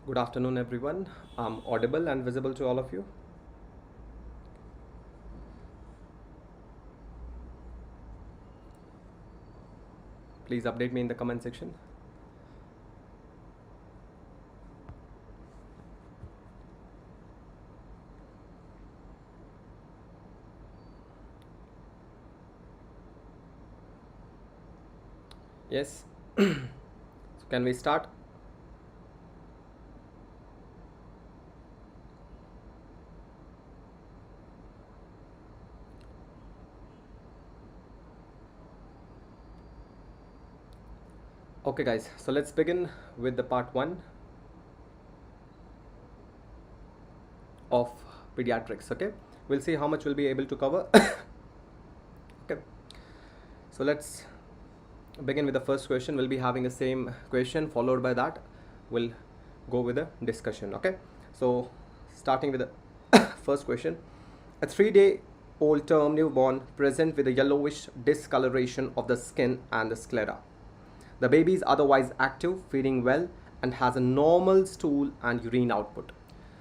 Good afternoon, everyone. I'm audible and visible to all of you. Please update me in the comment section. Yes. So can we start? Okay, guys. So let's begin with the part one of pediatrics. Okay. We'll see how much we'll be able to cover. Okay. So let's begin with the first question. We'll be having the same question, followed by that we'll go with the discussion. Okay. So starting with the first question. A 3-day old term newborn present with a yellowish discoloration of the skin and the sclera. The baby is otherwise active, feeding well, and has a normal stool and urine output.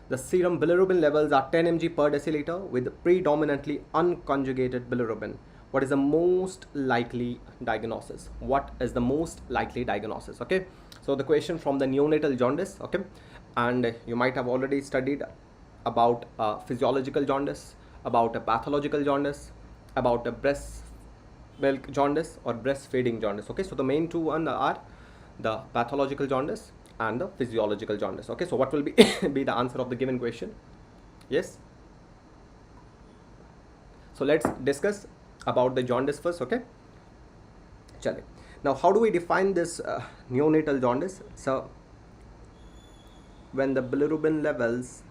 The serum bilirubin levels are 10 mg per deciliter with predominantly unconjugated bilirubin. What is the most likely diagnosis? What is the most likely diagnosis? Okay, so the question from the neonatal jaundice. Okay, and you might have already studied about physiological jaundice, about a pathological jaundice, about a breast milk jaundice or breastfeeding jaundice. Okay, so the main two one are the pathological jaundice and the physiological jaundice. Okay, so what will be be the answer of the given question? Yes, so let's discuss about the jaundice first. Okay, chale. Now how do we define this neonatal jaundice? So when the bilirubin levels,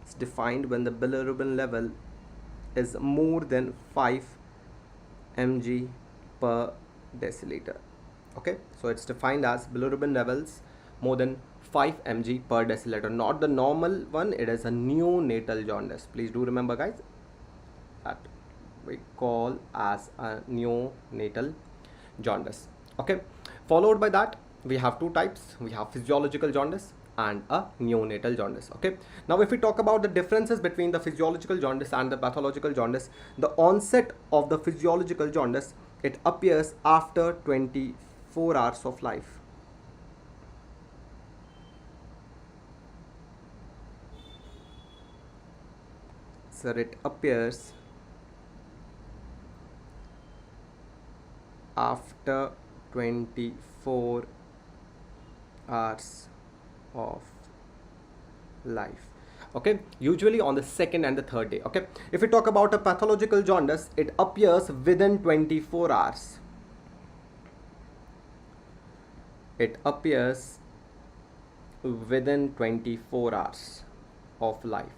it's defined when the bilirubin level is more than 5 mg per deciliter. Okay, so it's defined as bilirubin levels more than 5 mg per deciliter, not the normal one. It is a neonatal jaundice. Please do remember, guys, that we call as a neonatal jaundice. Okay, followed by that we have two types. We have physiological jaundice and a neonatal jaundice. Okay, now if we talk about the differences between the physiological jaundice and the pathological jaundice, the onset of the physiological jaundice, it appears after 24 hours of life. So it appears after 24 hours of life. Okay, usually on the second and the third day. Okay, if we talk about a pathological jaundice, it appears within 24 hours. It appears within 24 hours of life.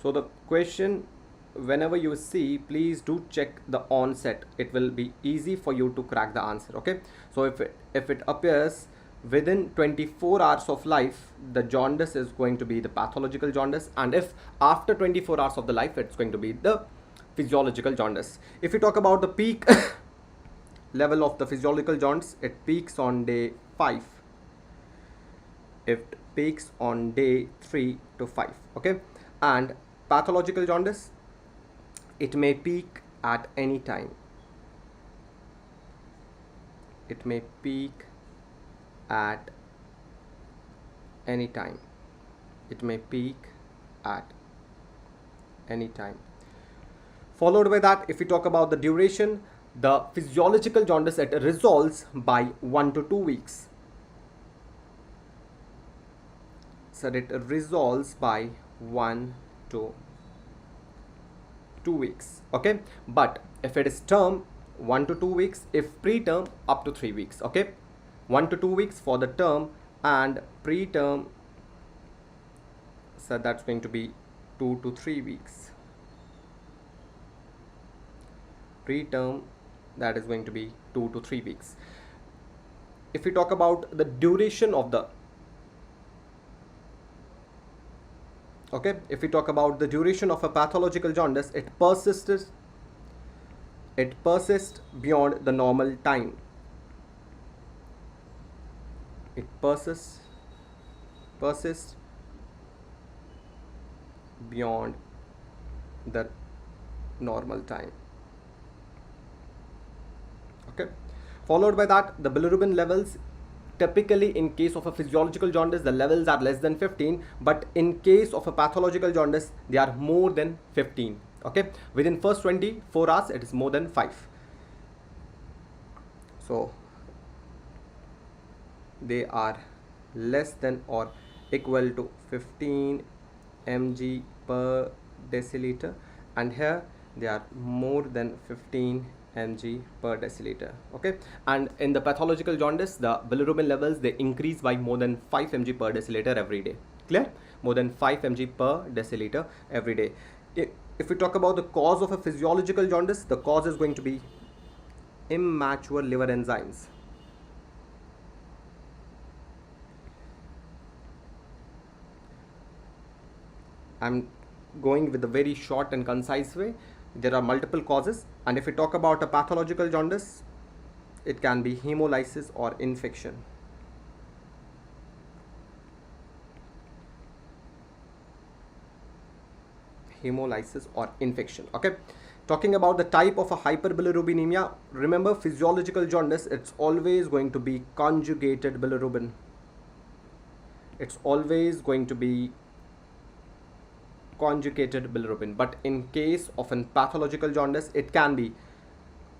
So the question, whenever you see, please do check the onset. It will be easy for you to crack the answer. Okay, so if it appears within 24 hours of life, the jaundice is going to be the pathological jaundice, and if after 24 hours of the life, it's going to be the physiological jaundice. If you talk about the peak level of the physiological jaundice, it peaks on day 5. It peaks on day 3 to 5. Okay, and pathological jaundice, it may peak at any time. It may peak at any time. It may peak at any time. Followed by that, if we talk about the duration, the physiological jaundice, it resolves by 1 to 2 weeks. So it resolves by 1 to 2 weeks. Okay, but if it is term, 1 to 2 weeks. If preterm, up to 3 weeks. Okay, 1 to 2 weeks for the term, and preterm, so that's going to be 2 to 3 weeks. Preterm, that is going to be 2 to 3 weeks. If we talk about the duration of the if we talk about the duration of a pathological jaundice, it persists beyond the normal time. it persists beyond the normal time. Okay, followed by that, the bilirubin levels, typically in case of a physiological jaundice the levels are less than 15, but in case of a pathological jaundice they are more than 15. Okay, within first 24 hours it is more than 5. So they are less than or equal to 15 mg per deciliter, and here they are more than 15 mg per deciliter. Okay, and in the pathological jaundice the bilirubin levels they increase by more than 5 mg per deciliter every day. Clear? More than 5 mg per deciliter every day. If we talk about the cause of a physiological jaundice, the cause is going to be immature liver enzymes. I'm going with a very short and concise way. There are multiple causes, and if we talk about a pathological jaundice, it can be hemolysis or infection. Hemolysis or infection. Okay, talking about the type of a hyperbilirubinemia, remember physiological jaundice, it's always going to be conjugated bilirubin. It's always going to be conjugated bilirubin, but in case of a pathological jaundice it can be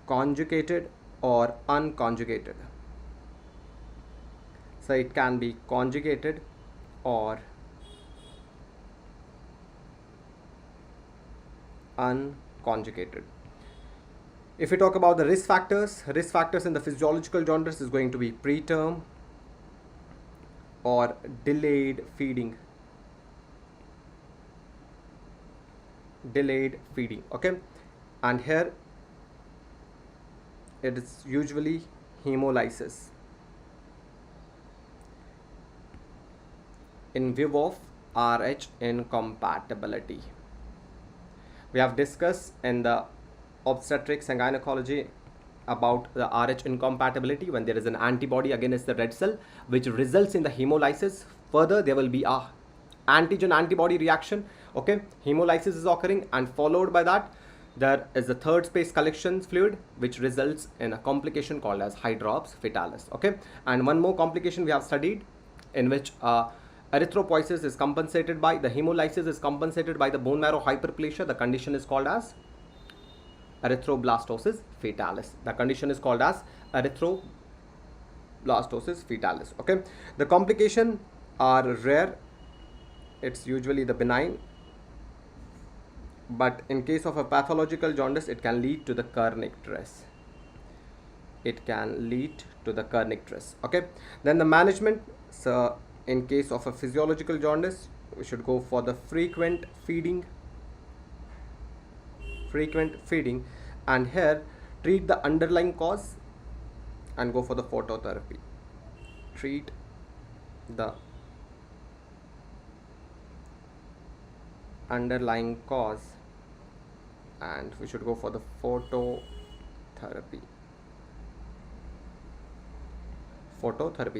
conjugated or unconjugated. So it can be conjugated or unconjugated. If we talk about the risk factors in the physiological jaundice is going to be preterm or delayed feeding. Okay, and here it is usually hemolysis in view of RH incompatibility. We have discussed in the obstetrics and gynecology about the RH incompatibility when there is an antibody against the red cell which results in the hemolysis. Further, there will be a antigen antibody reaction. Okay, hemolysis is occurring, and followed by that there is the third space collection fluid which results in a complication called as hydrops fetalis. Okay, and one more complication we have studied in which erythropoiesis is compensated by the hemolysis is compensated by the bone marrow hyperplasia. The condition is called as erythroblastosis fetalis. The condition is called as erythroblastosis fetalis. Okay, the complications are rare. It's usually the benign, but in case of a pathological jaundice it can lead to the kernicterus. Okay, then the management. So in case of a physiological jaundice we should go for the frequent feeding, and here treat the underlying cause and go for the phototherapy. Treat the underlying cause and we should go for the phototherapy.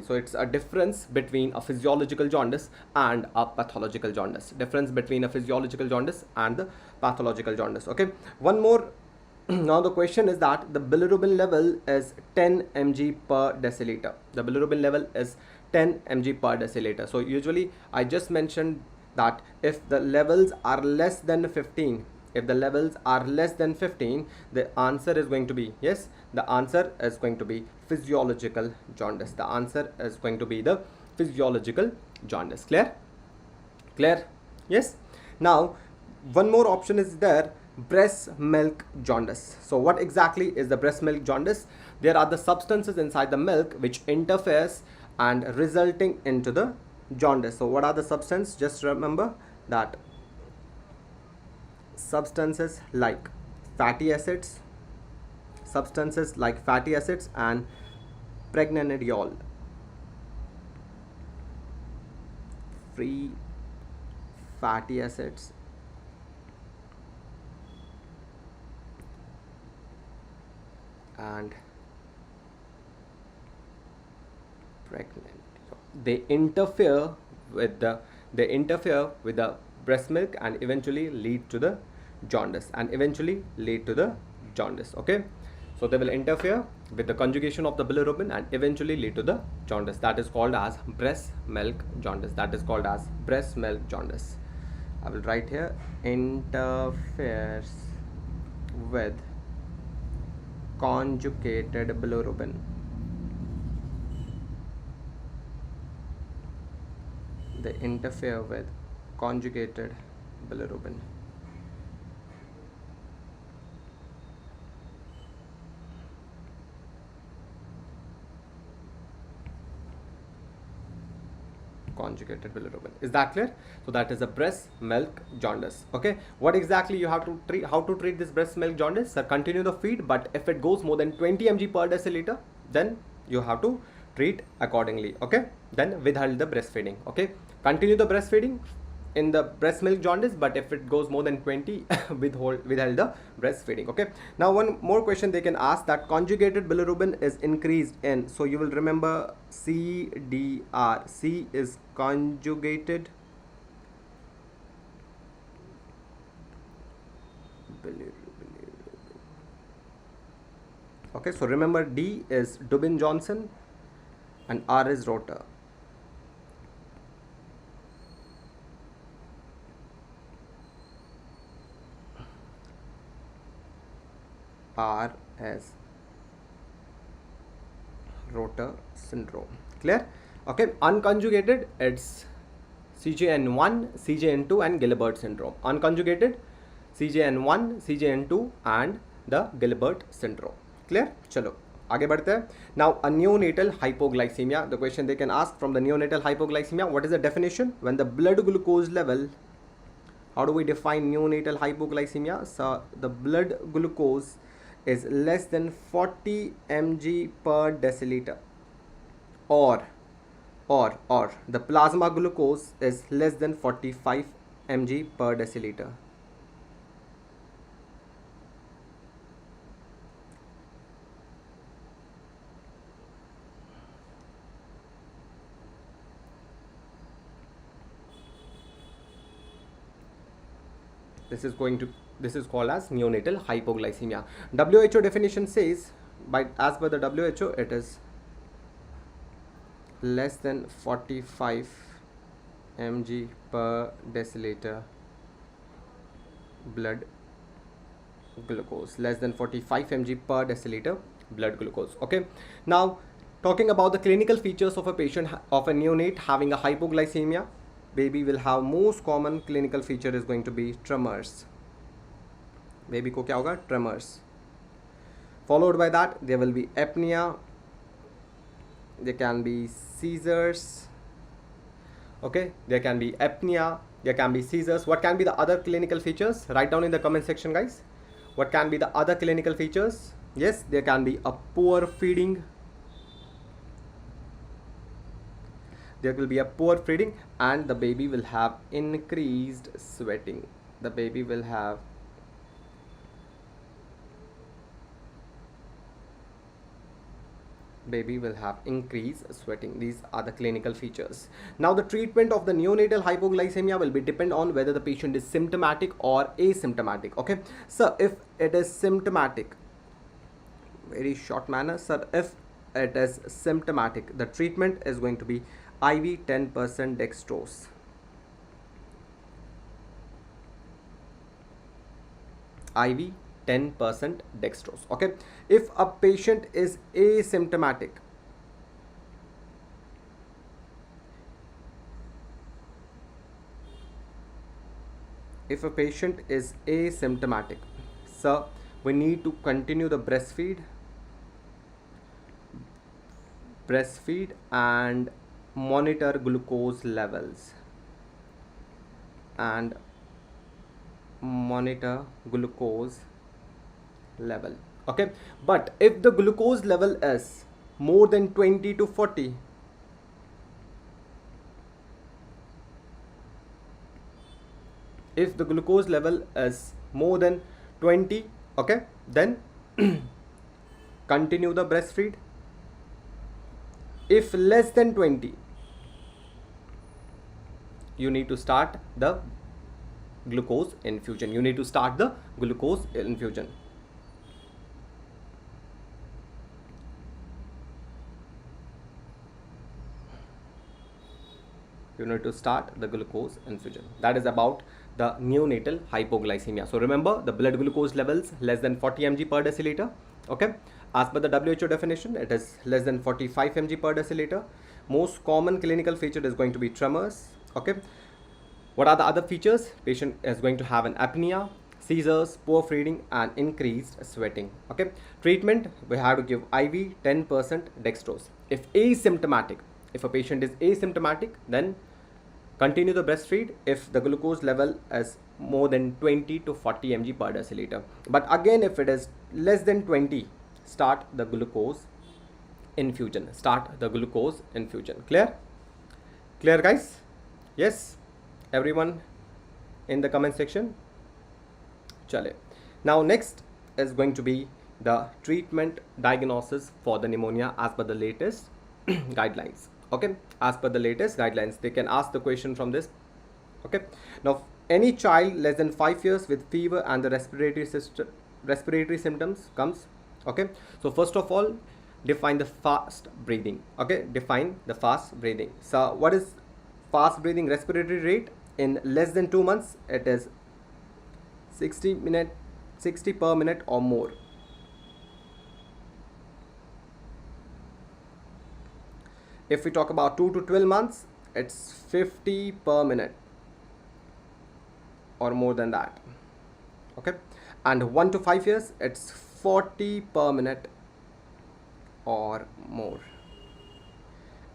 So it's a difference between a physiological jaundice and a pathological jaundice. Okay, one more. Now the question is that the bilirubin level is 10 mg per deciliter. So usually I just mentioned that if the levels are less than 15, the answer is going to be yes, the answer is going to be physiological jaundice. Clear? Yes. Now one more option is there, breast milk jaundice. So what exactly is the breast milk jaundice? There are the substances inside the milk which interferes and resulting into the jaundice. So what are the substances? Just remember that substances like fatty acids and pregnanidiol, free fatty acids and pregnanidiol. they interfere with the breast milk and eventually lead to the jaundice. Okay, so they will interfere with the conjugation of the bilirubin and eventually lead to the jaundice. That is called as breast milk jaundice. I will write here, interferes with conjugated bilirubin. They interfere with conjugated bilirubin. Is that clear? So that is a breast milk jaundice. Okay, what exactly you have to treat, how to treat this breast milk jaundice? So continue the feed, but if it goes more than 20 mg per deciliter, then you have to treat accordingly. Okay, then withhold the breastfeeding. Okay, continue the breastfeeding in the breast milk jaundice, but if it goes more than 20, withhold the breastfeeding. Okay, now one more question they can ask, that conjugated bilirubin is increased in, so you will remember CDR. C is conjugated bilirubin. Okay, so remember D is Dubin-Johnson and R is Rotor. R as Rotor syndrome. Clear? Okay, unconjugated, it's CJN1, CJN2 and Gilbert syndrome. Unconjugated, CJN1, CJN2 and the Gilbert syndrome. Clear? Chalo, आगे बढ़ते हैं. Now, a neonatal hypoglycemia. The question they can ask from the neonatal hypoglycemia, what is the definition? When the blood glucose level, how do we define neonatal hypoglycemia? So, the blood glucose is less than 40 mg per deciliter, or the plasma glucose is less than 45 mg per deciliter. This is called as neonatal hypoglycemia. WHO definition says, as per the WHO, it is less than 45 mg per deciliter blood glucose. Less than 45 mg per deciliter blood glucose. Okay. Now, talking about the clinical features of a patient, of a neonate having a hypoglycemia, baby will have most common clinical feature is going to be tremors. Baby को क्या होगा? Tremors. Followed by that, there will be apnea. There can be seizures. Okay, there can be apnea. There can be seizures. What can be the other clinical features? Write down in the comment section, guys. What can be the other clinical features? Yes, there can be a poor feeding. There will be a poor feeding and the baby will have increased sweating. The baby will have increased sweating. These are the clinical features. Now, the treatment of the neonatal hypoglycemia will be depend on whether the patient is symptomatic or asymptomatic. Okay, so if it is symptomatic, very short manner, sir, if it is symptomatic, the treatment is going to be IV 10% dextrose. IV 10% dextrose. Okay, if a patient is asymptomatic, so we need to continue the breastfeed and monitor glucose levels Okay, but if the glucose level is more than 20 to 40, if the glucose level is more than 20, okay, then continue the breastfeed. If less than 20, you need to start the glucose infusion. You need to start the glucose infusion. You need to start the glucose infusion. That is about the neonatal hypoglycemia. So remember, the blood glucose levels less than 40 mg per deciliter. Okay, as per the WHO definition, it is less than 45 mg per deciliter. Most common clinical feature is going to be tremors. Okay, what are the other features? Patient is going to have an apnea, seizures, poor feeding, and increased sweating. Okay, treatment, we have to give IV 10% dextrose. If asymptomatic, if a patient is asymptomatic, then continue the breastfeed if the glucose level is more than 20 to 40 mg per deciliter. But again, if it is less than 20, start the glucose infusion. Start the glucose infusion. Clear? Clear, guys? Yes? Everyone in the comment section? Chale. Now next is going to be the treatment diagnosis for the pneumonia as per the latest guidelines. Okay, as per the latest guidelines, they can ask the question from this. Okay, now any child less than 5 years with fever and the respiratory symptoms comes. Okay, so first of all, define the fast breathing. Okay, define the fast breathing. So what is fast breathing respiratory rate? In less than 2 months, it is 60 per minute or more. If we talk about 2 to 12 months, it's 50 per minute or more than that. Okay, and 1 to 5 years, it's 40 per minute or more.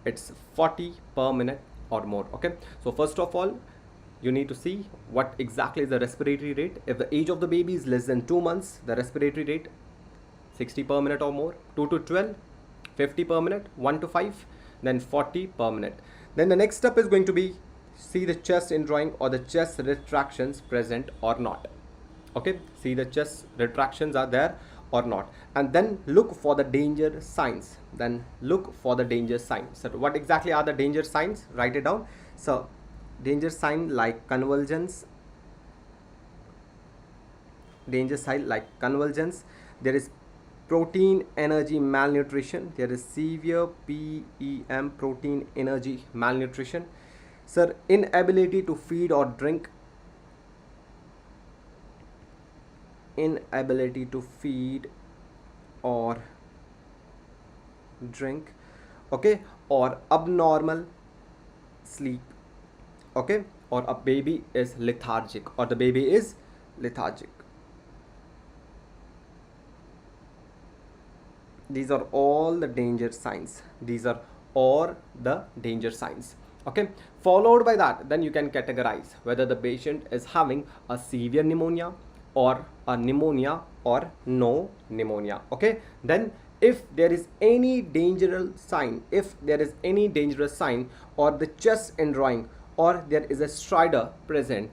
It's 40 per minute or more. Okay, so first of all, you need to see what exactly is the respiratory rate. If the age of the baby is less than 2 months, the respiratory rate 60 per minute or more. 2 to 12, 50 per minute. 1 to 5, then 40 per minute. Then the next step is going to be see the chest indrawing or the chest retractions present or not. Okay, see the chest retractions are there or not, and then look for the danger signs. Then look for the danger signs. So what exactly are the danger signs? Write it down. So danger sign like convulsions. Danger sign like convulsions. There is protein energy malnutrition. There is severe PEM, protein energy malnutrition. Sir, inability to feed or drink. Inability to feed or drink. Okay, or abnormal sleep. Okay, or a baby is lethargic, or the baby is lethargic. These are all the danger signs. These are all the danger signs. Okay, followed by that, then you can categorize whether the patient is having a severe pneumonia or a pneumonia or no pneumonia. Okay, then if there is any dangerous sign, or the chest indrawing or there is a stridor present,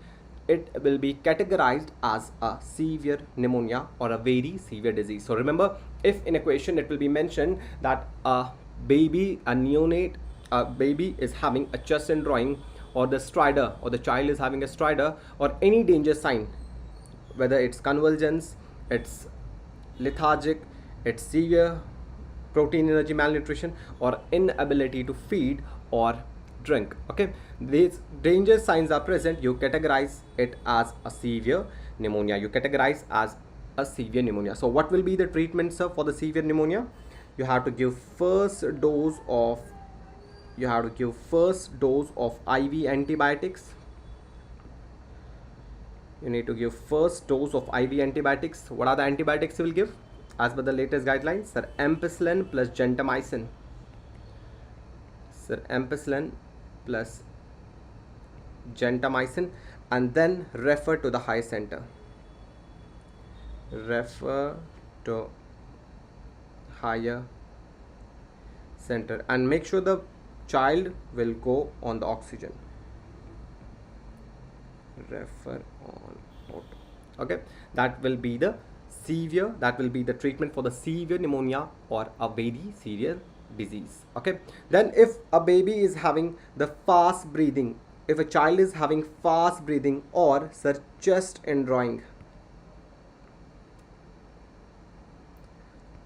it will be categorized as a severe pneumonia or a very severe disease. So remember, if in a question it will be mentioned that a baby, a neonate, a baby is having a chest indrawing or the stridor, or the child is having a stridor, or any danger sign, whether it's convulsions, it's lethargic, it's severe protein energy malnutrition, or inability to feed or drink. Okay, these danger signs are present, you categorize it as a severe pneumonia. So what will be the treatment, sir, for the severe pneumonia? You have to give first dose of IV antibiotics. You need to give first dose of IV antibiotics. What are the antibiotics you will give as per the latest guidelines? Sir, ampicillin plus gentamicin. And then refer to the high center. Refer to higher center and make sure the child will go on the oxygen. Refer on auto. Okay, that will be the treatment for the severe pneumonia or a very serious disease. Okay, then if a baby is having the fast breathing, if a child is having fast breathing or sir chest indrawing,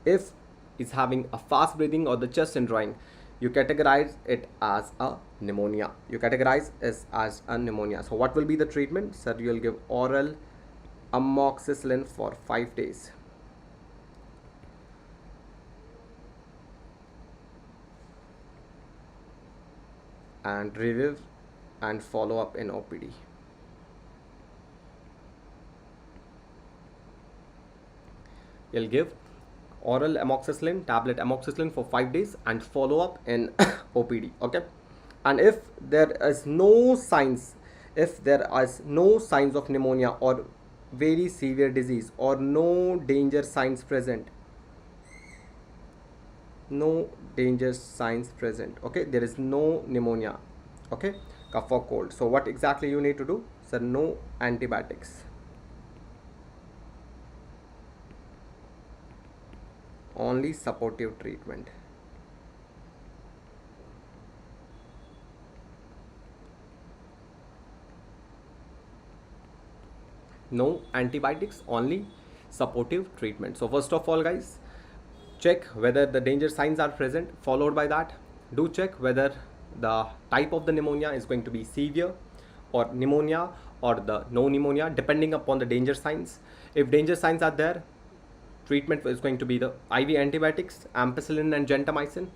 if is having a fast breathing or the chest indrawing, you categorize it as a pneumonia. You categorize it as a pneumonia. So what will be the treatment? Sir, you will give oral amoxicillin for 5 days. And review and follow up in OPD. You'll give oral amoxicillin, tablet amoxicillin for 5 days and follow up in OPD. Okay. And if there is no signs, of pneumonia or very severe disease or no danger signs present, okay, there is no pneumonia, okay, cough or cold, so what exactly you need to do? Sir, no antibiotics, only supportive treatment. No antibiotics, only supportive treatment. So first of all, guys, check whether the danger signs are present. Followed by that, do check whether the type of the pneumonia is going to be severe or pneumonia or the no pneumonia, depending upon the danger signs. If danger signs are there, treatment is going to be the IV antibiotics, ampicillin and gentamicin.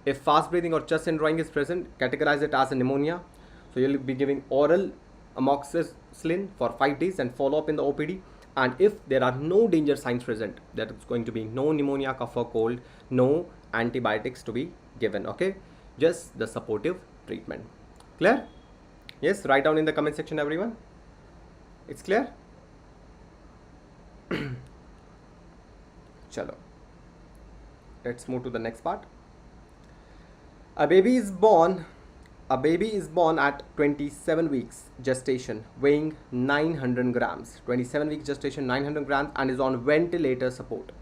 If fast breathing or chest indrawing is present, categorize it as a pneumonia. So you'll be giving oral amoxicillin for 5 days and follow up in the OPD. And if there are no danger signs present, that is going to be no pneumonia, cough or cold, no antibiotics to be given. Okay, just the supportive treatment. Clear? Yes, write down in the comment section, everyone. It's clear? Chalo. Let's move to the next part. A baby is born at 27 weeks gestation, weighing 900 grams. 27 weeks gestation, 900 grams, and is on ventilator support.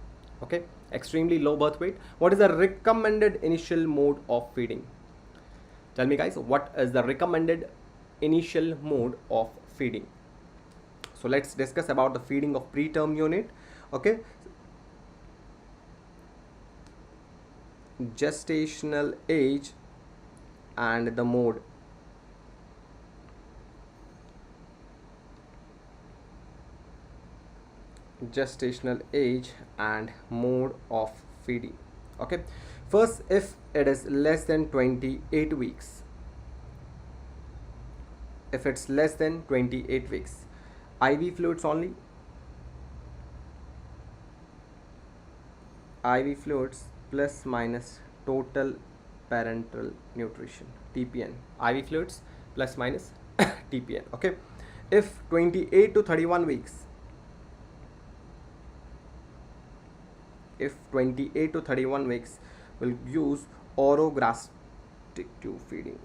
Okay, extremely low birth weight. What is the recommended initial mode of feeding? Tell me, guys, what is the recommended initial mode of feeding? So let's discuss about the feeding of preterm unit. Okay, gestational age and the mode. Gestational age and mode of feeding. Okay, first, if it is less than 28 weeks, if it's less than 28 weeks, IV fluids only. IV fluids plus minus total parenteral nutrition, TPN. IV fluids plus minus TPN. Okay, if 28 to 31 weeks, we'll use orogastric tube feeding.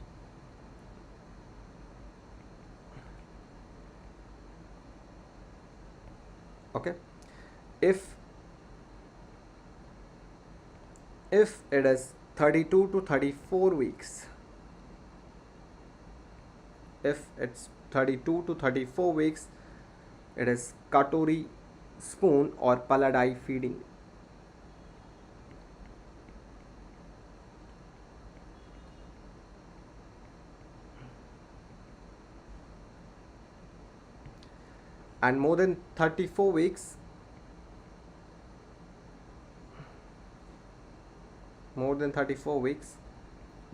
Okay, if it is 32 to 34 weeks, if it's 32 to 34 weeks, it is Katori spoon or Paladai feeding. And more than 34 weeks,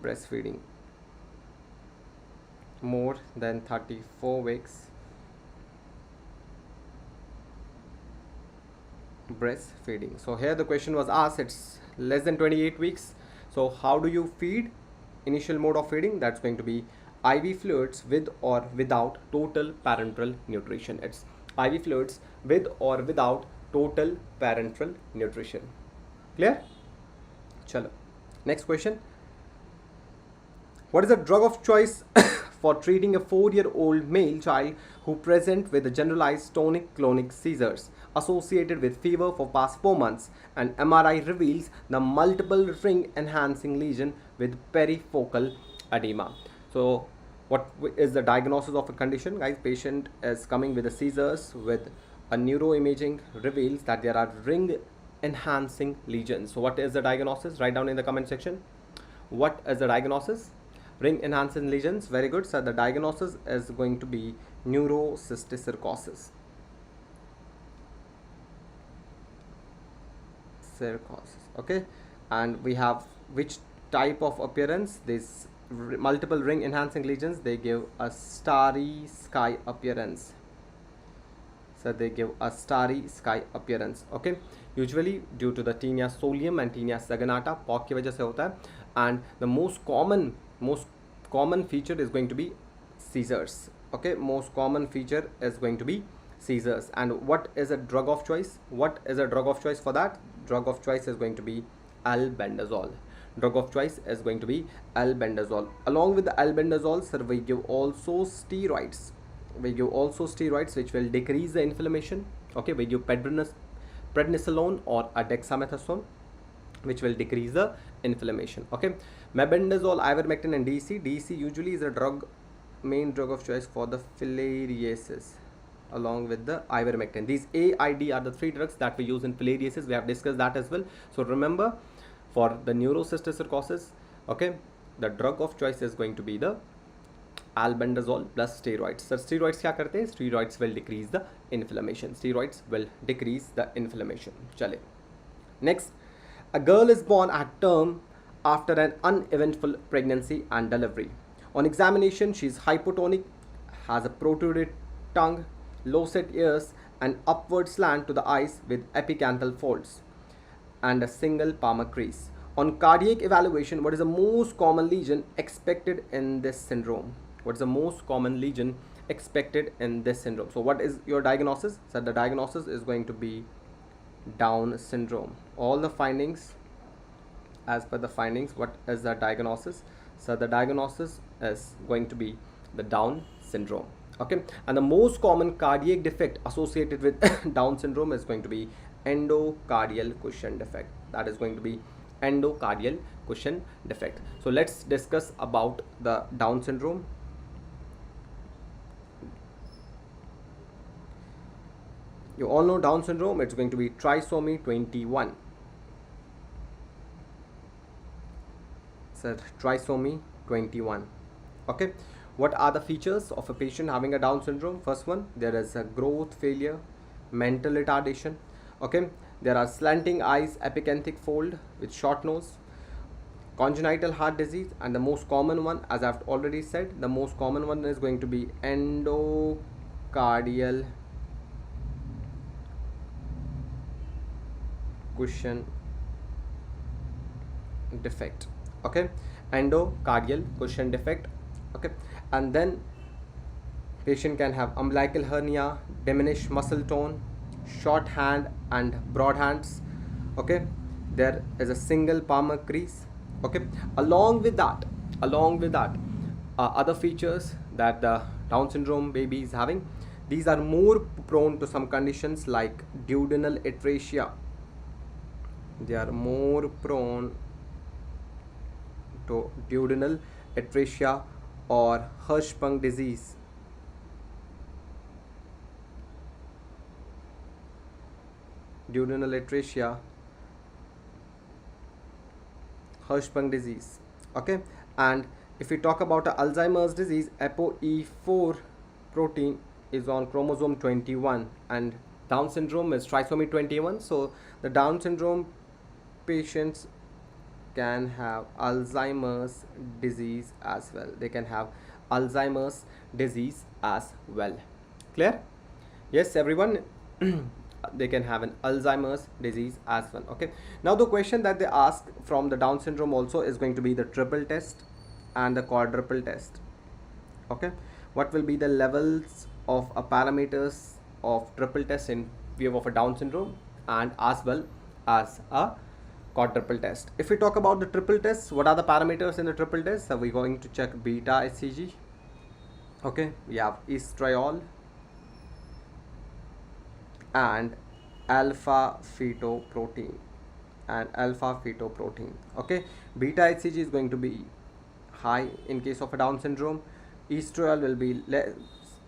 breastfeeding. More than 34 weeks, breastfeeding. So here the question was asked, it's less than 28 weeks. So how do you feed? Initial mode of feeding, that's going to be IV fluids with or without total parenteral nutrition. It's IV fluids with or without total parenteral nutrition. Clear? Chalo. Next question. What is the drug of choice for treating a 4-year-old male child who present with generalized tonic-clonic seizures associated with fever for past 4 months, and MRI reveals the multiple ring enhancing lesion with perifocal edema? So Is the diagnosis of a condition, guys? Patient is coming with a seizures with a neuroimaging reveals that there are ring enhancing lesions. So what is the diagnosis? Write down in the comment section. What is the diagnosis? Ring enhancing lesions. Very good. So the diagnosis is going to be neurocysticercosis. Okay, and we have which type of appearance? This multiple ring enhancing lesions, they give a starry sky appearance. So they give a starry sky appearance. Okay, usually due to the tinea solium and tinea saginata, POC की वजह से होता है. And the most common feature is going to be seizures. Okay, most common feature is going to be seizures. And what is a drug of choice? What is a drug of choice for that? Drug of choice is going to be albendazole. Drug of choice is going to be albendazole. Along with the albendazole, sir, we give also steroids. We give also steroids which will decrease the inflammation. Okay, we give prednisolone or a dexamethasone which will decrease the inflammation. Okay, mebendazole, ivermectin and DC. DC usually is a main drug of choice for the filariasis along with the ivermectin. These AID are the 3 drugs that we use in filariasis. We have discussed that as well. So remember, for the neurocysticercosis, okay, the drug of choice is going to be the albendazole plus steroids. So steroids क्या करते हैं? Steroids will decrease the inflammation. Steroids will decrease the inflammation. चले. Next, a girl is born at term after an uneventful pregnancy and delivery. On examination, she is hypotonic, has a protruded tongue, low set ears, and upward slant to the eyes with epicanthal folds and a single palmar crease. On cardiac evaluation, what is the most common lesion expected in this syndrome? What is the most common lesion expected in this syndrome? So what is your diagnosis? So the diagnosis is going to be Down syndrome. All the findings, as per the findings, what is the diagnosis? So the diagnosis is going to be the Down syndrome. Okay, and the most common cardiac defect associated with Down syndrome is going to be endocardial cushion defect. That is going to be endocardial cushion defect. So let's discuss about the Down syndrome. You all know Down syndrome. It's going to be trisomy 21. So trisomy 21. Okay, what are the features of a patient having a Down syndrome? First one, there is a growth failure, mental retardation. Okay, there are slanting eyes, epicanthic fold with short nose, congenital heart disease, and the most common one, as I've already said, the most common one is going to be endocardial cushion defect. Okay, endocardial cushion defect. Okay, and then patient can have umbilical hernia, diminished muscle tone, short hand and broad hands. Okay, there is a single palmar crease. Okay, along with that other features that the Down syndrome baby is having, these are more prone to some conditions like duodenal atresia. They are more prone to duodenal atresia or Hirschsprung disease. Duodenal atresia, Hirschsprung disease. Okay, and if we talk about Alzheimer's disease, ApoE4 protein is on chromosome 21, and Down syndrome is trisomy 21. So the Down syndrome patients can have Alzheimer's disease as well. They can have Alzheimer's disease as well. Clear? Yes, everyone. They can have an Alzheimer's disease as well. Okay, now the question that they ask from the Down syndrome also is going to be the triple test and the quadruple test. Okay, what will be the levels of parameters of triple test in view of a Down syndrome and as well as a quadruple test? If we talk about the triple test, what are the parameters in the triple test? So we're going to check beta HCG. Okay, we have estriol and alpha fetoprotein Okay, beta HCG is going to be high in case of a Down syndrome, estriol will be less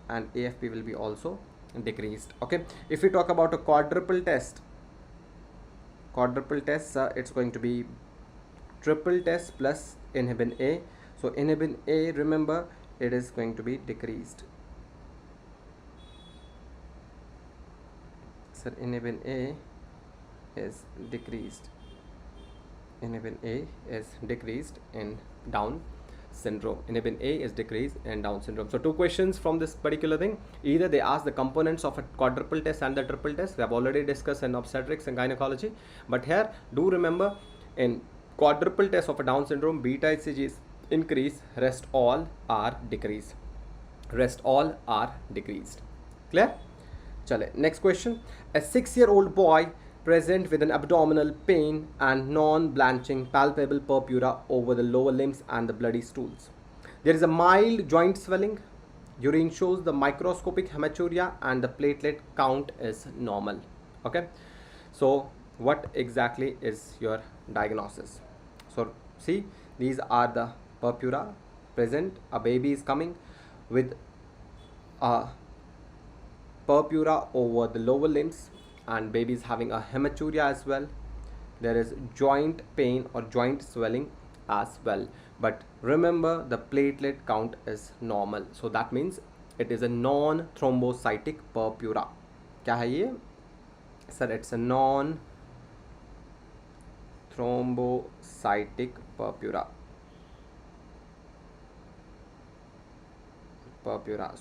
and AFP will be also decreased. Okay, if we talk about a quadruple test, it's going to be triple test plus inhibin A. So inhibin A, remember, it is going to be decreased. So inhibin A is decreased. Inhibin A is decreased in Down syndrome. Inhibin A is decreased in Down syndrome. So two questions from this particular thing. Either they ask the components of a quadruple test and the triple test. We have already discussed in obstetrics and gynecology. But here, do remember, in quadruple test of a Down syndrome, beta HCG is increased, rest all are decreased. Rest all are decreased. Clear? Chale, next question. A 6-year-old boy present with an abdominal pain and non-blanching palpable purpura over the lower limbs and the bloody stools. There is a mild joint swelling. Urine shows the microscopic hematuria and the platelet count is normal. Okay. So what exactly is your diagnosis? So see, these are the purpura present. A baby is coming with a purpura over the lower limbs, and baby is having a hematuria as well. There is joint pain or joint swelling as well, but remember the platelet count is normal, so that means it is a non-thrombocytic purpura. क्या है ये sir? It's a non-thrombocytic purpura.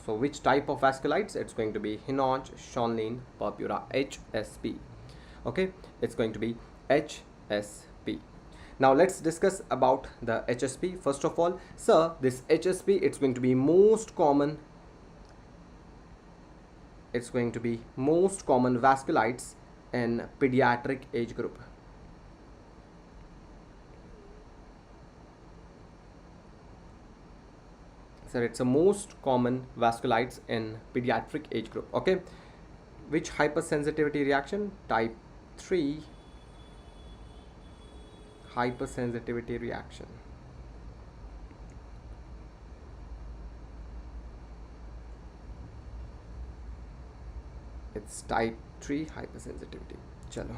So which type of vasculitis? It's going to be Hinoch Schonlein purpura, HSP. Okay, it's going to be HSP. Now let's discuss about the HSP. First of all, sir, this HSP, it's going to be most common. It's going to be most common vasculitis in pediatric age group. So it's a most common vasculitis in pediatric age group. Okay, which hypersensitivity reaction? Type 3 hypersensitivity reaction. It's type 3 hypersensitivity. Chalo.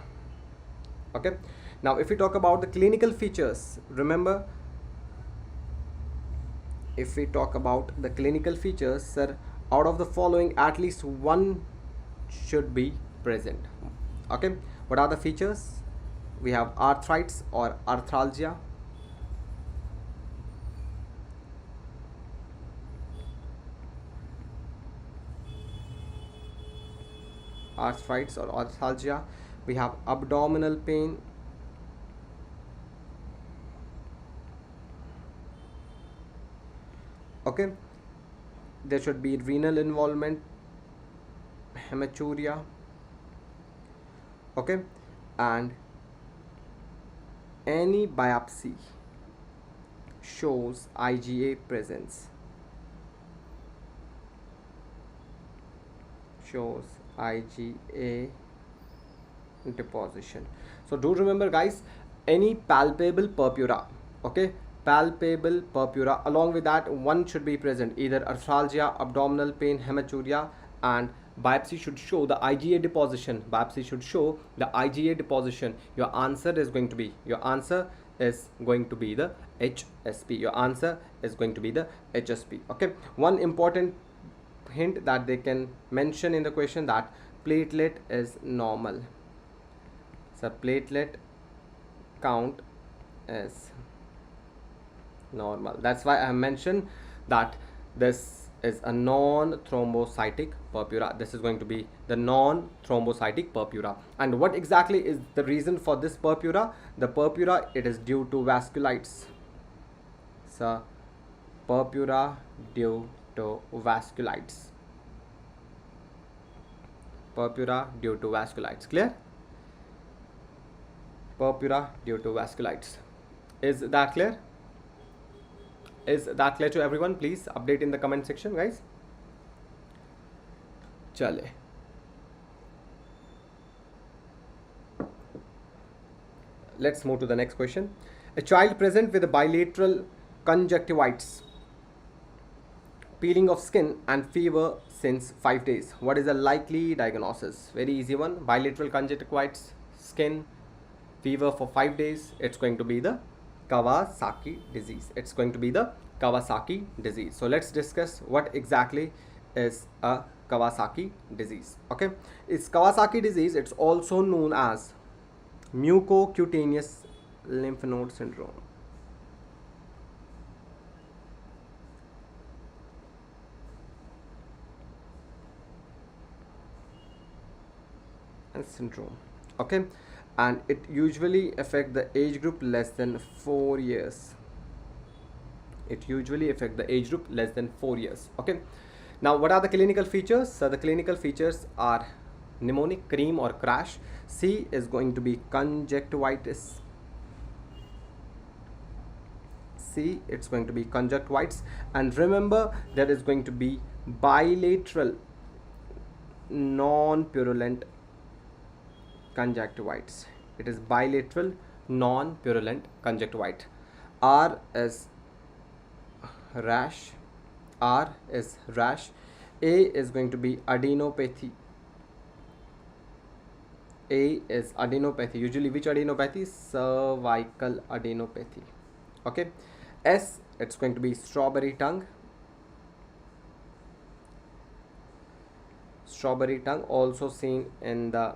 Okay, now if we talk about the clinical features, remember, if we talk about the clinical features, sir, out of the following at least one should be present. Okay, what are the features? We have arthritis or arthralgia, we have abdominal pain, okay, there should be renal involvement, hematuria, okay, and any biopsy shows IgA presence, shows IgA deposition. So do remember, guys, any palpable purpura, okay, palpable purpura, along with that one should be present, either arthralgia, abdominal pain, hematuria, and biopsy should show the IgA deposition. Biopsy should show the IgA deposition. Your answer is going to be the HSP. Your answer is going to be the HSP. Okay, one important hint that they can mention in the question, that platelet is normal. So platelet count is normal. That's why I have mentioned that this is a non-thrombocytic purpura. This is going to be the non-thrombocytic purpura. And what exactly is the reason for this purpura? The purpura, it is due to vasculitis. So purpura due to vasculitis. Purpura due to vasculitis. Clear? Purpura due to vasculitis. Is that clear? Is that clear to everyone? Please update in the comment section, guys. Chale. Let's move to the next question. A child present with a bilateral conjunctivitis peeling of skin and fever since 5 days. What is the likely diagnosis? Very easy one. Bilateral conjunctivitis, skin, fever for 5 days. It's going to be the Kawasaki disease. It's going to be the Kawasaki disease. So let's discuss what exactly is a Kawasaki disease. Okay, it's Kawasaki disease. It's also known as mucocutaneous lymph node syndrome. And syndrome. Okay, and it usually affect the age group less than 4 years. It usually affect the age group less than 4 years. Okay, now what are the clinical features? So the clinical features are mnemonic, cream or crash. C is going to be conjunctivitis. C, it's going to be conjunctivitis. And remember, there is going to be bilateral non-purulent conjunctivitis. It is bilateral non-purulent conjunctivitis. R is rash. R is rash. A is going to be adenopathy. A is adenopathy. Usually which adenopathy? Cervical adenopathy. Okay. S, it's going to be strawberry tongue. Strawberry tongue, also seen in the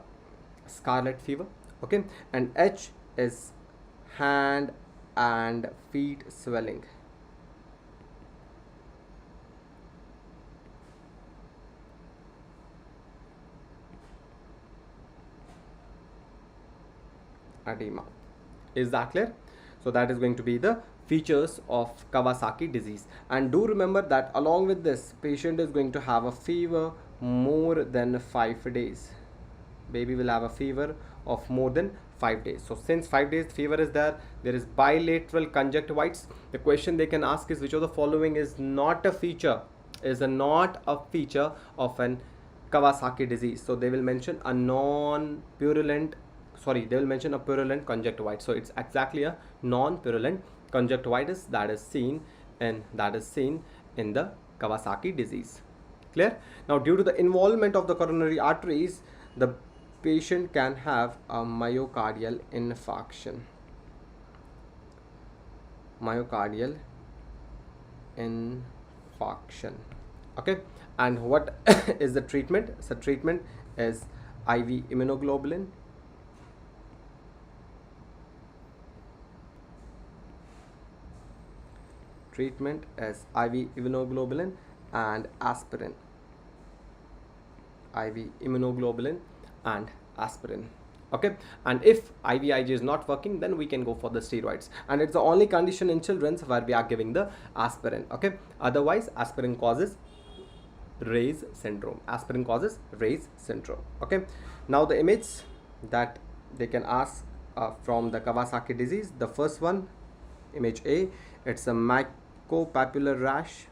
scarlet fever. Okay, and H is hand and feet swelling. Edema. Is that clear? So that is going to be the features of Kawasaki disease. And do remember that along with this, patient is going to have a fever more than 5 days. Baby will have a fever of more than 5 days. So since 5 days fever is there is bilateral conjunctivitis. The question they can ask is, which of the following is not a feature, not a feature of an Kawasaki disease? So they will mention a non-purulent, they will mention a purulent conjunctivitis. So it's exactly a non-purulent conjunctivitis that is seen in the Kawasaki disease. Clear? Now, due to the involvement of the coronary arteries, the patient can have a myocardial infarction. Myocardial infarction. Okay, and what is the treatment? So treatment is IV immunoglobulin. Treatment is IV immunoglobulin and aspirin. IV immunoglobulin and aspirin. Okay, and if IVIG is not working, then we can go for the steroids, and it's the only condition in children where we are giving the aspirin. Okay, otherwise aspirin causes Ray's syndrome. Aspirin causes Ray's syndrome. Okay, now the image that they can ask from the Kawasaki disease. The first one, image A, it's a mycopapular rash.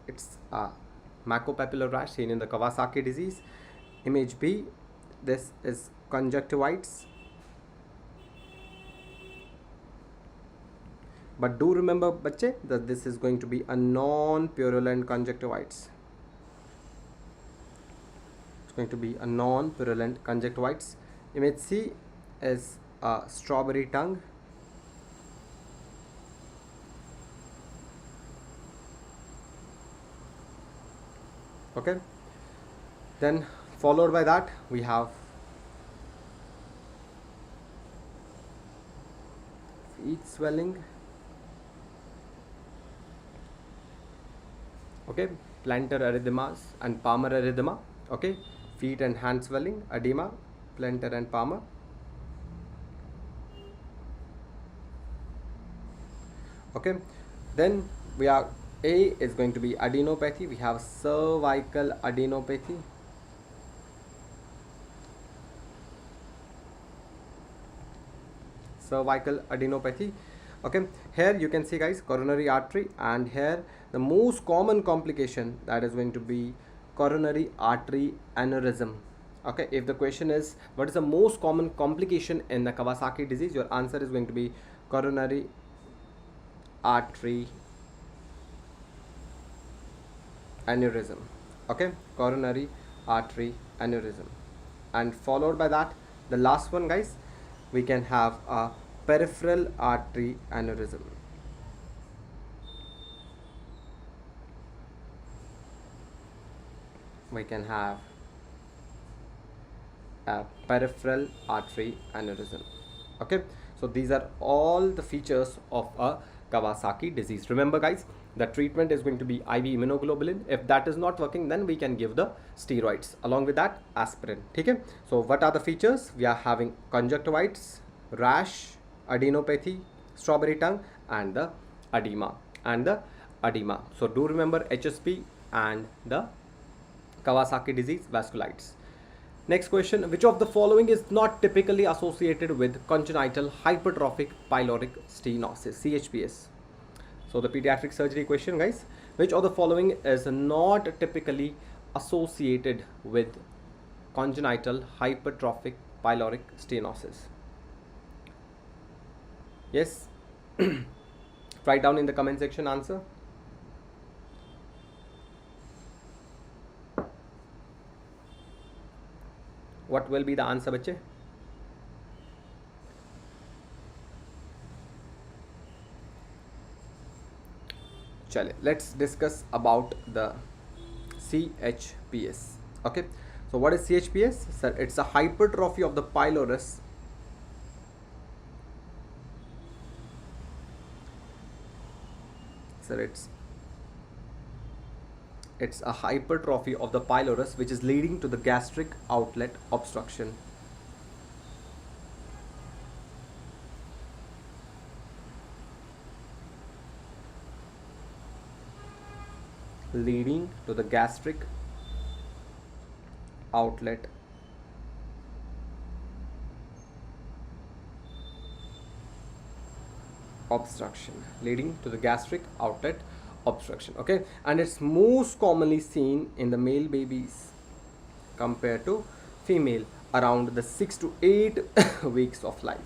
It's a mycopapular rash seen in the Kawasaki disease. Image B, this is conjunctivitis. But do remember, bache, that this is going to be a non-purulent conjunctivitis. It's going to be a non-purulent conjunctivitis. Image C is a strawberry tongue. Okay, then followed by that we have feet swelling. Okay, plantar erythemas and palmar erythema. Okay, feet and hand swelling, edema, plantar and palmar. Okay, then we are A is going to be adenopathy. We have cervical adenopathy. Cervical adenopathy. Okay, here you can see, guys, coronary artery, and here the most common complication, that is going to be coronary artery aneurysm. Okay, if the question is what is the most common complication in the Kawasaki disease, your answer is going to be coronary artery aneurysm. Okay, coronary artery aneurysm. And followed by that, the last one, guys, we can have a peripheral artery aneurysm. We can have a peripheral artery aneurysm. Okay, so these are all the features of a Kawasaki disease. Remember, guys, the treatment is going to be IV immunoglobulin. If that is not working, then we can give the steroids. Along with that, aspirin. Okay, so what are the features? We are having conjunctivitis, rash, adenopathy, strawberry tongue, and the edema. So do remember HSP and the Kawasaki disease, vasculitis. Next question, which of the following is not typically associated with congenital hypertrophic pyloric stenosis, CHPS? So the pediatric surgery question, guys, which of the following is not typically associated with congenital hypertrophic pyloric stenosis? Yes, write down in the comment section answer. What will be the answer, bache? Chale, let's discuss about the CHPS. Okay, so what is CHPS? Sir, it's a hypertrophy of the pylorus. Sir, it's a hypertrophy of the pylorus which is leading to the gastric outlet obstruction. Leading to the gastric outlet obstruction. Leading to the gastric outlet obstruction. Okay, and it's most commonly seen in the male babies compared to female around the 6 to 8 weeks of life.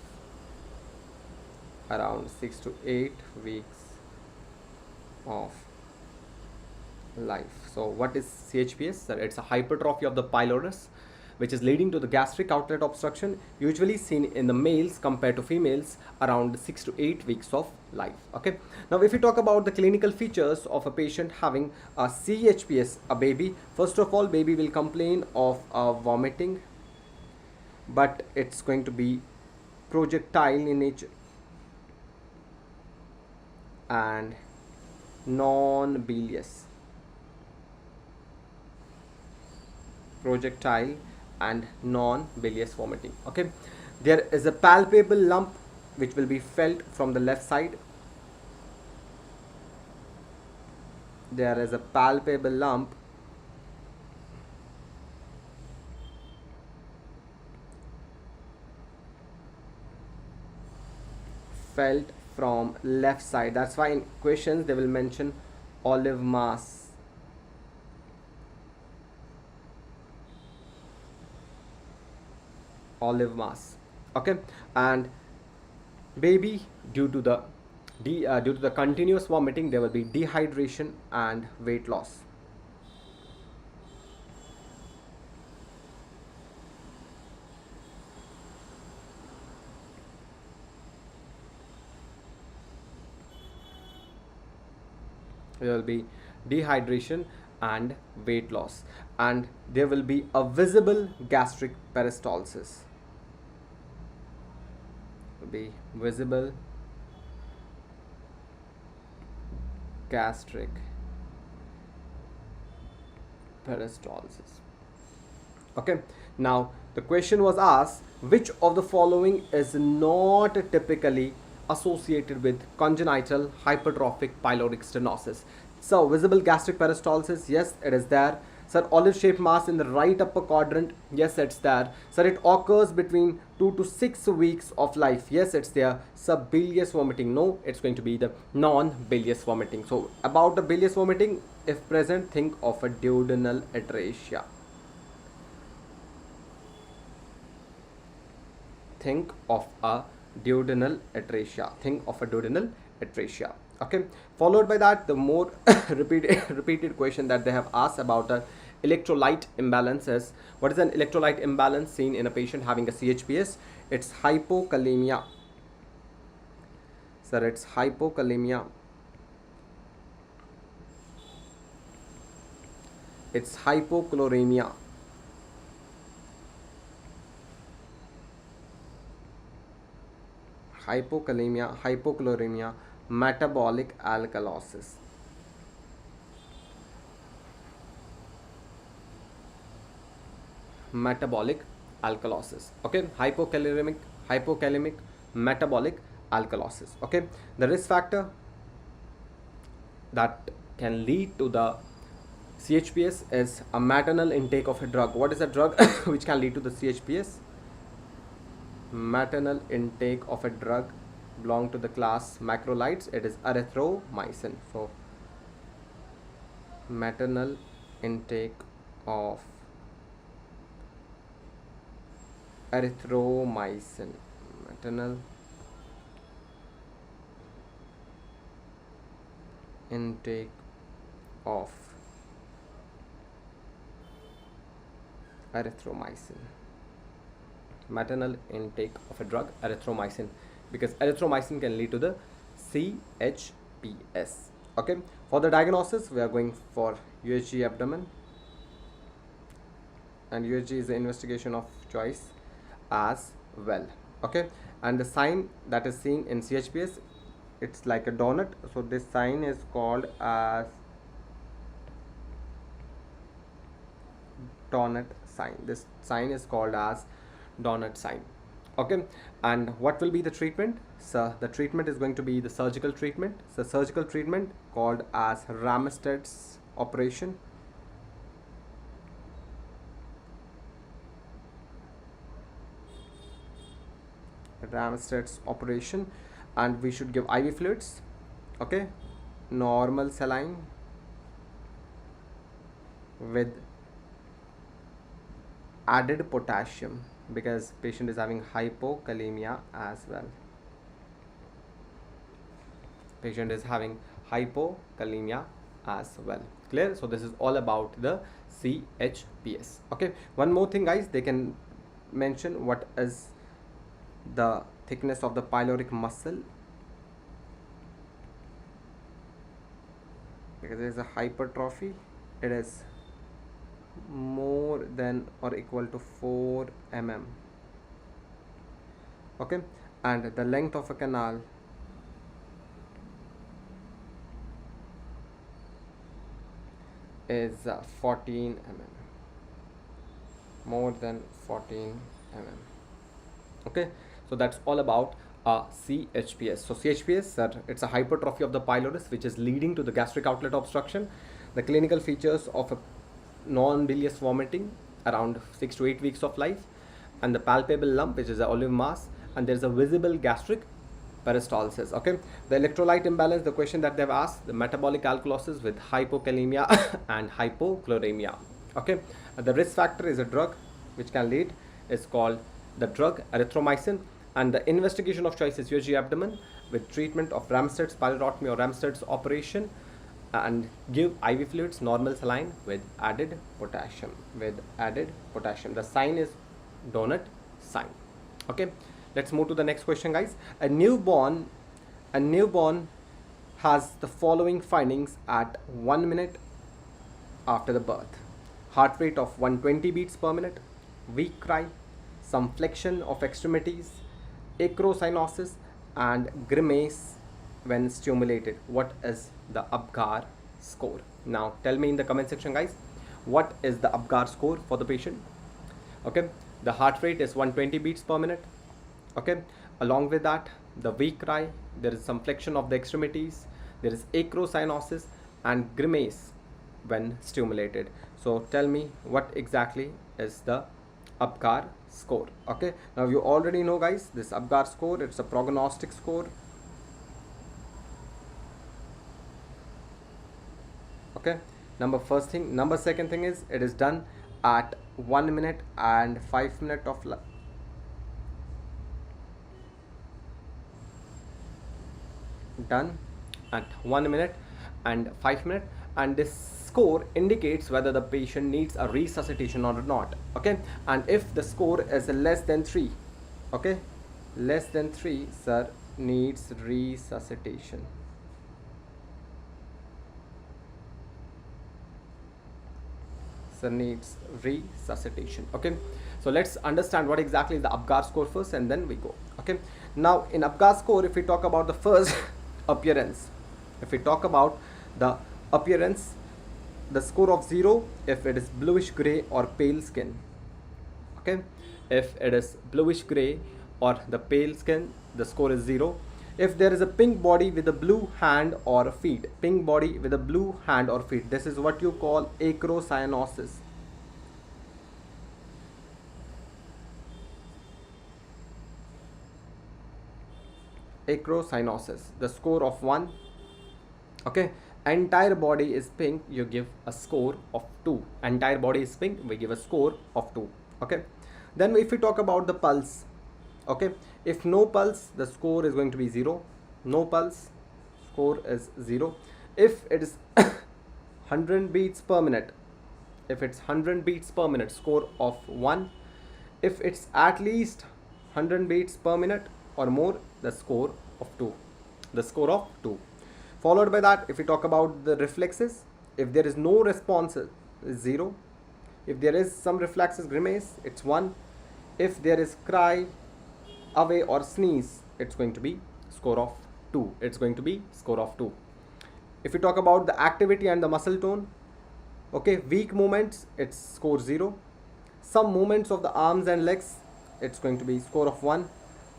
Around 6 to 8 weeks of life. So what is CHPS? Sir, it's a hypertrophy of the pylorus which is leading to the gastric outlet obstruction, usually seen in the males compared to females around 6 to 8 weeks of life. Okay, now if we talk about the clinical features of a patient having a CHPS, a baby, first of all, baby will complain of vomiting, but it's going to be projectile in nature and non-bilious. Projectile and non-bilious vomiting. Okay, there is a palpable lump which will be felt from the left side. There is a palpable lump felt from left side. That's why in questions they will mention olive mass. Olive mass. Okay, and baby, due to the continuous vomiting, there will be dehydration and weight loss. There will be dehydration and weight loss, and there will be a visible gastric peristalsis. Will be visible gastric peristalsis. Okay, now the question was asked, which of the following is not typically associated with congenital hypertrophic pyloric stenosis? So visible gastric peristalsis, yes, it is there. Sir, olive shaped mass in the right upper quadrant, yes, it's there. Sir, it occurs between 2 to 6 weeks of life, yes, it's there. Sir, bilious vomiting, no, it's going to be the non-bilious vomiting. So about the bilious vomiting, if present, think of a duodenal atresia. Think of a duodenal atresia. Think of a duodenal atresia. Okay, followed by that, the more repeated question that they have asked about the electrolyte imbalances. What is an electrolyte imbalance seen in a patient having a CHPS? It's hypokalemia. Sir, it's hypokalemia. It's hypochloremia. Hypokalemia, hypochloremia, metabolic alkalosis. Metabolic alkalosis. Okay, hypokalemic metabolic alkalosis. Okay, the risk factor that can lead to the CHPS is a maternal intake of a drug. What is a drug which can lead to the CHPS? Maternal intake of a drug belong to the class macrolides. It is erythromycin. So maternal intake of erythromycin. Maternal intake of erythromycin. Maternal intake of a drug erythromycin, because erythromycin can lead to the CHPS. Okay, for the diagnosis we are going for USG abdomen, and USG is the investigation of choice as well. Okay, and the sign that is seen in CHPS, it's like a donut, so this sign is called as donut sign. This sign is called as donut sign. Okay, and what will be the treatment? So the treatment is going to be the surgical treatment. So surgical treatment called as Ramsted's operation. Ramsted's operation, and we should give IV fluids. Okay, normal saline with added potassium, because patient is having hypokalemia as well. Patient is having hypokalemia as well. Clear? So this is all about the CHPS. Okay, one more thing guys, they can mention what is the thickness of the pyloric muscle, because there is a hypertrophy. It is more than or equal to 4 mm. Okay, and the length of a canal is 14 mm, more than 14 mm. Okay, so that's all about CHPS. So CHPS, it's a hypertrophy of the pylorus which is leading to the gastric outlet obstruction. The clinical features of a non-bilious vomiting around 6 to 8 weeks of life, and the palpable lump which is a olive mass, and there's a visible gastric peristalsis. Okay, the electrolyte imbalance, the question that they've asked, the metabolic alkalosis with hypokalemia and hypochloremia. Okay, the risk factor is a drug which can lead, is called the drug erythromycin, and the investigation of choice is USG abdomen with treatment of Ramsted's pylorectomy or Ramsted's operation, and give IV fluids, normal saline with added potassium. The sign is donut sign. Okay, let's move to the next question guys. A newborn has the following findings at 1 minute after the birth: heart rate of 120 beats per minute, weak cry, some flexion of extremities, acrocyanosis, and grimace when stimulated. What is the Apgar score? Now tell me in the comment section guys, what is the Apgar score for the patient? Okay, the heart rate is 120 beats per minute. Okay, along with that, the weak cry, there is some flexion of the extremities, there is acrocyanosis, and grimace when stimulated. So tell me what exactly is the Apgar score. Okay, now you already know guys, this Apgar score, it's a prognostic score. Okay, number second thing is, it is done at 1 minute and 5 minutes of done and 1 minute and 5 minutes, and this score indicates whether the patient needs a resuscitation or not. Okay, and if the score is less than 3, okay, less than 3, sir, needs resuscitation. Sir, needs resuscitation. Okay, so let's understand what exactly is the Apgar score first, and then we go. Okay, now in Apgar score, if we talk about the first appearance, if we talk about the appearance, the score of 0 if it is bluish gray or pale skin. Okay, if it is bluish gray or the pale skin, the score is 0. If there is a pink body with a blue hand or feet, pink body with a blue hand or feet, this is what you call acrocyanosis. Acrocyanosis, the score of 1. Okay, entire body is pink, you give a score of 2. Entire body is pink, we give a score of 2. Okay, then if we talk about the pulse, okay, if no pulse, the score is going to be 0. No pulse, score is 0. If it is 100 beats per minute, if it's 100 beats per minute, score of 1. If it's at least 100 beats per minute or more, the score of 2. The score of 2. Followed by that, if we talk about the reflexes, if there is no response, is 0. If there is some reflexes, grimace, it's 1. If there is cry, away or sneeze, it's going to be score of 2. It's going to be score of 2. If we talk about the activity and the muscle tone, okay, weak movements, it's score 0. Some movements of the arms and legs, it's going to be score of 1.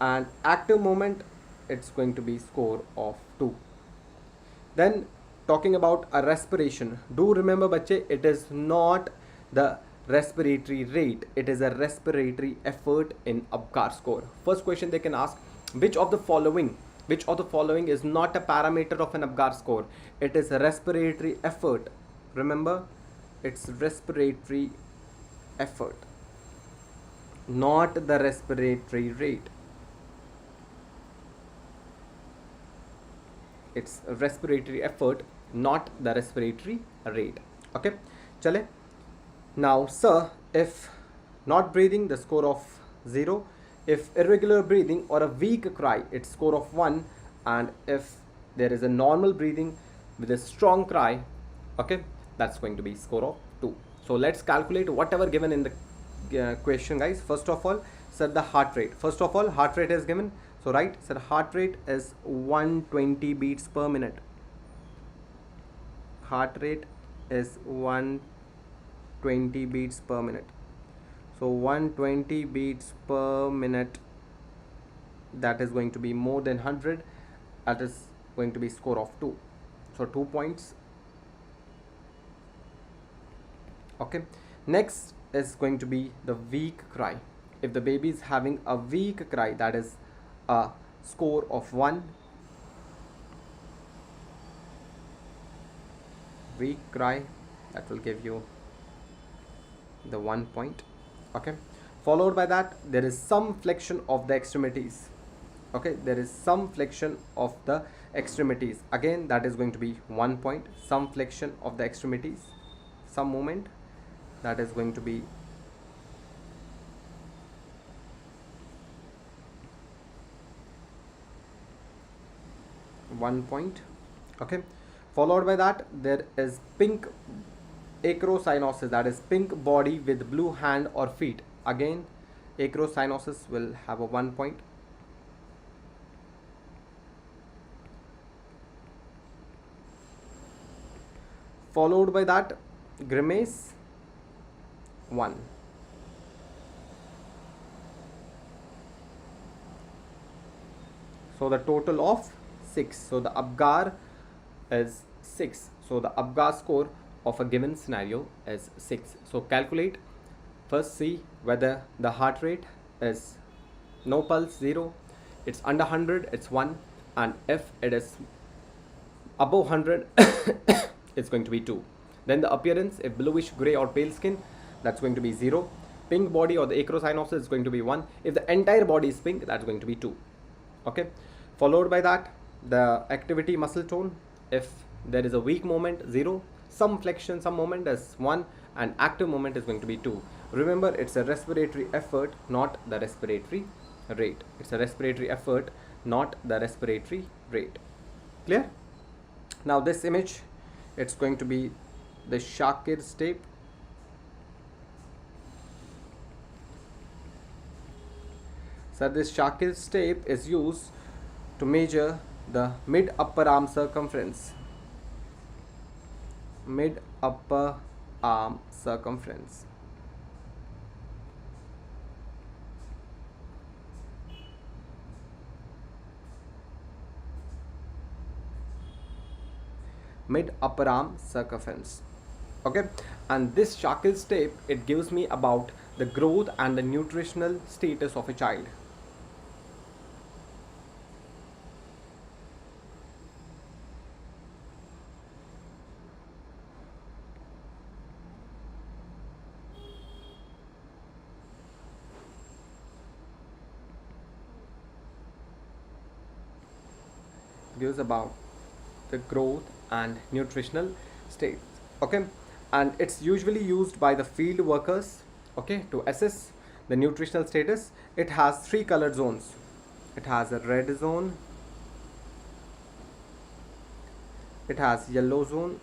And active movement, it's going to be score of 2. Then talking about a respiration, do remember bache, it is not the respiratory rate, it is a respiratory effort in Apgar score. First question they can ask, which of the following is not a parameter of an Apgar score? It is a respiratory effort. Remember, it's respiratory effort, not the respiratory rate. It's a respiratory effort, not the respiratory rate. Okay, chale. Now, sir, if not breathing, the score of 0. If irregular breathing or a weak cry, it's score of 1. And if there is a normal breathing with a strong cry, okay, that's going to be score of 2. So let's calculate whatever given in the question, guys. First of all, sir, the heart rate. First of all, heart rate is given. So right, sir, heart rate is 120 beats per minute. Heart rate is 120 beats per minute. So 120 beats per minute, that is going to be more than 100. That is going to be score of 2. So 2 points. Okay. Next is going to be the weak cry. If the baby is having a weak cry, that is a score of 1. Weak cry, that will give you the 1 point. Okay, followed by that, there is some flexion of the extremities. Okay, there is some flexion of the extremities, again that is going to be 1 point. Some flexion of the extremities, some movement, that is going to be 1 point. Okay, followed by that, there is pink acrocyanosis, that is pink body with blue hand or feet. Again, acrocyanosis will have a 1 point. Followed by that, grimace, 1. So the total of 6. So the Apgar is 6. So the Apgar score of a given scenario is 6. So calculate. First see whether the heart rate is no pulse, 0. It's under 100, it's 1. And if it is above 100, it's going to be 2. Then the appearance, if bluish gray or pale skin, that's going to be 0. Pink body or the acrocyanosis is going to be 1. If the entire body is pink, that's going to be 2. Okay. Followed by that, the activity muscle tone, If there is a weak moment, 0, some flexion, some moment is 1, and active moment is going to be 2. Remember, it's a respiratory effort, not the respiratory rate. It's a respiratory effort, not the respiratory rate. Clear? Now this image, it's going to be the Shakir's tape. So this Shakir's tape is used to measure the mid-upper arm circumference. Mid-upper arm circumference. Mid-upper arm circumference. Okay, and this Shakir's tape, it gives me about the growth and the nutritional status of a child. Gives about the growth and nutritional state. Okay, and it's usually used by the field workers, okay, to assess the nutritional status. It has 3 colored zones. It has a red zone, it has yellow zone,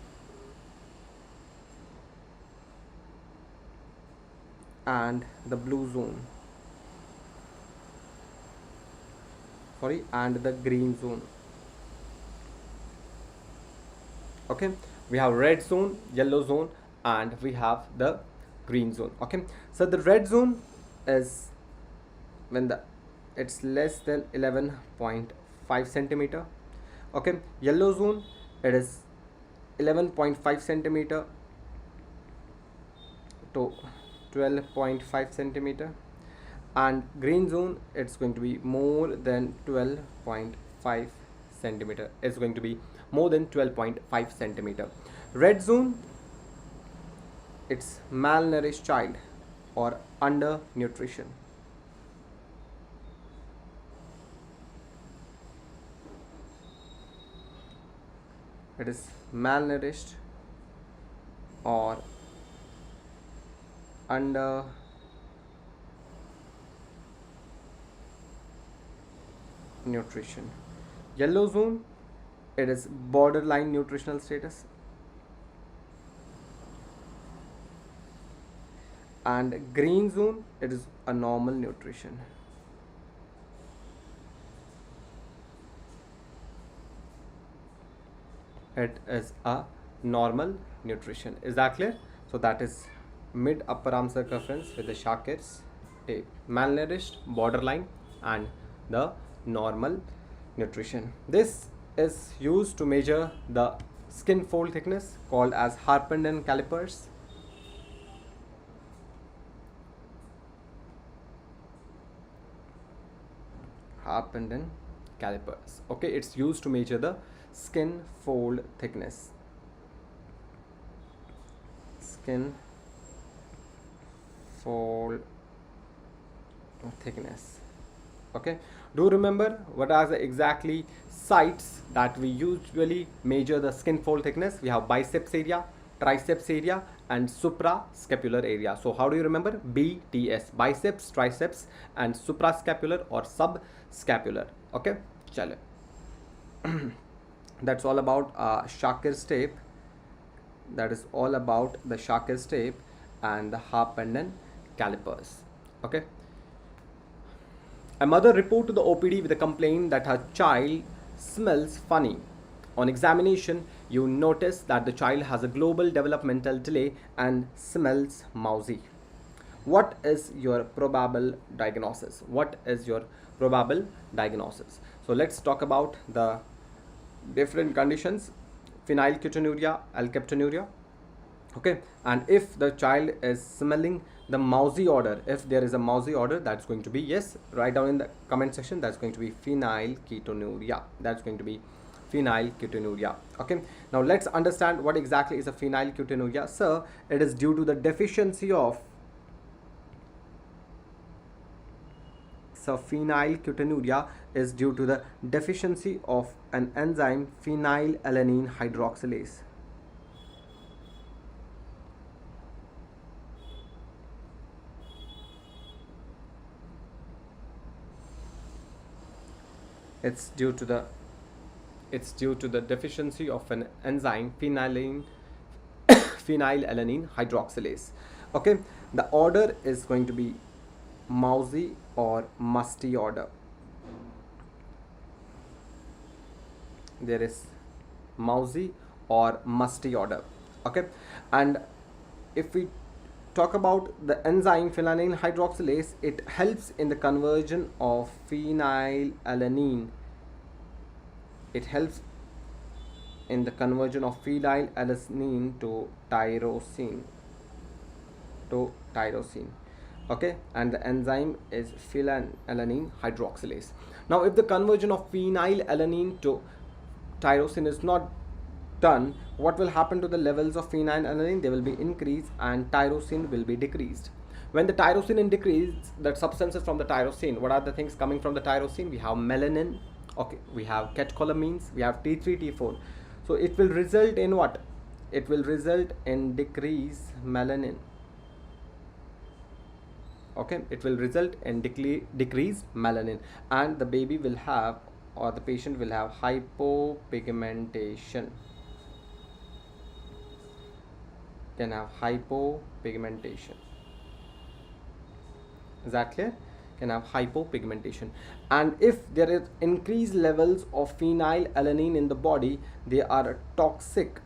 and the blue zone, and the green zone. Okay, we have red zone, yellow zone, and we have the green zone. Okay, so the red zone is when it's less than 11.5 centimeter. Okay, yellow zone, it is 11.5 centimeter to 12.5 centimeter, and green zone, it's going to be more than 12.5 centimeter. It's going to be more than 12.5 centimeter. Red zone, it's malnourished child or undernutrition. It is malnourished or under nutrition. Yellow zone, it is borderline nutritional status, and green zone, it is a normal nutrition. It is a normal nutrition. Is that clear? So that is mid upper arm circumference with the Shakir's tape. Malnourished, borderline, and the normal nutrition. This is used to measure the skin fold thickness, called as Harpenden calipers. Harpenden calipers. Okay, it's used to measure the skin fold thickness. Skin fold thickness. Okay, do remember what are the exactly sites that we usually measure the skin fold thickness? We have biceps area, triceps area, and suprascapular area. So how do you remember? BTS, biceps, triceps, and suprascapular or subscapular. Okay, chalo. That's all about Shakir's tape. That is all about the Shakir's tape and the Harpenden calipers. Okay. A mother reported to the OPD with a complaint that her child smells funny. On examination, you notice that the child has a global developmental delay and smells mousy. What is your probable diagnosis? What is your probable diagnosis? So let's talk about the different conditions: phenylketonuria, alkaptonuria. Okay, and if the child is smelling the mousy odor, if there is a mousy odor, that's going to be, yes, write down in the comment section, that's going to be phenylketonuria. That's going to be phenylketonuria. Okay, now let's understand what exactly is a phenylketonuria. So it is due to the deficiency of So phenylketonuria is due to the deficiency of an enzyme phenylalanine hydroxylase. It's due to the deficiency of an enzyme phenylalanine hydroxylase. Okay, the order is going to be mousy or musty order. There is mousy or musty order. Okay, and if we talk about the enzyme phenylalanine hydroxylase, it helps in the conversion of phenylalanine. It helps in the conversion of phenylalanine to tyrosine. Okay, and the enzyme is phenylalanine hydroxylase. Now if the conversion of phenylalanine to tyrosine is not done, what will happen to the levels of phenylalanine? They will be increased and tyrosine will be decreased. When the tyrosine is decreased, the substances from the tyrosine, what are the things coming from the tyrosine? We have melanin, okay, we have catecholamines, we have T3, T4. So it will result in what? It will result in decreased melanin. Okay, it will result in decreased melanin, and the baby will have, or the patient will have, hypopigmentation. Can have hypopigmentation. Is that clear? Can have hypopigmentation. And if there is increased levels of phenylalanine in the body, they are toxic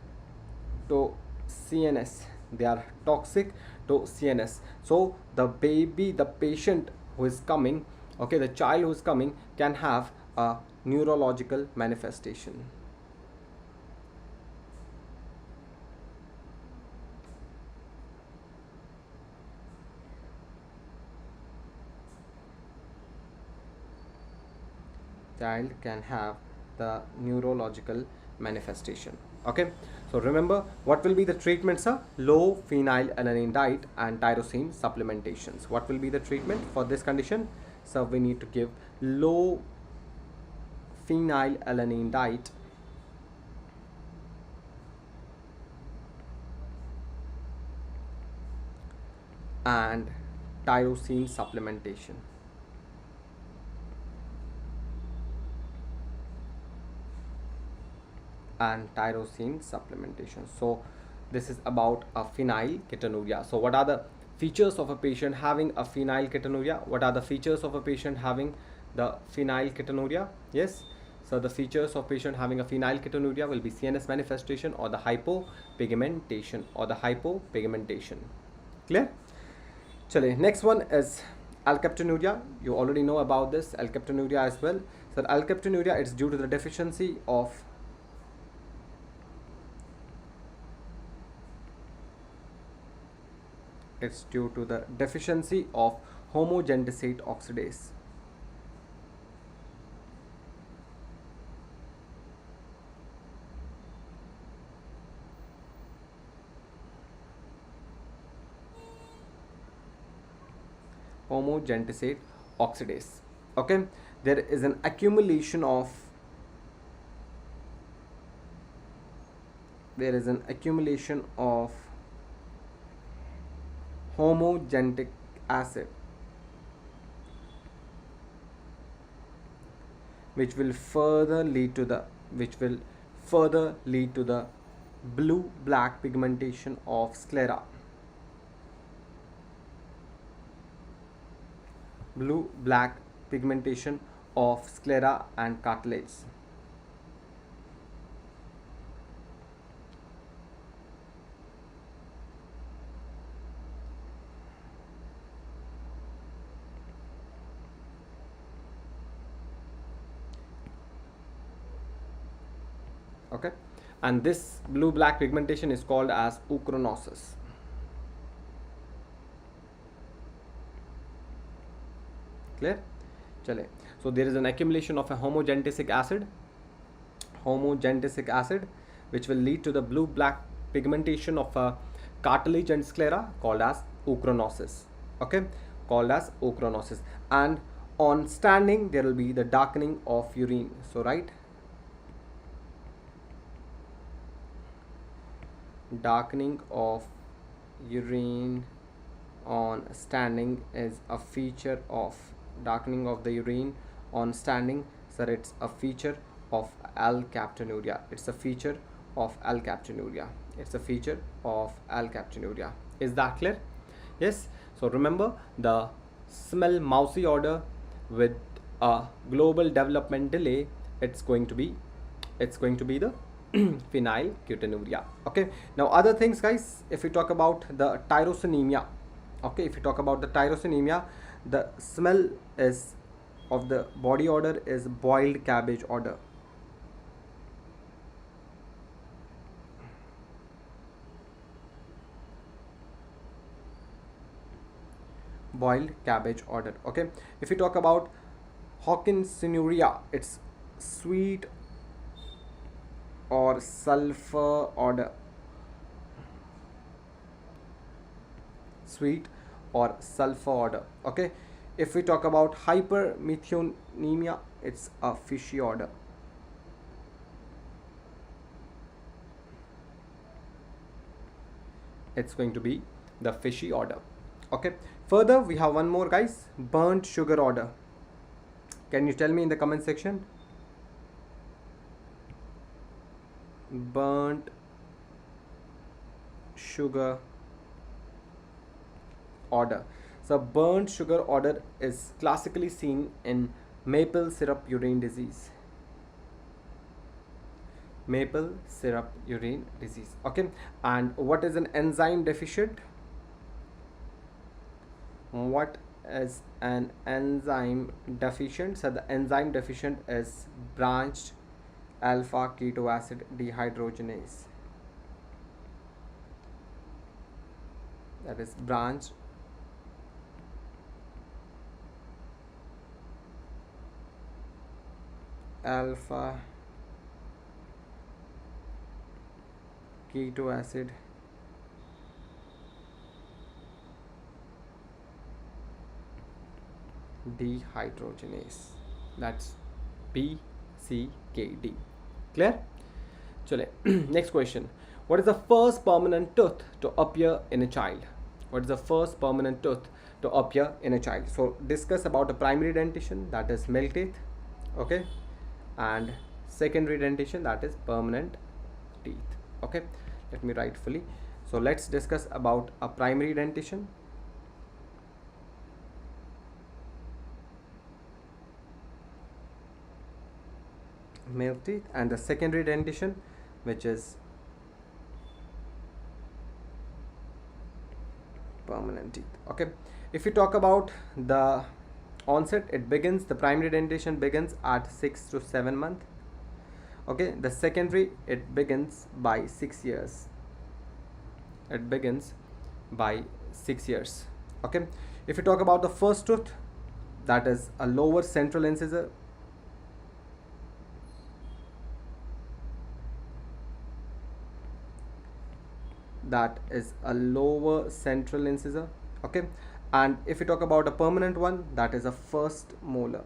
to CNS. They are toxic to CNS. So the patient who is coming, okay, the child who is coming can have a neurological manifestation. Child can have the neurological manifestation. Okay, so remember what will be the treatments, sir? Low phenylalanine diet and tyrosine supplementations. What will be the treatment for this condition? So we need to give low phenylalanine diet and tyrosine supplementation. So this is about a phenylketonuria. So what are the features of a patient having a phenylketonuria? What are the features of a patient having the phenylketonuria? Yes, so the features of patient having a phenylketonuria will be CNS manifestation or the hypopigmentation Clear? Chale, next one is alkaptonuria. You already know about this alkaptonuria as well. So alkaptonuria is due to the deficiency of homogentisate oxidase. Homogentisate oxidase. Okay, there is an accumulation of homogentic acid, which will further lead to the blue black pigmentation of sclera. Blue black pigmentation of sclera and cartilage. Okay, and this blue black pigmentation is called as ochronosis. Clear? Chale. So there is an accumulation of a homogentisic acid which will lead to the blue black pigmentation of a cartilage and sclera called as ochronosis. Okay, called as ochronosis. And On standing, there will be the darkening of urine. So right, darkening of urine on standing is a feature of darkening of the urine on standing. So it's a feature of alkaptonuria. It's a feature of alkaptonuria. It's a feature of alkaptonuria. Is that clear? Yes. So remember, the smell mousy odor with a global development delay, it's going to be the phenylketonuria. Okay, now other things, guys, if we talk about the tyrosinemia, okay, if you talk about the tyrosinemia, the smell is of the body odor is boiled cabbage odor. Boiled cabbage odor. Okay, if you talk about Hawkinsinuria, it's sweet or sulfur odor. Sweet or sulfur odor. Okay, if we talk about hypermethionemia, it's a fishy odor. It's going to be the fishy odor. Okay, further we have one more, guys, burnt sugar odor. Can you tell me in the comment section? Burnt sugar odor. So burnt sugar odor is classically seen in maple syrup urine disease. Maple syrup urine disease. Okay, and what is an enzyme deficient? What is an enzyme deficient? So the enzyme deficient is branched alpha keto acid dehydrogenase. That is branched alpha keto acid dehydrogenase. That's PCKD. Clear? Chale. Next question. What is the first permanent tooth to appear in a child? What is the first permanent tooth to appear in a child? So discuss about the primary dentition, that is milk teeth. Okay, and secondary dentition, that is permanent teeth. Okay, let me write fully. So let's discuss about a primary dentition. Milk teeth, and the secondary dentition, which is permanent teeth. Okay, if you talk about the onset, it begins, the primary dentition begins at 6 to 7 months. Okay, the secondary, it begins by 6 years. It begins by 6 years. Okay, if you talk about the first tooth, that is a lower central incisor. That is a lower central incisor. Okay, and if you talk about a permanent one, that is a first molar.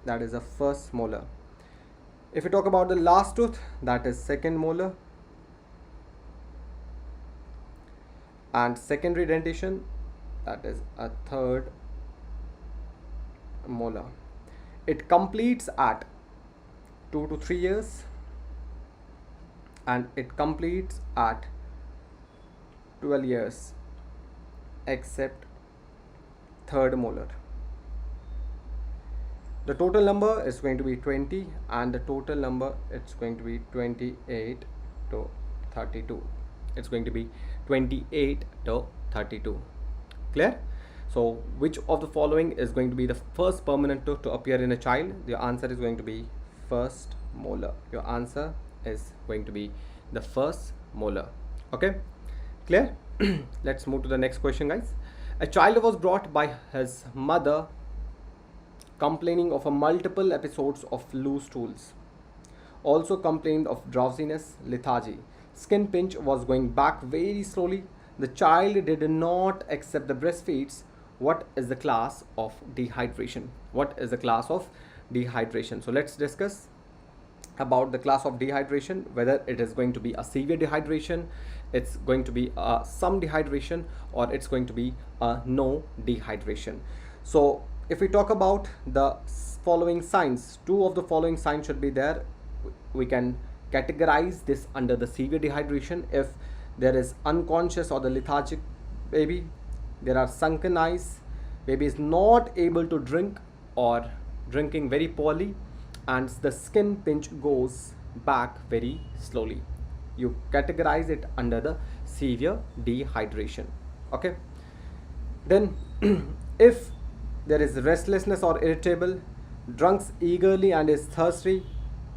That is a first molar. If you talk about the last tooth, that is second molar. And secondary dentition, that is a third molar. It completes at 2 to 3 years, and it completes at 12 years, except third molar. The total number is going to be 20, and the total number, it's going to be 28 to 32. It's going to be 28 to 32. Clear? So which of the following is going to be the first permanent tooth to appear in a child? The answer is going to be first molar. Your answer is going to be the first molar. Okay, clear? Let's move to the next question, guys. A child was brought by his mother complaining of a multiple episodes of loose stools. Also complained of drowsiness, lethargy. Skin pinch was going back very slowly. The child did not accept the breastfeeds. what is the class of dehydration? What is the class of dehydration? So let's discuss about the class of dehydration, whether it is going to be a severe dehydration, it's going to be some dehydration, or it's going to be a no dehydration. So if we talk about the following signs, two of the following signs should be there. We can categorize this under the severe dehydration. If there is unconscious or the lethargic baby, there are sunken eyes, baby is not able to drink or drinking very poorly, and the skin pinch goes back very slowly, you categorize it under the severe dehydration. Okay, then if there is restlessness or irritable, drunks eagerly and is thirsty,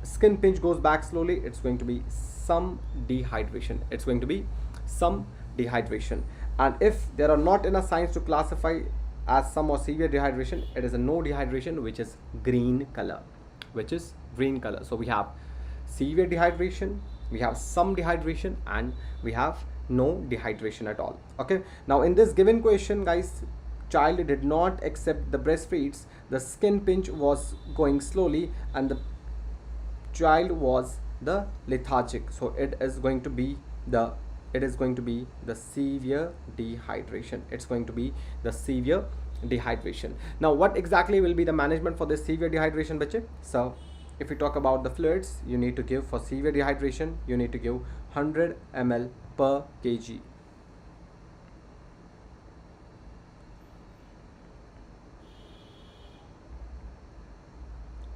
skin pinch goes back slowly, it's going to be some dehydration. It's going to be some dehydration. And if there are not enough signs to classify as some or severe dehydration, it is a no dehydration, which is green color, So we have severe dehydration, we have some dehydration, and we have no dehydration at all. Okay, now in this given question, guys, child did not accept the breastfeeds, the skin pinch was going slowly, and the child was the lethargic. So it is going to be the severe dehydration. It's going to be the severe dehydration. Now what exactly will be the management for this severe dehydration, bache? So if we talk about the fluids, you need to give for severe dehydration, you need to give 100 ml per kg.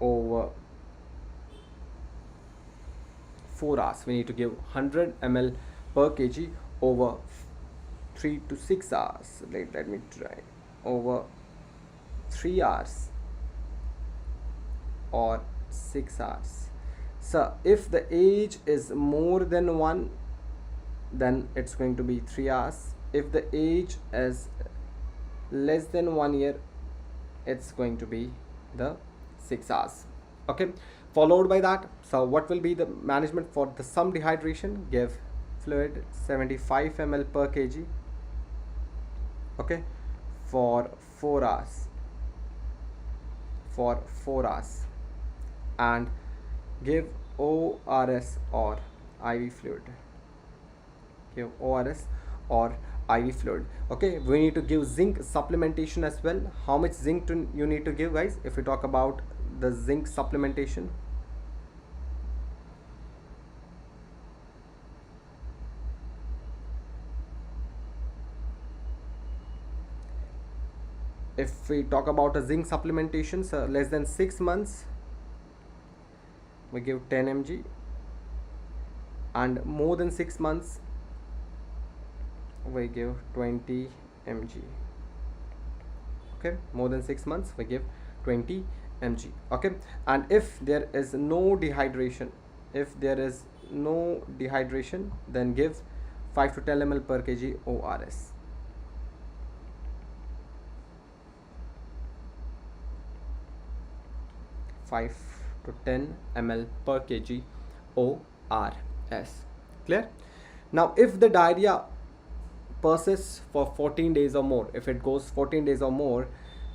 Over 4 hours, we need to give 100 ml per kg over 3 to 6 hours. Let me try. Over 3 hours or 6 hours. So if the age is more than 1, then it's going to be 3 hours. If the age is less than 1 year, it's going to be the 6 hours. Okay, followed by that, so what will be the management for the some dehydration? Give fluid 75 ml per kg, okay, for 4 hours, and give ORS or IV fluid. Give ORS or IV fluid. Okay, we need to give zinc supplementation as well. How much zinc you need to give, guys? If we talk about the zinc supplementation, if we talk about a zinc supplementation, so less than 6 months, we give 10 mg, and more than 6 months, we give 20 mg. Okay, more than 6 months, we give 20 mg. Okay, and if there is no dehydration, then give 5 to 10 ml per kg ORS. 5 to 10 ml per kg ORS. Clear? Now if the diarrhea persists for 14 days or more, if it goes 14 days or more,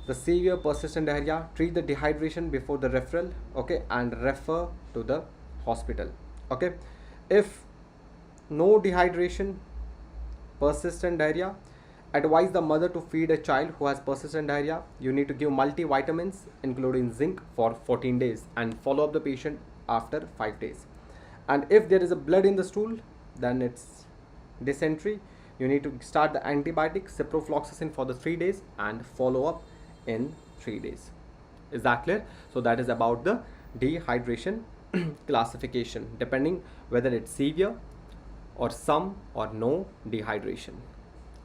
the severe persistent diarrhea, treat the dehydration before the referral, okay, and refer to the hospital. Okay, if no dehydration, persistent diarrhea, advise the mother to feed a child who has persistent diarrhea. You need to give multivitamins including zinc for 14 days and follow up the patient after 5 days. And if there is a blood in the stool, then it's dysentery. You need to start the antibiotic ciprofloxacin for the 3 days and follow up in 3 days. Is that clear? So that is about the dehydration classification, depending whether it's severe or some or no dehydration.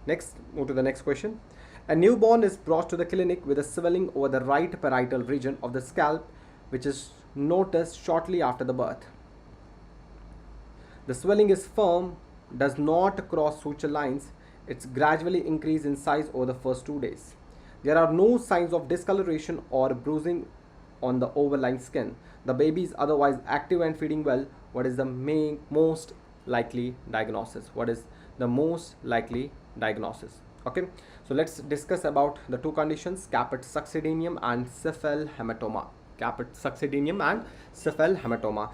Next, move to the next question. A newborn is brought to the clinic with a swelling over the right parietal region of the scalp, which is noticed shortly after the birth. The swelling is firm, does not cross suture lines. It's gradually increased in size over the first 2 days. There are no signs of discoloration or bruising on the overlying skin. The baby is otherwise active and feeding well. What is the most likely diagnosis? What is the most likely diagnosis? Okay, so let's discuss about the two conditions, caput succedaneum and cephal hematoma. Caput succedaneum and cephal hematoma.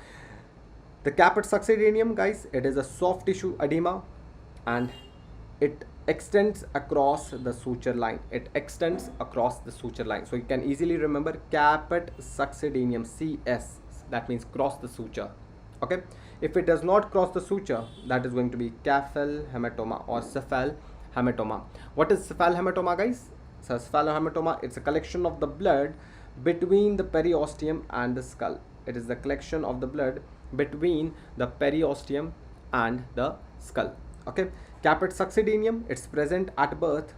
The caput succedaneum, guys, it is a soft tissue edema and it extends across the suture line. It extends across the suture line. So you can easily remember caput succedaneum, CS, that means cross the suture. Okay, if it does not cross the suture, that is going to be cephal hematoma or cephal hematoma. What is cephal hematoma, guys? So cephal hematoma, it's a collection of the blood between the periosteum and the skull. It is the collection of the blood between the periosteum and the skull. Okay, caput succedaneum, it's present at birth.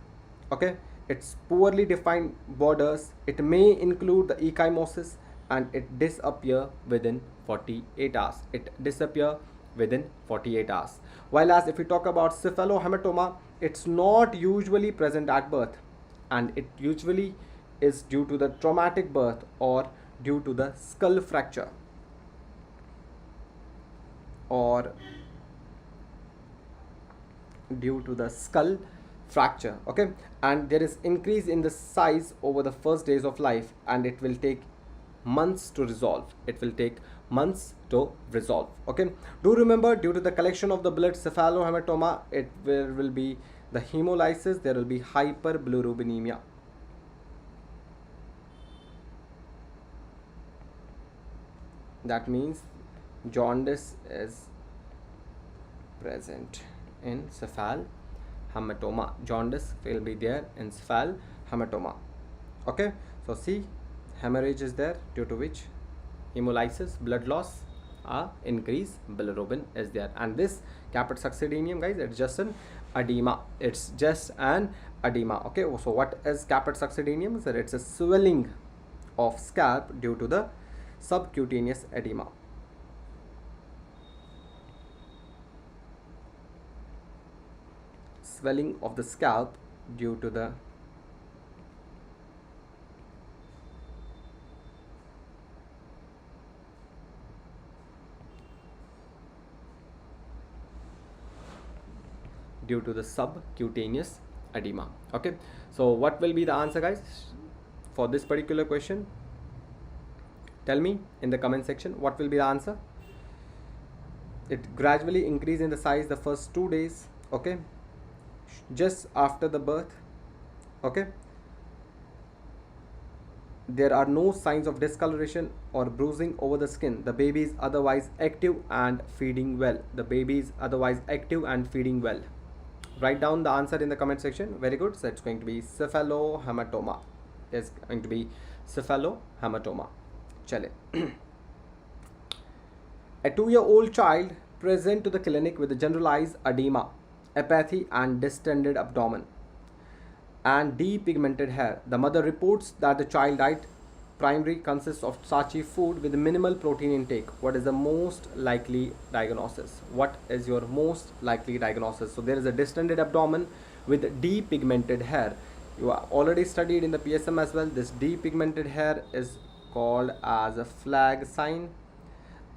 Okay, it's poorly defined borders. It may include the ecchymosis and it disappear within 48 hours. It disappear within 48 hours. While as if we talk about cephalohematoma, it's not usually present at birth and it usually is due to the traumatic birth or due to the skull fracture or due to the skull fracture. Okay, and there is increase in the size over the first days of life and it will take months to resolve. It will take months to resolve. Okay, do remember, due to the collection of the blood cephalohematoma, it will be the hemolysis, there will be hyperbilirubinemia. That means jaundice is present in cephal hematoma. Jaundice will be there in cephal hematoma. Okay, so see, hemorrhage is there due to which hemolysis, blood loss, increase bilirubin is there. And this caput succedaneum, guys, it's just an edema. It's just an edema. Okay, so what is caput succedaneum? So it's a swelling of scalp due to the subcutaneous edema. Swelling of the scalp due to the subcutaneous edema. Okay, so what will be the answer, guys, for this particular question? Tell me in the comment section what will be the answer. It gradually increase in the size the first 2 days. Okay, just after the birth. Okay, there are no signs of discoloration or bruising over the skin. The baby is otherwise active and feeding well. The baby is otherwise active and feeding well. Write down the answer in the comment section. Very good. So it's going to be cephalohematoma. It's going to be cephalohematoma. Chale. A 2-year-old child present to the clinic with a generalized edema, apathy and distended abdomen and depigmented hair. The mother reports that the child diet primarily consists of starchy food with minimal protein intake. What is the most likely diagnosis? What is your most likely diagnosis? So there is a distended abdomen with depigmented hair. You are already studied in the PSM as well. This depigmented hair is called as a flag sign,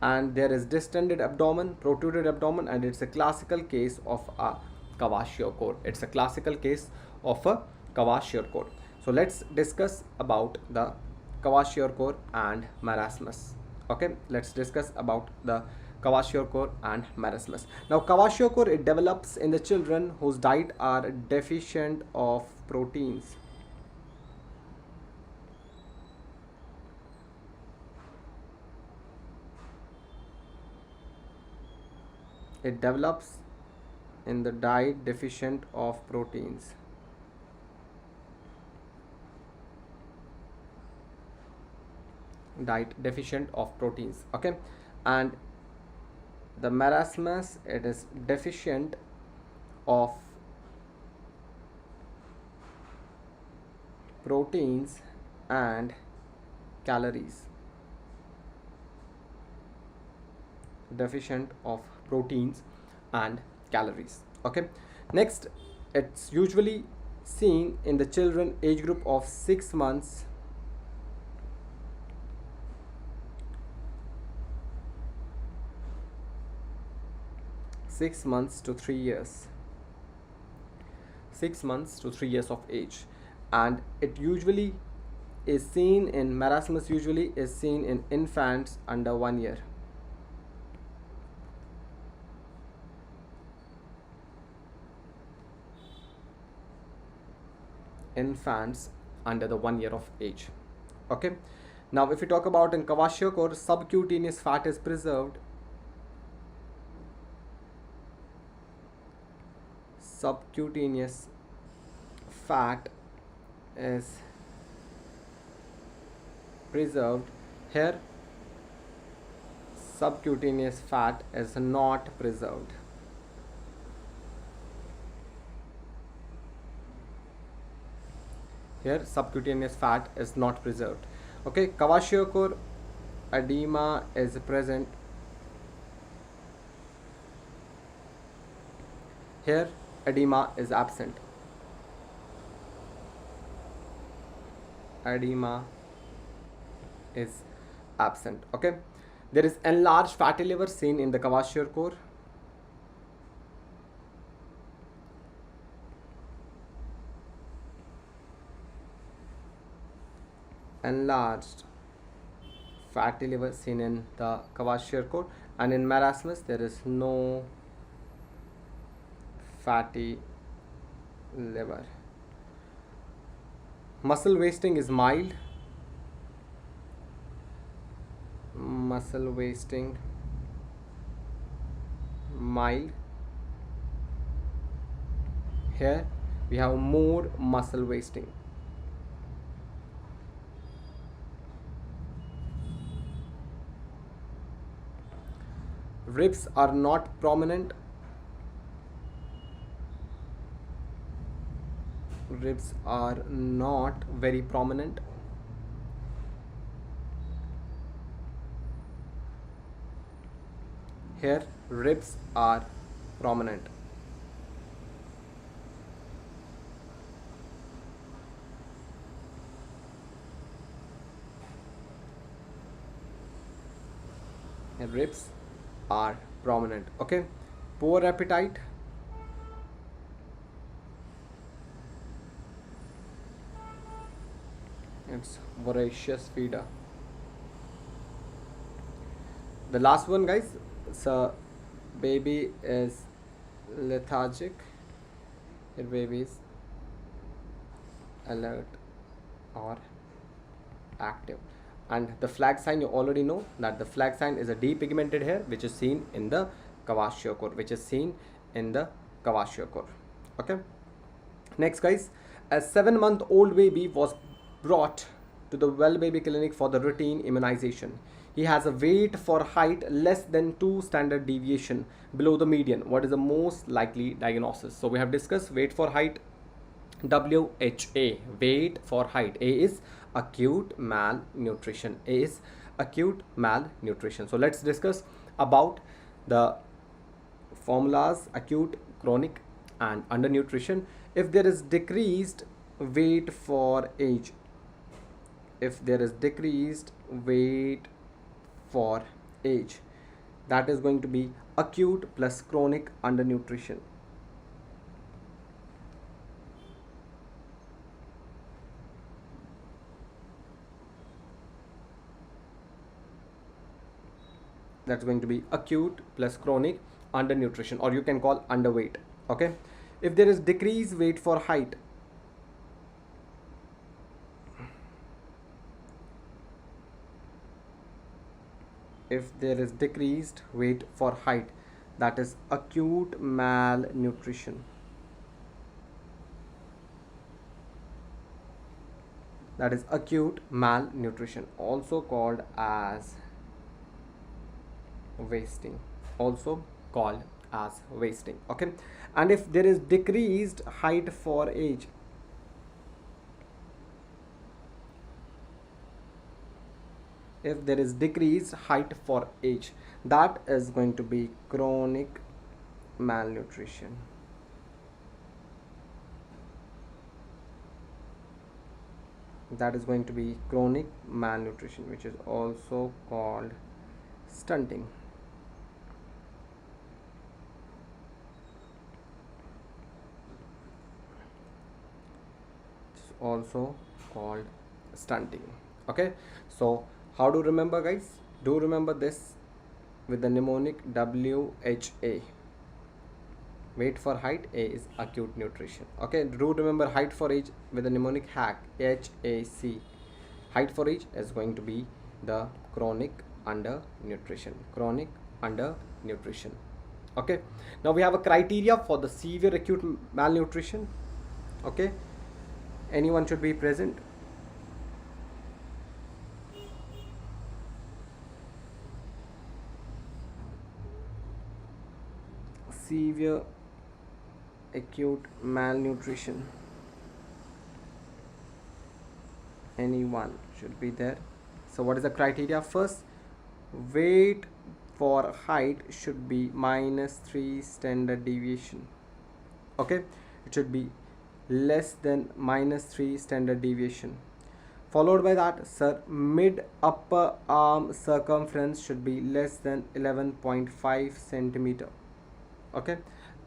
and there is distended abdomen, protruded abdomen, and it's a classical case of a kwashiorkor. It's a classical case of a kwashiorkor. So let's discuss about the kwashiorkor and marasmus. Okay, let's discuss about the kwashiorkor and marasmus. Now kwashiorkor, it develops in the children whose diet are deficient of proteins. It develops in the diet deficient of proteins. Diet deficient of proteins. Okay, and the marasmus, it is deficient of proteins and calories. Deficient of proteins and calories. Okay, next, it's usually seen in the children age group of 6 months to 3 years. 6 months to 3 years of age, and it usually is seen in marasmus, usually is seen in infants under 1 year. Infants under the 1 year of age. Okay, now if we talk about in kwashiorkor, subcutaneous fat is preserved. Subcutaneous fat is preserved. Here subcutaneous fat is not preserved. Here subcutaneous fat is not preserved. Okay, kwashiorkor edema is present. Here edema is absent. Edema is absent. Okay, there is enlarged fatty liver seen in the kwashiorkor. Enlarged fatty liver seen in the kwashiorkor, and in marasmus there is no fatty liver. Muscle wasting is mild. Muscle wasting mild. Here we have more muscle wasting. Ribs are not prominent. Ribs are not very prominent. Here ribs are prominent. Here ribs are prominent. Okay, poor appetite. It's voracious feeder. The last one, guys, so baby is lethargic. Your baby is alert or active. And the flag sign, you already know that the flag sign is a depigmented hair, which is seen in the kwashiorkor, Okay, next, guys, a 7-month-old baby was brought to the well baby clinic for the routine immunization. He has a weight for height less than 2 standard deviation below the median. What is the most likely diagnosis? So we have discussed weight for height, WHA, weight for height. A is acute malnutrition. A is acute malnutrition. So let's discuss about the formulas: acute, chronic, and undernutrition. If there is decreased weight for age, if there is decreased weight for age, that is going to be acute plus chronic undernutrition. That's going to be acute plus chronic undernutrition, or you can call underweight. Okay, if there is decreased weight for height, if there is decreased weight for height, that is acute malnutrition. That is acute malnutrition, also called as wasting. Okay, and if there is decreased height for age, if there is decreased height for age, that is going to be chronic malnutrition. That is going to be chronic malnutrition, which is also called stunting. also called stunting. Okay, so how to remember, guys? Do remember this with the mnemonic WHA. Weight for height, A is acute nutrition. Okay, do remember height for age with the mnemonic HAC, HAC. Height for age is going to be the chronic undernutrition. Chronic undernutrition. Okay, now we have a criteria for the severe acute malnutrition. Okay, anyone should be present. Severe acute malnutrition, anyone should be there. So what is the criteria? First, weight for height should be -3 standard deviation. Okay, it should be less than -3 standard deviation. Followed by that, sir, mid upper arm circumference should be less than 11.5 centimeter. Okay,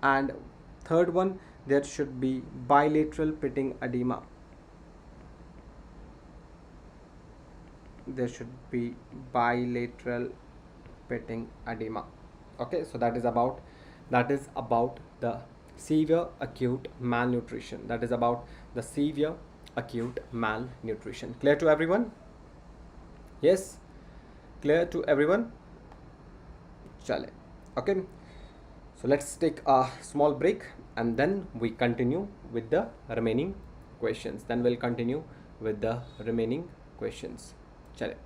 and third one, there should be bilateral pitting edema. There should be bilateral pitting edema. Okay, so that is about the severe acute malnutrition. That is about the severe acute malnutrition. Clear to everyone? Yes, clear to everyone? Chale. Okay, so let's take a small break and then we continue with the remaining questions. Then we'll continue with the remaining questions. Chale.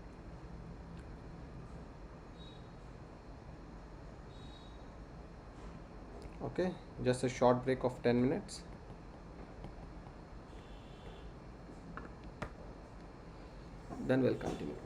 Okay, just a short break of 10 minutes. Then we'll continue.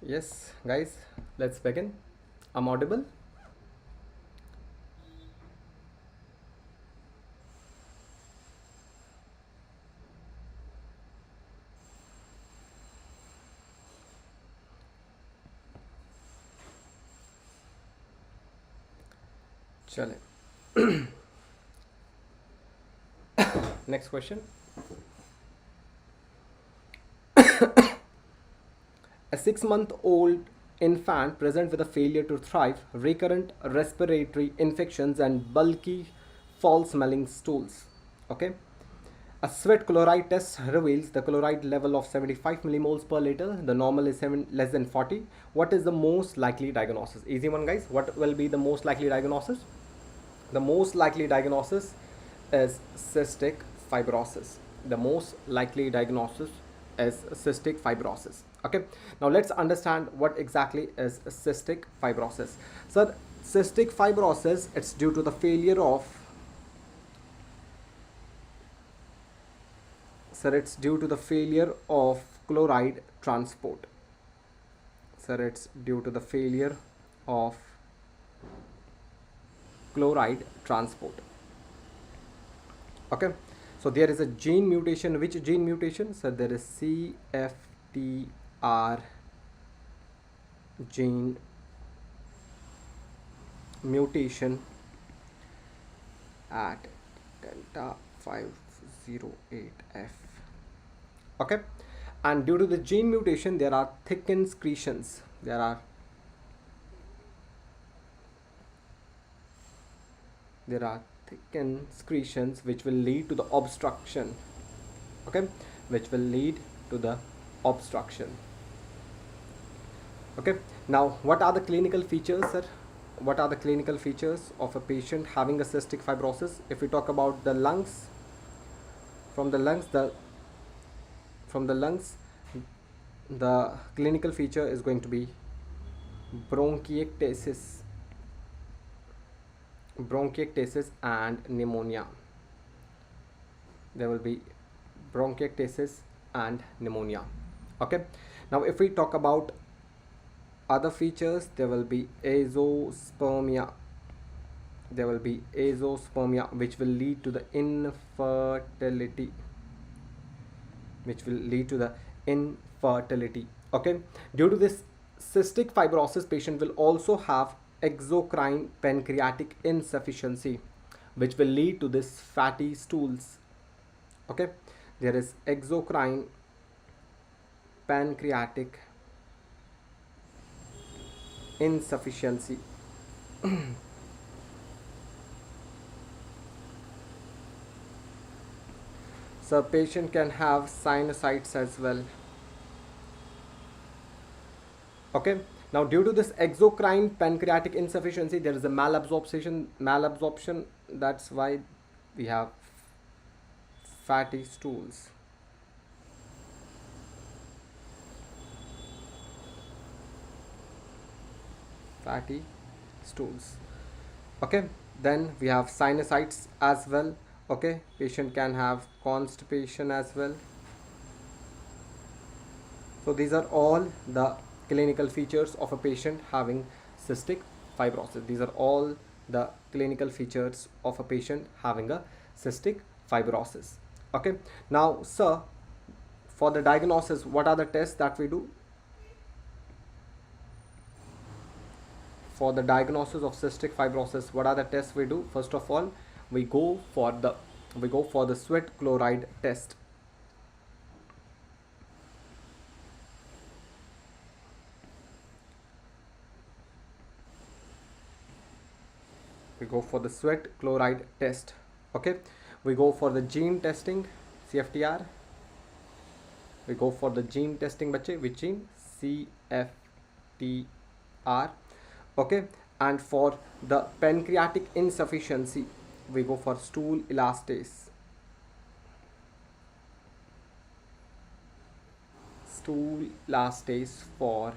Yes, guys, let's begin. I'm audible. Chale. Next question. A 6 month old infant present with a failure to thrive, recurrent respiratory infections, and bulky, foul smelling stools. Okay. A sweat chloride test reveals the chloride level of 75 millimoles per liter. The normal is less than 40. What is the most likely diagnosis? Easy one, guys. What will be the most likely diagnosis? The most likely diagnosis is cystic fibrosis. The most likely diagnosis is cystic fibrosis. Okay, now let's understand what exactly is cystic fibrosis. So cystic fibrosis, it's due to the failure of it's due to the failure of chloride transport. It's due to the failure of chloride transport. Okay, so there is a gene mutation. Which gene mutation? So there is CFTR gene mutation at delta 508F. Okay, and due to the gene mutation there are thickened secretions. There are thickened secretions which will lead to the obstruction. Okay, which will lead to the obstruction. Okay, now what are the clinical features, sir? What are the clinical features of a patient having a cystic fibrosis? If we talk about the lungs, from the lungs the clinical feature is going to be bronchiectasis and pneumonia. There will be bronchiectasis and pneumonia. Okay, now if we talk about other features, there will be azoospermia. Which will lead to the infertility. Okay, due to this cystic fibrosis, patient will also have exocrine pancreatic insufficiency, which will lead to this fatty stools. Okay, there is exocrine pancreatic insufficiency. So patient can have sinusitis as well. Okay, now due to this exocrine pancreatic insufficiency, there is a malabsorption. That's why we have fatty stools. Okay, then we have sinusitis as well. Okay, patient can have constipation as well. So these are all the clinical features of a patient having cystic fibrosis. These are all the clinical features of a patient having a cystic fibrosis. Okay, now sir, for the diagnosis, what are the tests that we do? For the diagnosis of cystic fibrosis, what are the tests we do? First of all, we go for the sweat chloride test. We go for the sweat chloride test. Okay, we go for the gene testing, CFTR. We go for the gene testing, bache. Which gene? CFTR. Okay, and for the pancreatic insufficiency, we go for stool elastase. For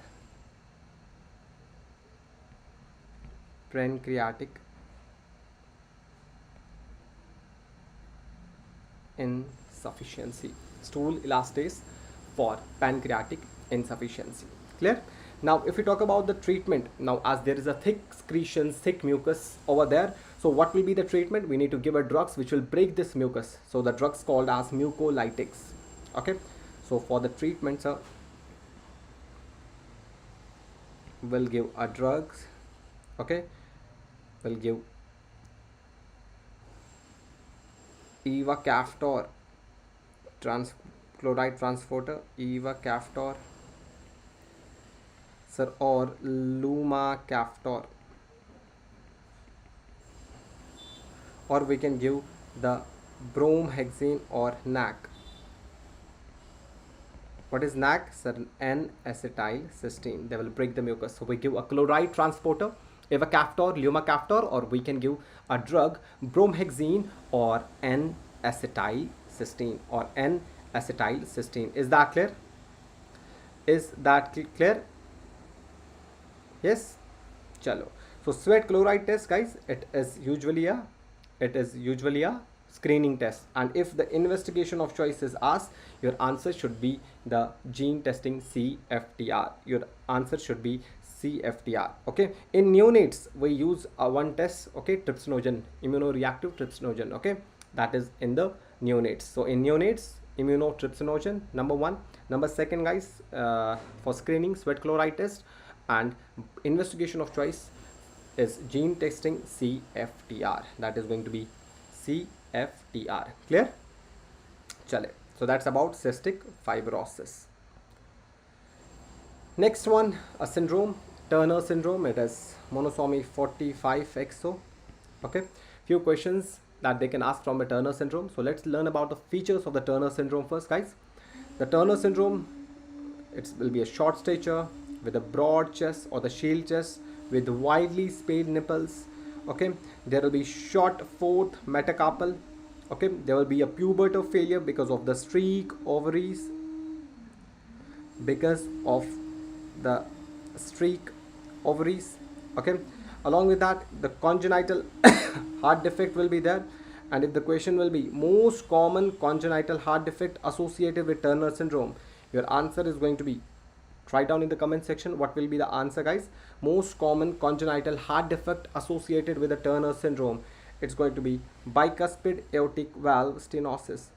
pancreatic insufficiency. Stool elastase for pancreatic insufficiency. Clear? Now if we talk about the treatment, now as there is a thick secretions, thick mucus over there, so what will be the treatment? We need to give a drugs which will break this mucus. So the drugs called as mucolytics. Okay, so for the treatment, sir, we'll give a drugs. Okay, we'll give ivacaftor chloride transporter, ivacaftor, sir, or lumacaftor, or we can give the bromhexine or NAC. What is NAC? Sir, N-acetylcysteine. They will break the mucus. So we give a chloride transporter, ivacaftor, lumacaftor, or we can give a drug bromhexine or N-acetylcysteine or N-acetylcysteine. Is that clear? Is that clear? Yes. Chalo. So sweat chloride test, guys, it is usually a screening test, and if the investigation of choice is asked, your answer should be the gene testing CFTR. Your answer should be CFTR. Okay, in neonates we use one test, okay, trypsinogen, immunoreactive trypsinogen. Okay, that is in the neonates. So in neonates, immunotrypsinogen, number one. Number second, guys, for screening, sweat chloride test, and investigation of choice is gene testing CFTR. That is going to be CFTR. Clear? Chale. So that's about cystic fibrosis. Next one, a syndrome, Turner syndrome. It is monosomy 45XO. Okay, few questions that they can ask from a Turner syndrome. So let's learn about the features of the Turner syndrome first, guys. The Turner syndrome, it will be a short stature with a broad chest or the shield chest with widely spaced nipples. Okay, there will be short fourth metacarpal. Okay, there will be a pubertal failure because of the streak ovaries, because of the streak ovaries. Okay, along with that, the congenital heart defect will be there. And if the question will be most common congenital heart defect associated with Turner syndrome, your answer is going to be, write down in the comment section what will be the answer, guys. Most common congenital heart defect associated with the Turner syndrome, it's going to be bicuspid aortic valve stenosis.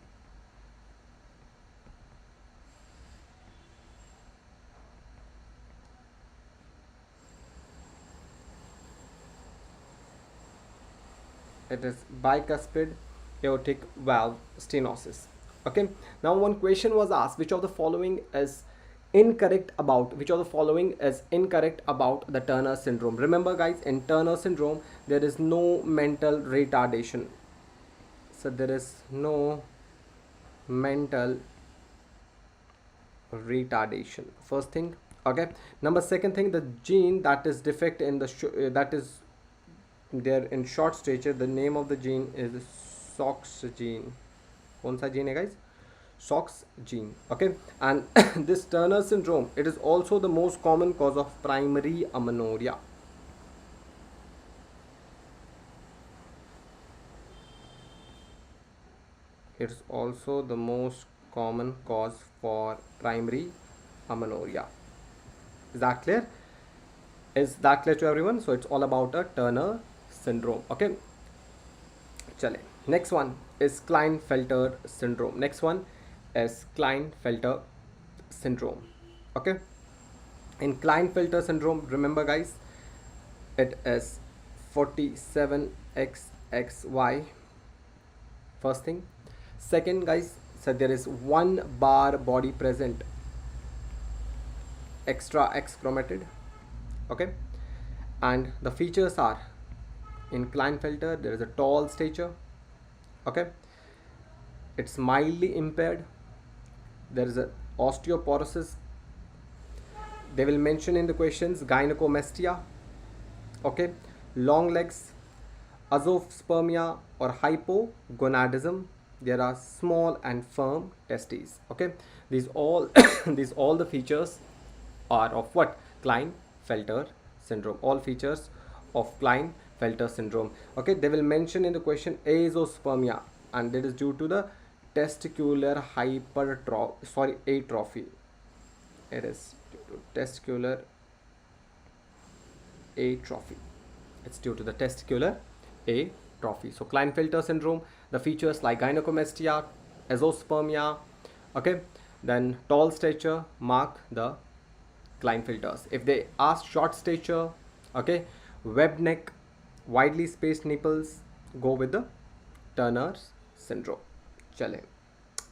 It is bicuspid aortic valve stenosis. Okay, now one question was asked, which of the following is incorrect about the Turner syndrome? Remember, guys, in Turner syndrome there is no mental retardation. So there is no mental retardation, first thing. Okay, number second thing, the gene that is defect in the that is there in short stature, the name of the gene is SOX gene. Kaun sa gene hai, guys? SOX gene. Okay, and this Turner syndrome, it is also the most common cause of primary amenorrhea. It's also the most common cause for primary amenorrhea. Is that clear? Is that clear to everyone? So it's all about a Turner syndrome. Okay, chale. Next one is Klinefelter syndrome. Next one is Klinefelter syndrome. Okay, in Klinefelter syndrome, remember, guys, it is 47XXY. First thing. Second, guys, so there is one bar body present, extra X chromatid. Okay, and the features are, in Klinefelter there is a tall stature. Okay, it's mildly impaired. There is a osteoporosis. They will mention in the questions gynecomastia. Okay, long legs, azoospermia or hypogonadism. There are small and firm testes. Okay, these all these all the features are of what? Klinefelter syndrome. All features of Klinefelter syndrome. Okay, they will mention in the question azoospermia, and that is due to the testicular atrophy. It is due to testicular atrophy. It's due to the testicular atrophy. So Klinefelter syndrome, the features like gynecomastia, azoospermia, okay, then tall stature mark the Klinefelters. If they ask short stature, okay, webbed neck, widely spaced nipples, go with the Turner's syndrome. Chale.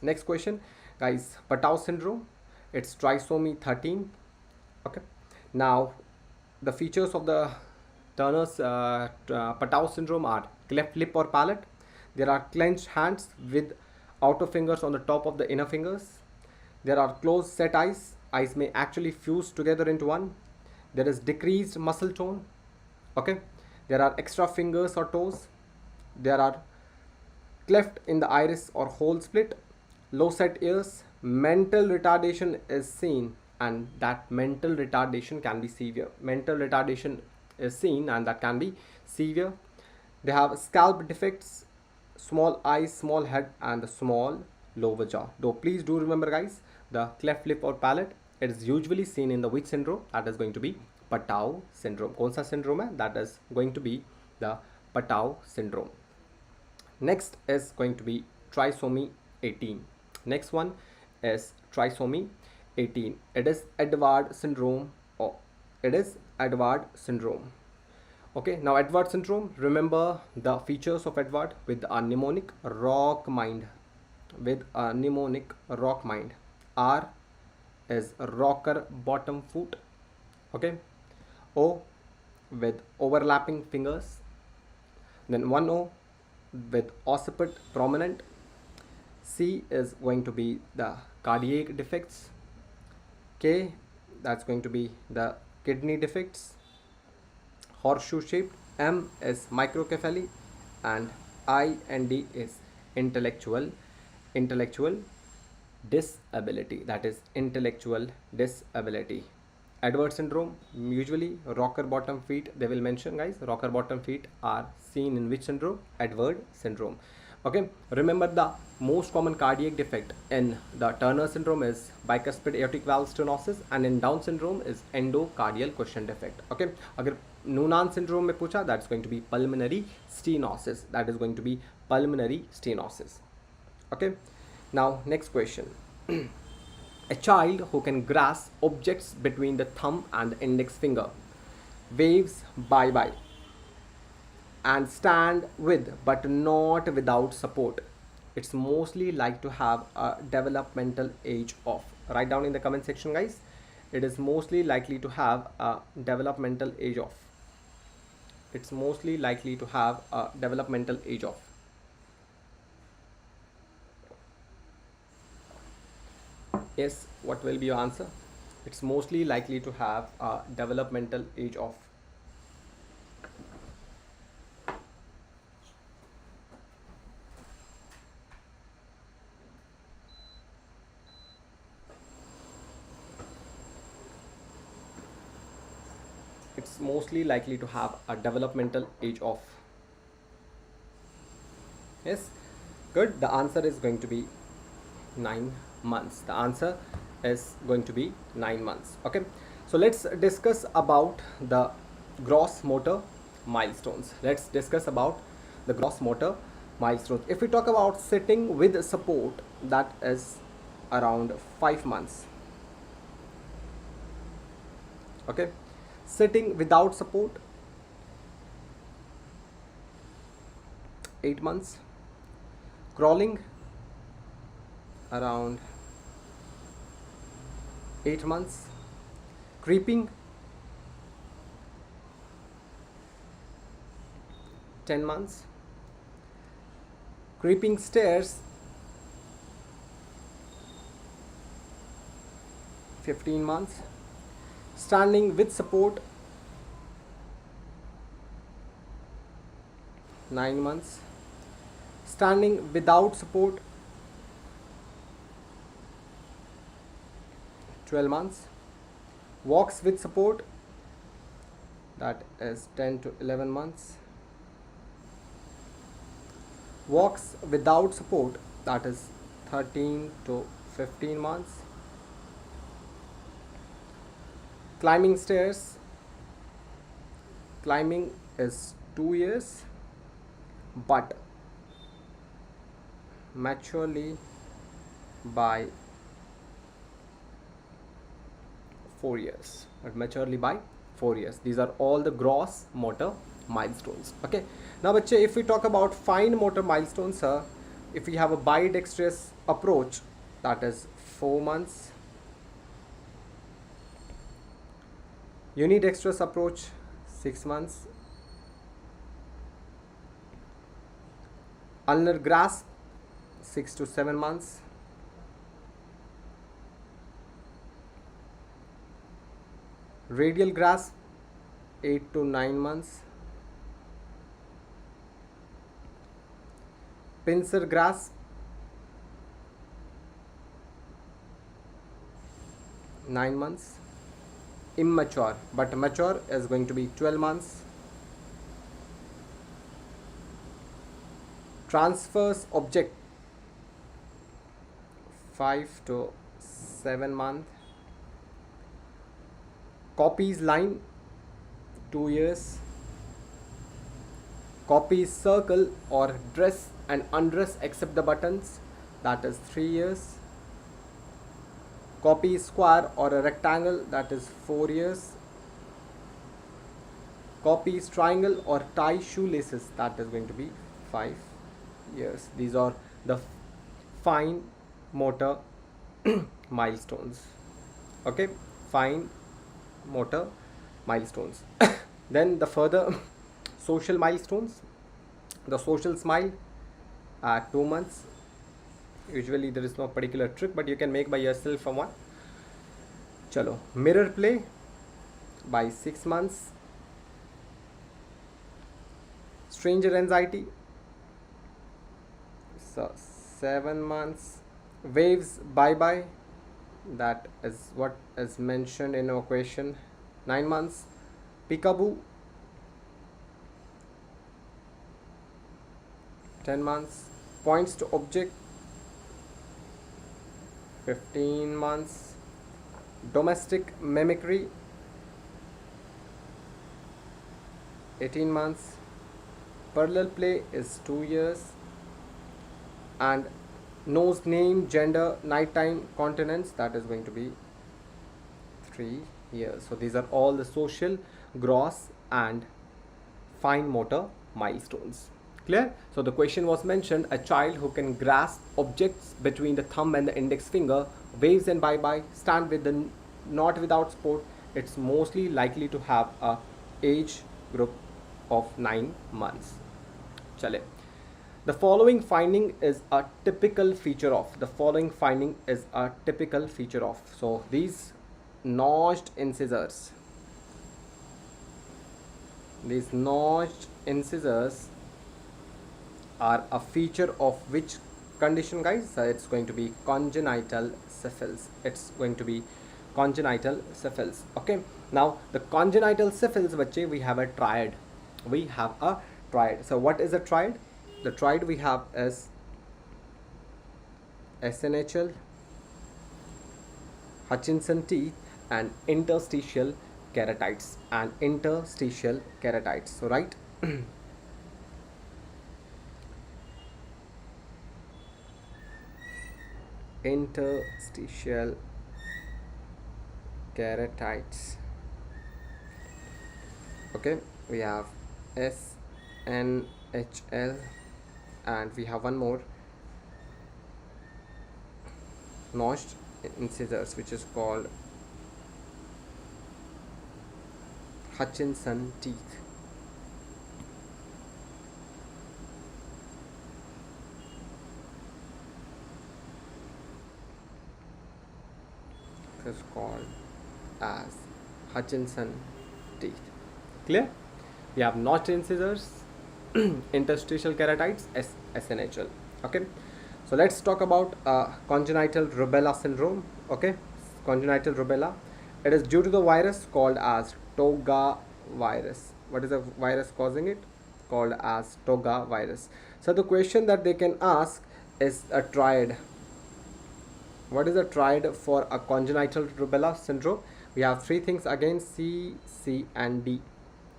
Next question, guys. Patau syndrome. It's trisomy 13. Okay. Now, the features of the Turner's Patau syndrome are cleft lip or palate. There are clenched hands with outer fingers on the top of the inner fingers. There are closed set eyes. Eyes may actually fuse together into one. There is decreased muscle tone. Okay. There are extra fingers or toes. There are cleft in the iris or hole split. Low set ears. Mental retardation is seen, and that mental retardation can be severe. Mental retardation is seen and that can be severe. They have scalp defects, small eyes, small head, and the small lower jaw. Though please do remember, guys, the cleft lip or palate, it is usually seen in the which syndrome? That is going to be Patau syndrome. कौन सा syndrome है? That is going to be the Patau syndrome. Next is going to be trisomy 18. Next one is trisomy 18. It is Edward syndrome, or it is Edward syndrome. Okay, now Edward syndrome, remember the features of Edward with a mnemonic rock mind. With a mnemonic rock mind. R is rocker bottom foot. Okay. O with overlapping fingers. Then one O with occiput prominent. C is going to be the cardiac defects. K, that's going to be the kidney defects. Horseshoe shaped. M is microcephaly, and I and D is intellectual disability. That is intellectual disability. Edward syndrome, usually rocker bottom feet they will mention, guys. Rocker bottom feet are seen in which syndrome? Edward syndrome. Okay, remember the most common cardiac defect in the Turner syndrome is bicuspid aortic valve stenosis, and in Down syndrome is endocardial cushion defect. Okay, agar Noonan syndrome mein pucha, that's going to be pulmonary stenosis. That is going to be pulmonary stenosis. Okay, now next question. A child who can grasp objects between the thumb and the index finger, waves bye-bye, and stand with but not without support. It's mostly like to have a developmental age of. Write down in the comment section, guys. It is mostly likely to have a developmental age of. It's mostly likely to have a developmental age of. Yes, what will be your answer? It's mostly likely to have a developmental age of. It's mostly likely to have a developmental age of. Yes, good. The answer is going to be 9 months. The answer is going to be 9 months. Okay, so let's discuss about the gross motor milestones. Let's discuss about the gross motor milestones. If we talk about sitting with support, that is around 5 months. Okay, sitting without support, 8 months. Crawling, around 8 months. Creeping, 10 months. Creeping stairs, 15 months. Standing with support, 9 months. Standing without support, 12 months. Walks with support, that is 10 to 11 months. Walks without support, that is 13 to 15 months. Climbing stairs, climbing is 2 years, but maturely by 4 years. These are all the gross motor milestones. Okay, now bache, if we talk about fine motor milestones, if we have a bidextrous approach, that is 4 months. Unidextrous approach 6 months. Ulnar grasp 6 to 7 months. Radial grasp 8 to 9 months. Pincer grasp 9 months. Immature, but mature is going to be 12 months. Transfers object 5 to 7 months. Copies line 2 years. Copies circle or dress and undress except the buttons, that is 3 years. Copy square or a rectangle, that is 4 years. Copies triangle or tie shoelaces, that is going to be 5 years. These are the fine motor milestones. Okay, fine motor milestones. Then the further social milestones. The social smile at 2 months. Usually there is no particular trick, but you can make by yourself from one. Chalo. Mirror play by 6 months. Stranger anxiety, so 7 months. Waves bye bye, that is what is mentioned in our question, 9 months. Peekaboo 10 months. Points to object 15 months. Domestic mimicry 18 months. Parallel play is 2 years. And nose, name, gender, nighttime continence, that is going to be 3 years. So these are all the social, gross and fine motor milestones. Clear? So the question was mentioned, a child who can grasp objects between the thumb and the index finger, waves and bye-bye, stand with the not without sport, it's mostly likely to have a age group of 9 months. Chale. The following finding is a typical feature of. So these notched incisors. Are a feature of which condition, guys? It's going to be congenital syphilis. Okay, now the congenital syphilis, bache, we have a triad. So what is a triad? The triad we have is SNHL, Hutchinson teeth and interstitial keratites. So right. Interstitial keratites. Okay, we have SNHL and we have one more, notched incisors, which is called Hutchinson teeth. It is called as Hutchinson teeth. Clear? We have notched incisors, interstitial keratites, SNHL. Okay, so let's talk about congenital rubella syndrome. Okay, congenital rubella, it is due to the virus called as Toga virus. What is the virus causing it? Called as Toga virus. So the question that they can ask is a triad. What is a triad for a congenital rubella syndrome? We have 3 things again, C, C and D.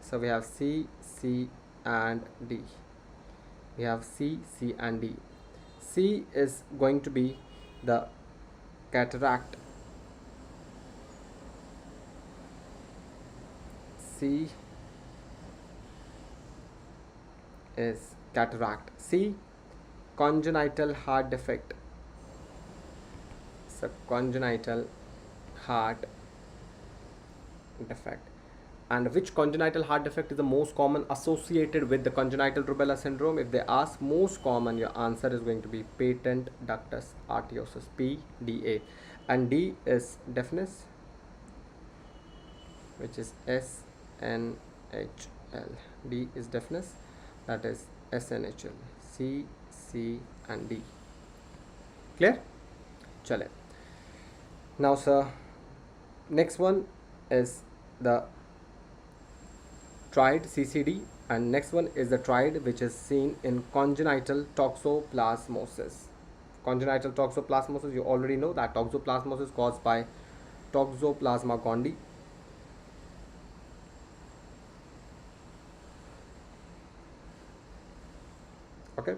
So we have C, C and D. We have C, C and D. C is going to be the cataract. C is cataract. C, congenital heart defect. So congenital heart defect. And which congenital heart defect is the most common associated with the congenital rubella syndrome? If they ask most common, your answer is going to be patent ductus arteriosus, PDA. And D is deafness, which is SNHL. D is deafness, that is SNHL. C, C and D. Clear? Chale. Now sir, next one is the triad CCD, and next one is the triad which is seen in congenital toxoplasmosis. Congenital toxoplasmosis, you already know that toxoplasmosis caused by Toxoplasma gondii. Okay,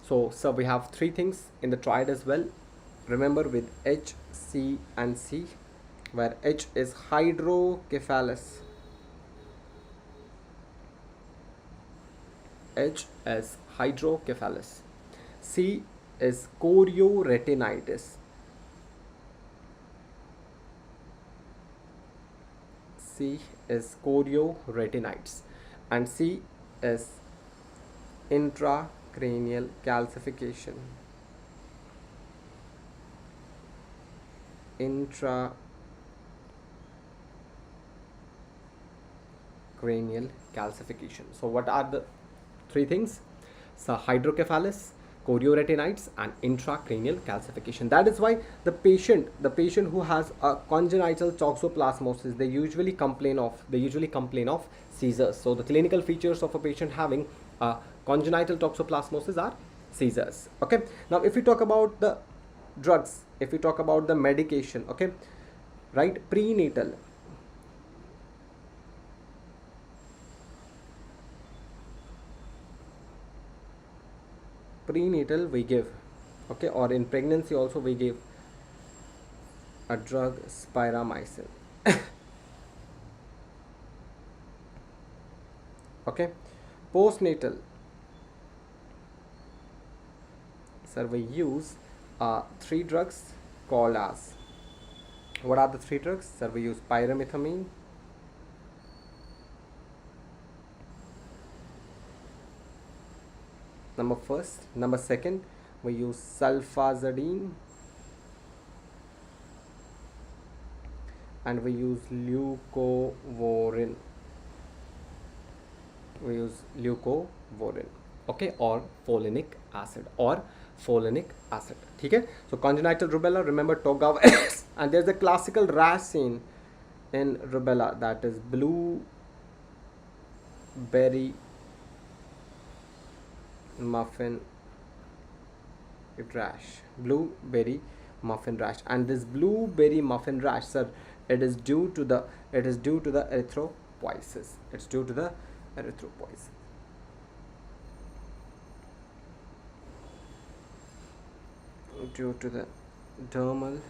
so we have three things in the triad as well. Remember, with H, C and C, where H is hydrocephalus. H is hydrocephalus. C is chorioretinitis. C is chorioretinitis. And C is intracranial calcification. Intracranial calcification. So what are the three things? So hydrocephalus, chorioretinitis and intracranial calcification. That is why the patient who has a congenital toxoplasmosis, they usually complain of seizures. So the clinical features of a patient having a congenital toxoplasmosis are seizures. Okay, now if we talk about the drugs, if we talk about the medication, okay, right, prenatal we give, okay, or in pregnancy also we give a drug, spiramycin. Okay, postnatal, sir, we use three drugs called as, what are the three drugs? Sir, we use pyrimethamine, number first. Number second, we use sulfazidine, and we use leucovorin. Okay, or folinic acid, okay. So congenital rubella, remember toga and there's a classical rash seen in rubella, that is blueberry muffin rash. And this blueberry muffin rash, sir, it is due to the erythropoiesis. Due to the dermal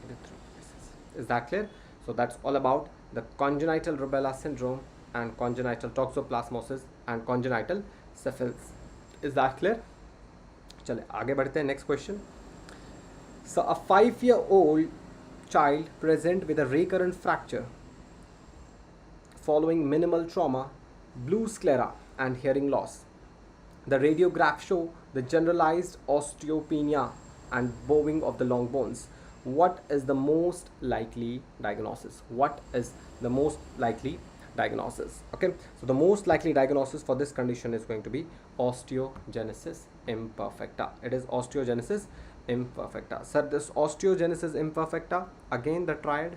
erythropoiesis. Is that clear? So that's all about the congenital rubella syndrome and congenital toxoplasmosis and congenital syphilis. Is that clear? चले आगे बढ़ते हैं. Next question. So a 5-year-old child present with a recurrent fracture following minimal trauma, blue sclera and hearing loss. The radiograph show the generalized osteopenia and bowing of the long bones. What is the most likely diagnosis? Okay, so the most likely diagnosis for this condition is going to be osteogenesis imperfecta. It is osteogenesis imperfecta. Sir, this osteogenesis imperfecta, again the triad.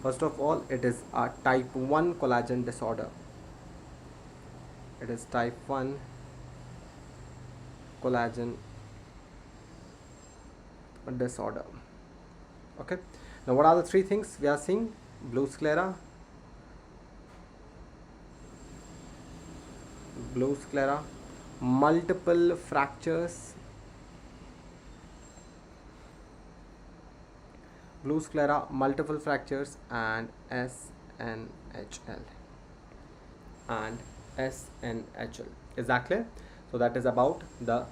First of all, it is a type 1 collagen disorder. It is type 1 collagen disorder. Okay, now what are the three things we are seeing? Blue sclera, multiple fractures, multiple fractures, and SNHL and SNHL. Is that clear? So that is about the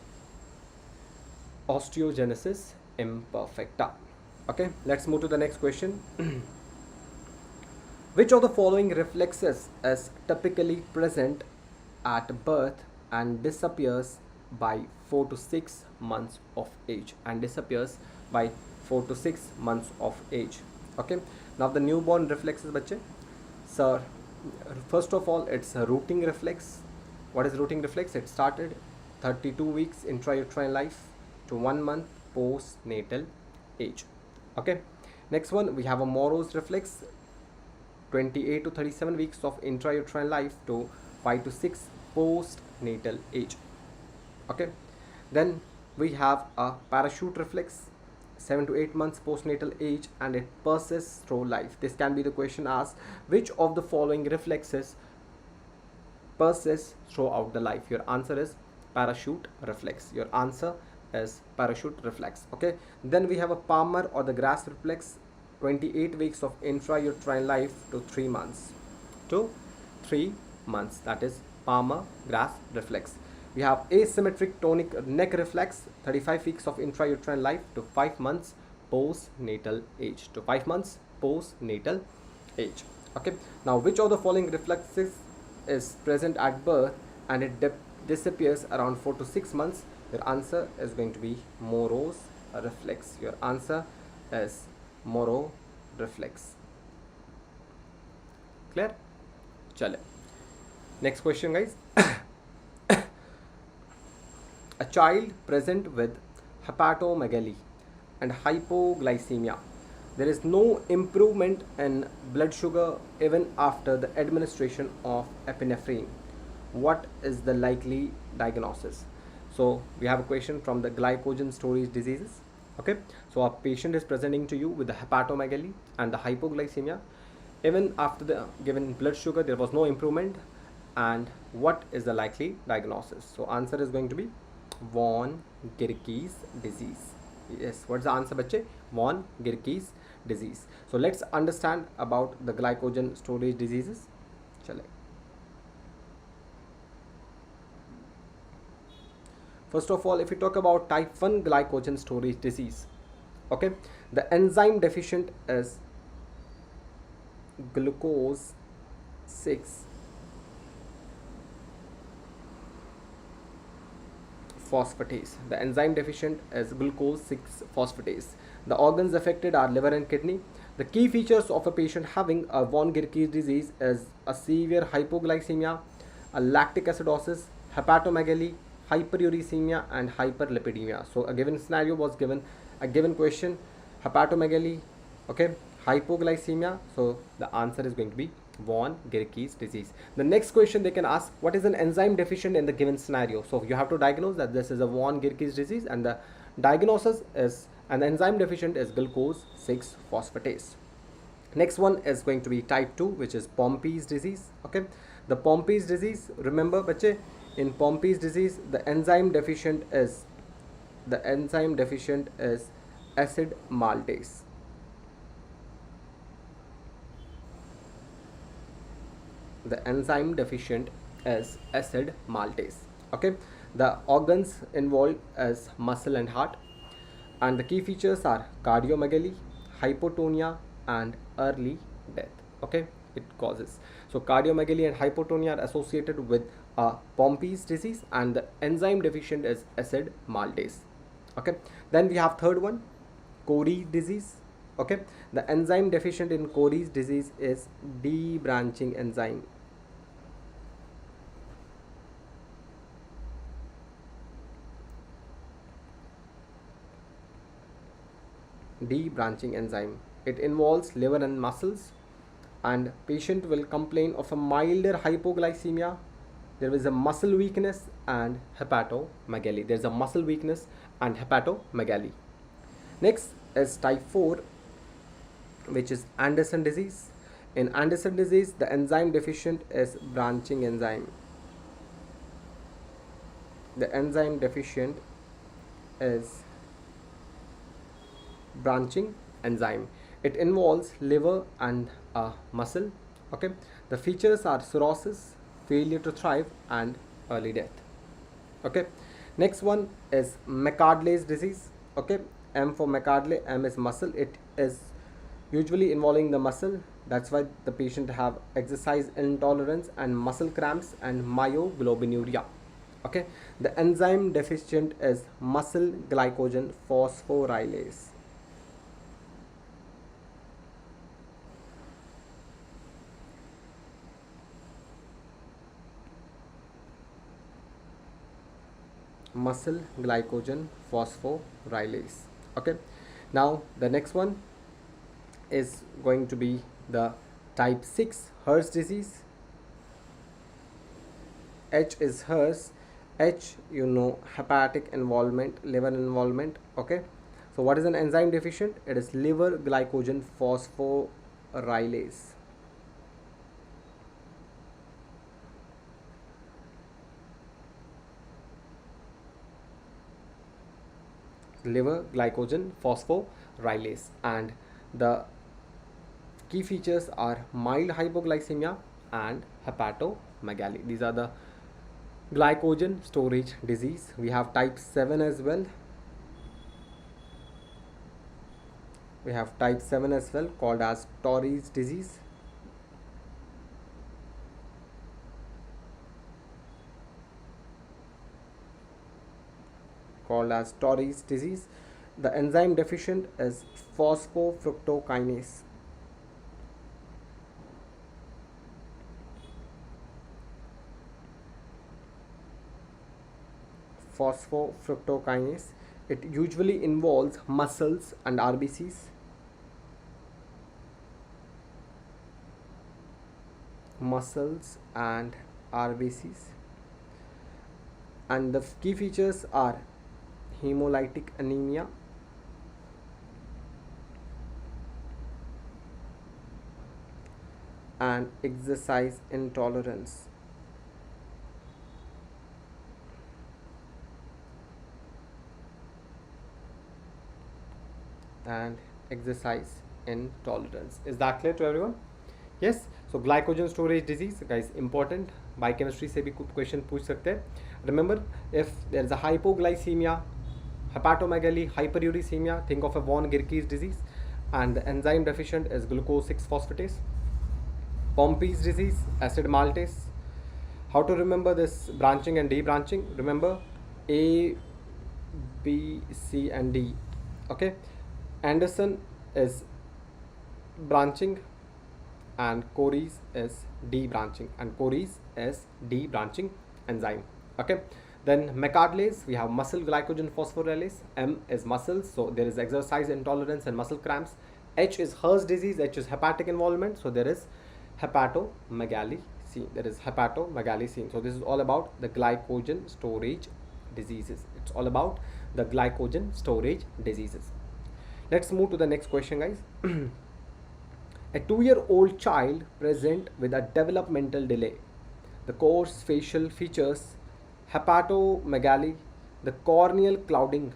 osteogenesis imperfecta. Okay, let's move to the next question. Which of the following reflexes is typically present at birth and disappears by 4 to 6 months of age? Okay, now the newborn reflexes, bache. So first of all, it's a rooting reflex. What is rooting reflex? It started 32 weeks intrauterine life to 1 month postnatal age. Okay, next one we have a Morrow's reflex, 28 to 37 weeks of intrauterine life to 5 to 6 postnatal age. Okay, then we have a parachute reflex, 7 to 8 months postnatal age, and it persists through life. This can be the question asked, which of the following reflexes persists throughout the life? Your answer is parachute reflex. Your answer is parachute reflex. Okay, then we have a Palmer or the grass reflex, 28 weeks of intrauterine life to 3 months. That is Palmer grass reflex. We have asymmetric tonic neck reflex, 35 weeks of intrauterine life to 5 months postnatal age. Okay, now which of the following reflexes is present at birth and it disappears around 4 to 6 months? Your answer is going to be Morrow's reflex. Your answer is Morrow reflex. Clear? Chale. Next question, guys. A child present with hepatomegaly and hypoglycemia. There is no improvement in blood sugar even after the administration of epinephrine. What is the likely diagnosis? So we have a question from the glycogen storage diseases. Okay, so a patient is presenting to you with the hepatomegaly and the hypoglycemia. Even after the given blood sugar, there was no improvement. And what is the likely diagnosis? So answer is going to be von Gerke's disease. Yes, what's the answer, bache? Von Gerke's disease. So let's understand about the glycogen storage diseases. Chale. First of all, if we talk about type 1 glycogen storage disease, okay, the enzyme deficient is glucose 6 phosphatase. The enzyme deficient is glucose 6 phosphatase. The organs affected are liver and kidney. The key features of a patient having a von Gerke's disease is a severe hypoglycemia, a lactic acidosis, hepatomegaly, hyperuricemia, and hyperlipidemia. So a given scenario was given, a given question, hepatomegaly, okay, hypoglycemia. So the answer is going to be von Gerke's disease. The next question they can ask, what is an enzyme deficient in the given scenario? So you have to diagnose that this is a von Gerke's disease, and the diagnosis is an enzyme deficient is glucose 6 phosphatase. Next one is going to be type 2, which is Pompey's disease. Okay, the Pompey's disease, remember bache, in Pompey's disease the enzyme deficient is acid maltase. The enzyme deficient is acid maltase. Okay, the organs involved is muscle and heart, and the key features are cardiomegaly, hypotonia, and early death. Okay, it causes, so cardiomegaly and hypotonia are associated with Pompey's disease, and the enzyme deficient is acid maltase. Okay, then we have third one, Cory's disease. Okay, the enzyme deficient in Cory's disease is debranching enzyme. Debranching enzyme. It involves liver and muscles, and patient will complain of a milder hypoglycemia. There is a muscle weakness and hepatomegaly. There is a muscle weakness and hepatomegaly. Next is type 4, which is Anderson disease. In Anderson disease, the enzyme deficient is branching enzyme. The enzyme deficient is branching enzyme. It involves liver and muscle. Okay, the features are cirrhosis, failure to thrive, and early death. Okay, next one is McArdle's disease. Okay, M for McArdle, M is muscle. It is usually involving the muscle. That's why the patient have exercise intolerance and muscle cramps and myoglobinuria. Okay, the enzyme deficient is muscle glycogen phosphorylase. Muscle glycogen phosphorylase. Okay, now the next one is going to be the type 6 Hers disease. H is Hers. H, you know, hepatic involvement, liver involvement. Okay, so what is an enzyme deficient? It is liver glycogen phosphorylase. Liver glycogen phosphorylase, and the key features are mild hypoglycemia and hepatomegaly. These are the glycogen storage disease. We have type 7 as well. We have type 7 as well, called as Torres disease. Called as Torres disease. The enzyme deficient is phosphofructokinase. Phosphofructokinase. It usually involves muscles and RBCs. Muscles and RBCs. And the key features are hemolytic anemia, and exercise intolerance. And exercise intolerance. Is that clear to everyone? Yes. So glycogen storage disease, guys, important. Biochemistry से भी question पूछ सकते हैं. Remember, if there is a hypoglycemia, hepatomegaly, hyperuricemia, think of a von Gierke's disease, and the enzyme deficient is glucose 6-phosphatase. Pompey's disease, acid maltase. How to remember this branching and debranching? Remember A, B, C, and D. Okay, Anderson is branching and Cory's is debranching, and Cory's is debranching enzyme. Okay, then McArdle's, we have muscle glycogen phosphorylase. M is muscles, so there is exercise intolerance and muscle cramps. H is Hers disease. H is hepatic involvement, so there is hepatomegaly scene. There is hepatomegaly scene. So this is all about the glycogen storage diseases. It's all about the glycogen storage diseases. Let's move to the next question, guys. A 2-year-old child present with a developmental delay, the coarse facial features, hepatomegaly, the corneal clouding.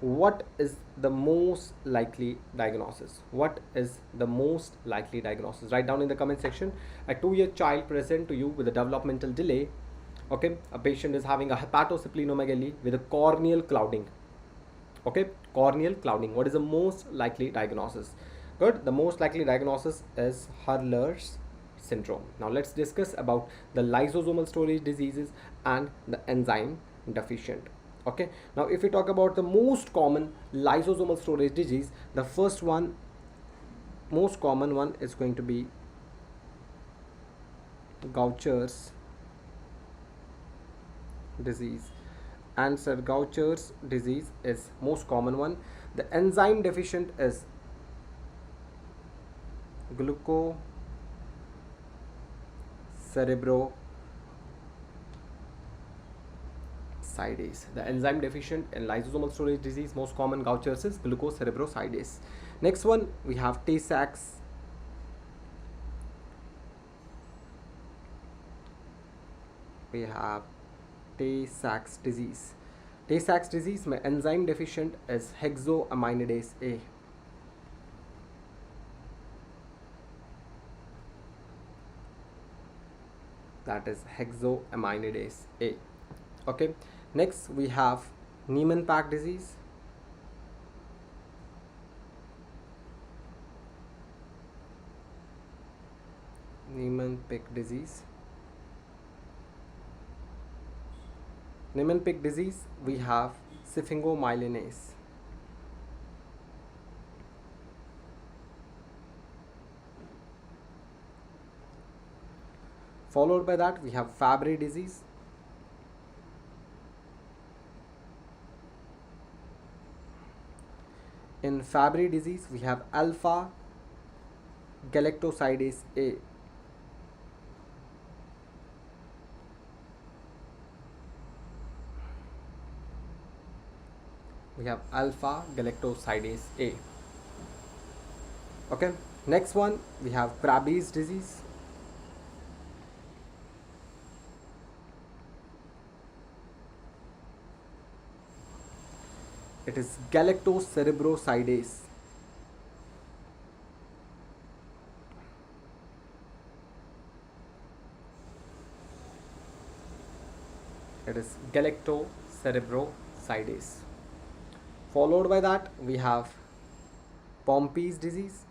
What is the most likely diagnosis? What is the most likely diagnosis? Write down in the comment section. A 2-year child present to you with a developmental delay. Okay, a patient is having a hepatosplenomegaly with a corneal clouding. Okay, corneal clouding. What is the most likely diagnosis? Good. The most likely diagnosis is Hurler's syndrome. Now let's discuss about the lysosomal storage diseases and the enzyme deficient. Okay, now if we talk about the most common lysosomal storage disease, the first one, most common one, is going to be Gaucher's disease. Answer: Gaucher's disease is most common one. The enzyme deficient is glucocerebrosidase. The enzyme deficient in lysosomal storage disease, most common Gaucher's is glucocerebrosidase. Next one, we have Tay-Sachs. We have Tay-Sachs disease. Tay-Sachs disease में enzyme deficient is hexoaminidase A. That is hexoaminidase A. Okay. Next we have Niemann-Pick disease. Niemann-Pick disease. Niemann-Pick disease, we have syphingomyelinase. Followed by that, we have Fabry disease. In Fabry disease, we have alpha galactosidase A. We have alpha galactosidase A. Okay. Next one, we have Krabbe's disease. It is galactocerebrosidase. It is galactocerebrosidase. Followed by that, we have Pompey's disease.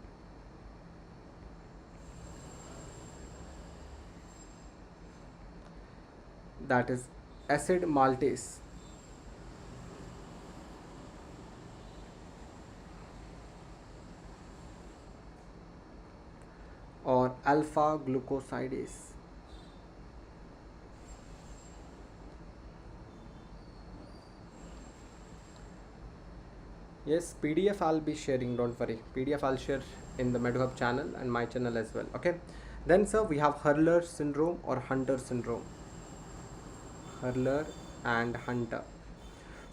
That is acid maltase. Or alpha glucosidase. Yes, PDF I'll be sharing, don't worry. PDF I'll share in the Meduhub channel and my channel as well. Okay. Then sir, we have Hurler syndrome or Hunter syndrome. Hurler and Hunter.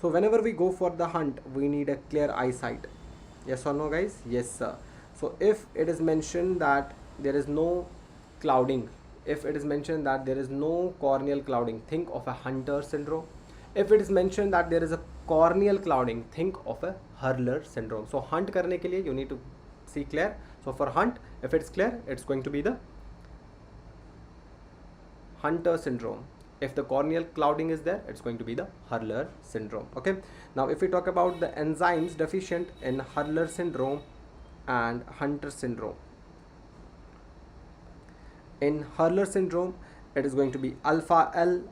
So whenever we go for the hunt, we need a clear eyesight. Yes or no, guys? Yes, sir. So if it is mentioned that there is no clouding, if it is mentioned that there is no corneal clouding, think of a Hunter syndrome. If it is mentioned that there is a corneal clouding, think of a Hurler syndrome. So hunt करने के लिए you need to see clear. So for hunt, if it's clear, it's going to be the Hunter syndrome. If the corneal clouding is there, it's going to be the Hurler syndrome. Okay. Now if we talk about the enzymes deficient in Hurler syndrome and Hunter syndrome. In Hurler syndrome, it is going to be alpha L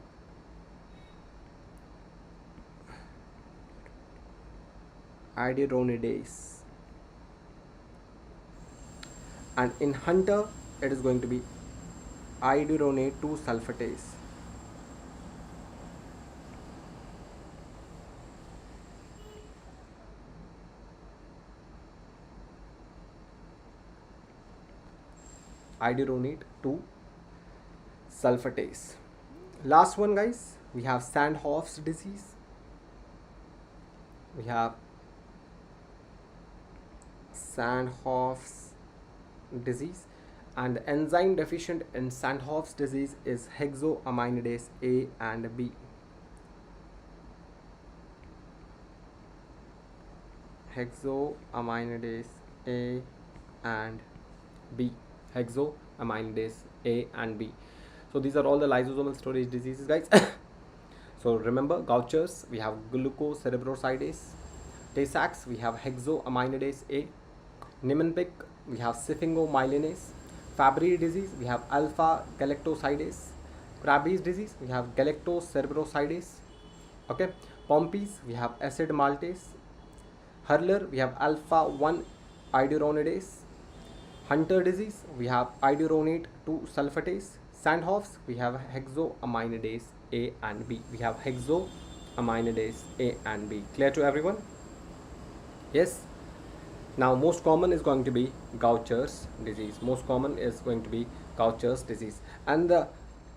iduronidase, and in Hunter it is going to be iduronate 2 sulfatase. Iduronate 2 sulfatase. Last one, guys, we have Sandhoff's disease. We have Sandhoff's disease, and the enzyme deficient in Sandhoff's disease is hexoaminidase A and B. Hexoaminidase A and B. Hexoaminidase A and B. So these are all the lysosomal storage diseases, guys. So remember, Gaucher's, we have glucocerebrosidase. Tay-Sachs, we have hexoaminidase A. Niemann-Pick, we have syphingomyelinase. Fabry disease, we have alpha galactosidase. Krabbe's disease, we have galactocerebrosidase. Okay. Pompey's, we have acid maltase. Hurler, we have alpha 1 iduronidase. Hunter disease, we have iduronate 2 sulfatase. Sandhoff's, we have hexoaminidase A and B. We have hexoaminidase A and B. Clear to everyone? Yes. Now most common is going to be Gaucher's disease. Most common is going to be Gaucher's disease. And the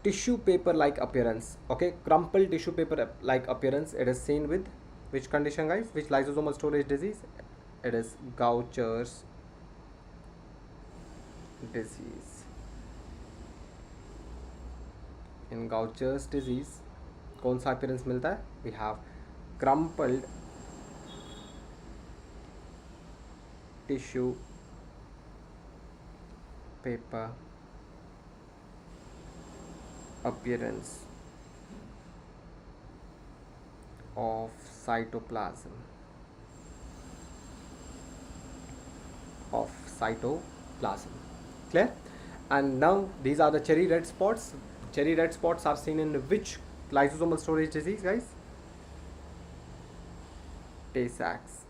tissue paper like appearance. Okay, crumpled tissue paper like appearance. It is seen with which condition, guys? Which lysosomal storage disease? It is Gaucher's disease. In Gaucher's disease कौन सा appearance मिलता है? We have crumpled tissue paper appearance of cytoplasm clear? And now these are the cherry red spots. Cherry red spots are seen in which lysosomal storage disease, guys? Tay-Sachs.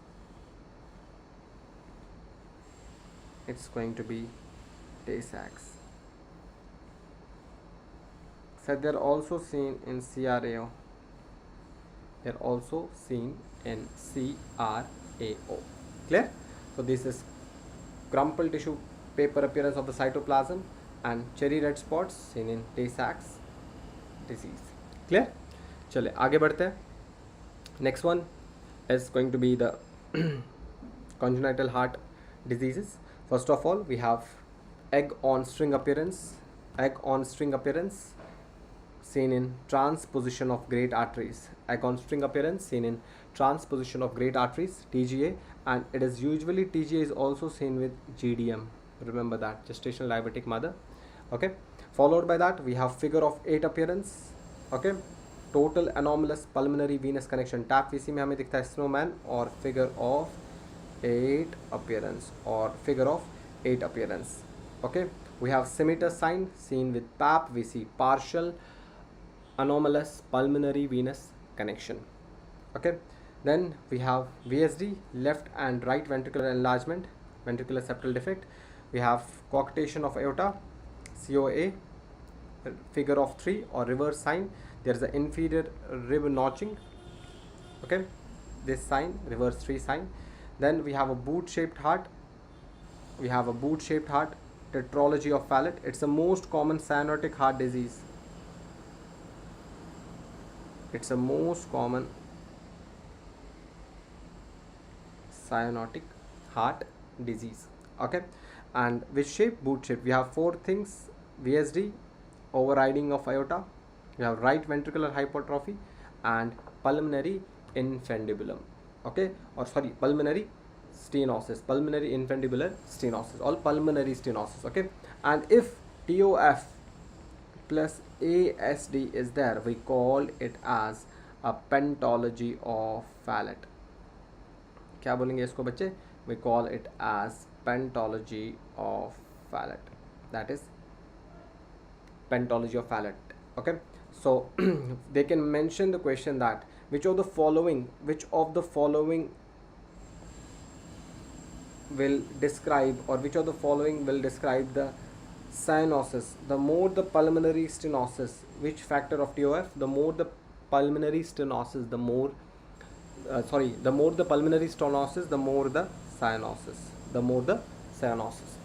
It's going to be Tay-Sachs. So they're also seen in CRAO. They're also seen in CRAO. Clear? So this is crumpled tissue paper appearance of the cytoplasm and cherry red spots seen in Tay-Sachs disease. Clear? चले आगे बढ़ते हैं. Next one is going to be the congenital heart diseases. First of all, we have egg on string appearance seen in transposition of great arteries. Egg on string appearance seen in transposition of great arteries, TGA, and it is usually TGA is also seen with GDM. Remember that, gestational diabetic mother. Okay, followed by that we have figure of 8 appearance. Okay, total anomalous pulmonary venous connection. TAP VC में हमें दिखता है snowman और figure of 8 appearance or figure of 8 appearance. Okay, we have scimitar sign seen with PAP VC, partial anomalous pulmonary venous connection. Okay, then we have VSD, left and right ventricular enlargement, ventricular septal defect. We have coarctation of aorta, COA, figure of 3 or reverse sign. There is an inferior rib notching. Okay, this sign, reverse 3 sign. Then we have a boot shaped heart. Tetralogy of Fallot. It's the most common cyanotic heart disease. It's a most common cyanotic heart disease. Okay, and which shape? Boot shape. We have 4 things: VSD, overriding of aorta, we have right ventricular hypertrophy, and pulmonary infundibulum. Okay, or sorry, pulmonary stenosis, pulmonary infundibular stenosis, all pulmonary stenosis. Okay, and if TOF plus ASD is there, we call it as a pentology of Fallot. क्या बोलेंगे इसको बच्चे? We call it as pentology of Fallot. That is pentology of Fallot. Okay, so they can mention the question that which of the following will describe, or which of the following will describe the cyanosis? The more the pulmonary stenosis, which factor of TOF? The more the pulmonary stenosis, the more the more the pulmonary stenosis, the more the cyanosis,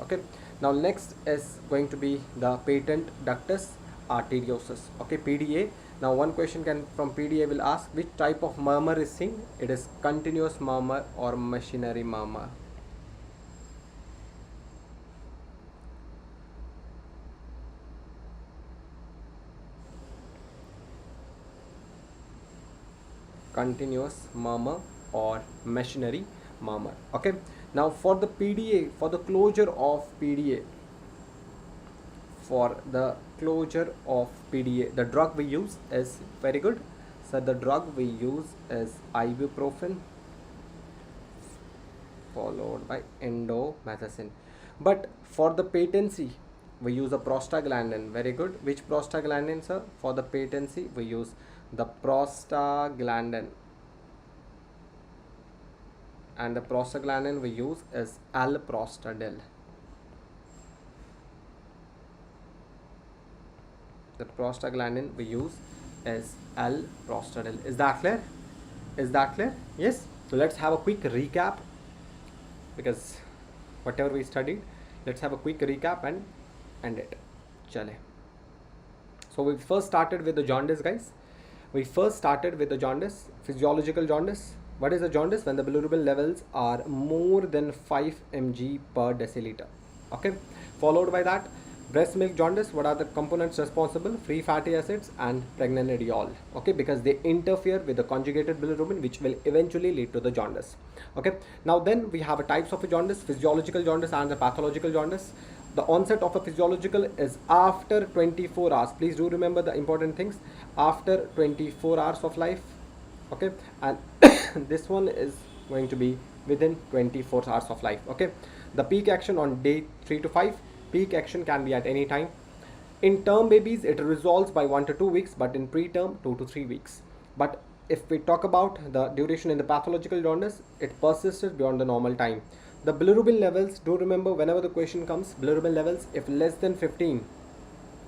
Okay, now next is going to be the patent ductus arteriosus. Okay, PDA. Now one question can from PDA will ask which type of murmur is seen. It is continuous murmur or machinery murmur. Continuous murmur or machinery murmur. Okay, now for the PDA, for the closure of PDA, the drug we use is very good. So the drug we use is ibuprofen followed by indomethacin. But for the patency, we use a prostaglandin. Very good. Which prostaglandin, sir? For the patency, we use the prostaglandin, and the prostaglandin we use is alprostadil. The prostaglandin we use is alprostadil. Is that clear? Yes. So let's have a quick recap, because whatever we studied, let's have a quick recap and end it. Chale. So we first started with the jaundice, guys. We first started with the jaundice, physiological jaundice. What is the jaundice? When the bilirubin levels are more than 5 mg per deciliter. Okay. Followed by that, breast milk jaundice. What are the components responsible? Free fatty acids and pregnanediol. Okay, because they interfere with the conjugated bilirubin, which will eventually lead to the jaundice. Okay. Now then we have a types of a jaundice: physiological jaundice and the pathological jaundice. The onset of a physiological is after 24 hours. Please do remember the important things: after 24 hours of life. Okay, and this one is going to be within 24 hours of life. Okay, the peak action on day 3 to 5. Peak action can be at any time. In term babies, it resolves by 1 to 2 weeks, but in preterm, 2 to 3 weeks. But if we talk about the duration in the pathological jaundice, it persists beyond the normal time. The bilirubin levels, do remember whenever the question comes, bilirubin levels, if less than 15,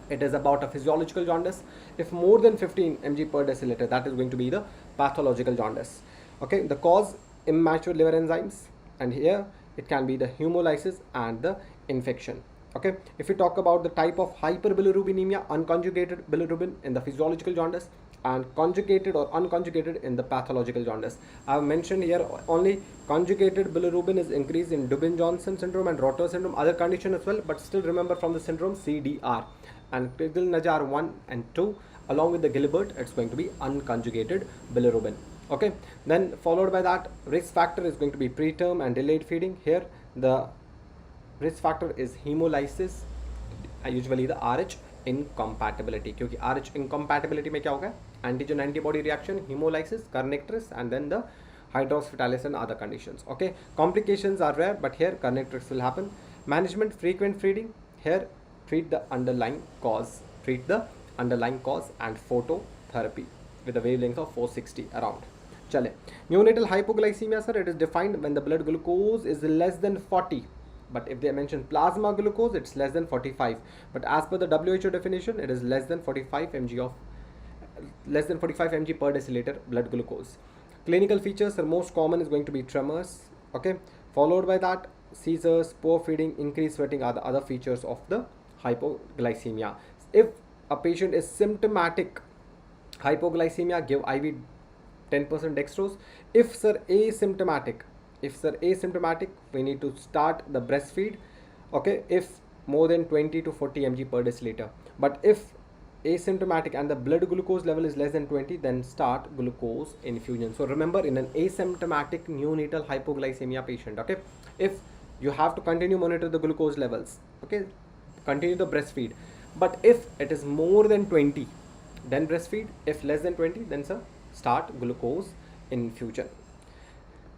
it is about a physiological jaundice. If more than 15 mg per deciliter, that is going to be the pathological jaundice. Okay, the cause, immature liver enzymes, and here it can be the hemolysis and the infection. Okay, if we talk about the type of hyperbilirubinemia, unconjugated bilirubin in the physiological jaundice, and conjugated or unconjugated in the pathological jaundice. I have mentioned here only conjugated bilirubin is increased in Dubin-Johnson syndrome and Rotter syndrome, other condition as well, but still remember from the syndrome CDR. And Crigl-Najjar 1 and 2 along with the Gilbert, it's going to be unconjugated bilirubin. Okay, then followed by that, risk factor is going to be preterm and delayed feeding. Here the risk factor is hemolysis, usually the RH incompatibility, क्योंकि RH incompatibility में क्या होगा, antigen antibody reaction, hemolysis, kernicterus, and then the hydrops fetalis and other conditions. Okay, complications are rare, but here kernicterus will happen. Management, frequent feeding. Here treat the underlying cause, and phototherapy with a wavelength of 460 around. Chale, neonatal hypoglycemia, sir, it is defined when the blood glucose is less than 40. But if they mention plasma glucose, it's less than 45. But as per the WHO definition, it is less than 45 mg per deciliter blood glucose. Clinical features are most common is going to be tremors. Okay, followed by that, seizures, poor feeding, increased sweating are the other features of the hypoglycemia. If a patient is symptomatic hypoglycemia, give IV 10% dextrose. If sir asymptomatic, we need to start the breastfeed. Okay, if more than 20 to 40 mg per deciliter. But if asymptomatic and the blood glucose level is less than 20, then start glucose infusion. So remember, in an asymptomatic neonatal hypoglycemia patient, okay, if you have to continue monitor the glucose levels, okay, continue the breastfeed. But if it is more than 20, then breastfeed. If less than 20, then sir, start glucose infusion.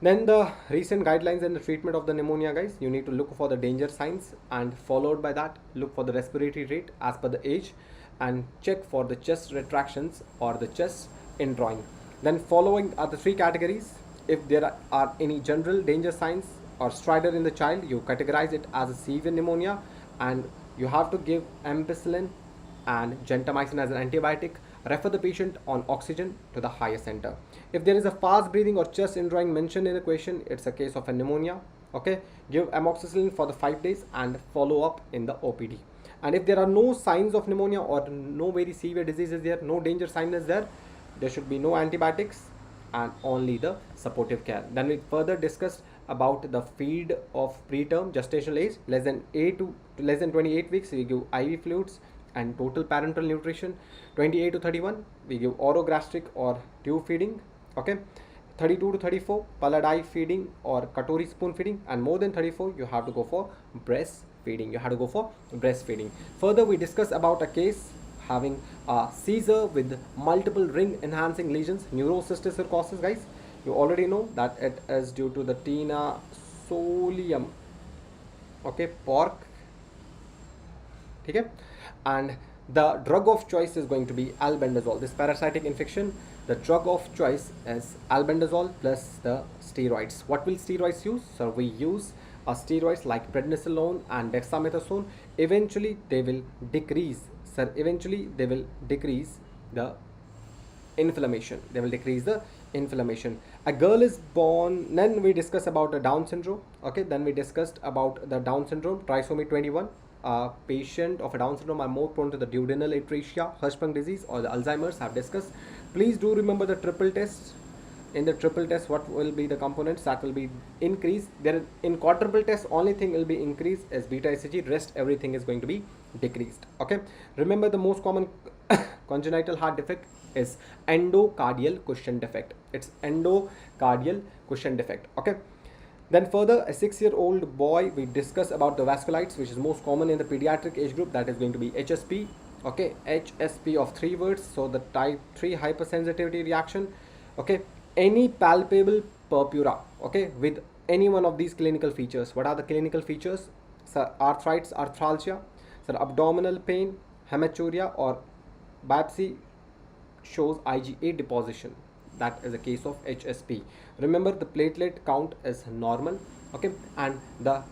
Then the recent guidelines and the treatment of the pneumonia, guys, you need to look for the danger signs, and followed by that, look for the respiratory rate as per the age, and check for the chest retractions or the chest indrawing. Then following are the three categories. If there are any general danger signs or stridor in the child, you categorize it as a severe pneumonia, and you have to give ampicillin and gentamicin as an antibiotic. Refer the patient on oxygen to the higher center. If there is a fast breathing or chest indrawing mentioned in the question, it's a case of a pneumonia. Okay, give amoxicillin for the 5 days and follow up in the OPD. And if there are no signs of pneumonia or no very severe disease is there, no danger sign is there, there should be no antibiotics and only the supportive care. Then we further discussed about the feed of preterm gestational age, less than 28 weeks, we give IV fluids and total parenteral nutrition. 28 to 31, we give orogastric or tube feeding. Okay, 32 to 34, paladi feeding or katori spoon feeding, and more than 34, you have to go for breastfeeding. Further, we discuss about a case having a seizure with multiple ring enhancing lesions, neurocystic cirrhosis, guys. You already know that it is due to the tina solium, okay, pork. Okay, and the drug of choice is going to be albendazole. This parasitic infection, the drug of choice is albendazole plus the steroids. What will steroids use? So we use steroids like prednisolone and dexamethasone. Eventually they will decrease, sir, the inflammation. A girl is born, then we discuss about the Down syndrome. Okay, then we discussed about the Down syndrome, trisomy 21. a patient of a Down syndrome are more prone to the duodenal atresia, Hirschsprung disease, or the Alzheimer's have discussed. Please do remember the triple test. In the triple test, what will be the components that will be increased? There in quadruple test, only thing will be increased is beta ECG. Rest everything is going to be decreased. Okay. Remember the most common congenital heart defect is endocardial cushion defect. It's endocardial cushion defect. Okay. Then further, a 6-year-old boy, we discuss about the vasculitis, which is most common in the pediatric age group. That is going to be HSP. Okay, HSP of 3 words. So the type 3 hypersensitivity reaction. Okay, any palpable purpura. Okay, with any one of these clinical features. What are the clinical features? So arthritis, arthralgia, so abdominal pain, hematuria, or biopsy shows IgA deposition. That is a case of HSP. Remember, the platelet count is normal. Okay, and the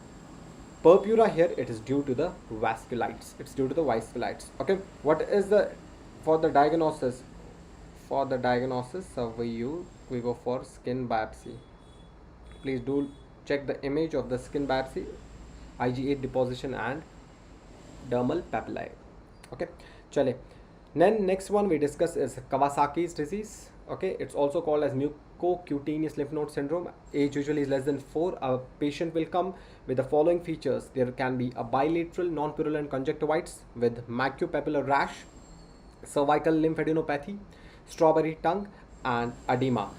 purpura here, it is due to the vasculitis. It's due to the vasculitis. Okay, what is the for the diagnosis? For the diagnosis, so we go for skin biopsy. Please do check the image of the skin biopsy, IgA deposition and dermal papillae. Okay, chale. Then next one we discuss is Kawasaki's disease. Okay, it's also called as mucocutaneous lymph node syndrome. Age usually is less than 4. A patient will come with the following features. There can be a bilateral non-purulent conjunctivitis with macropapillar rash, cervical lymphadenopathy, strawberry tongue, and edema,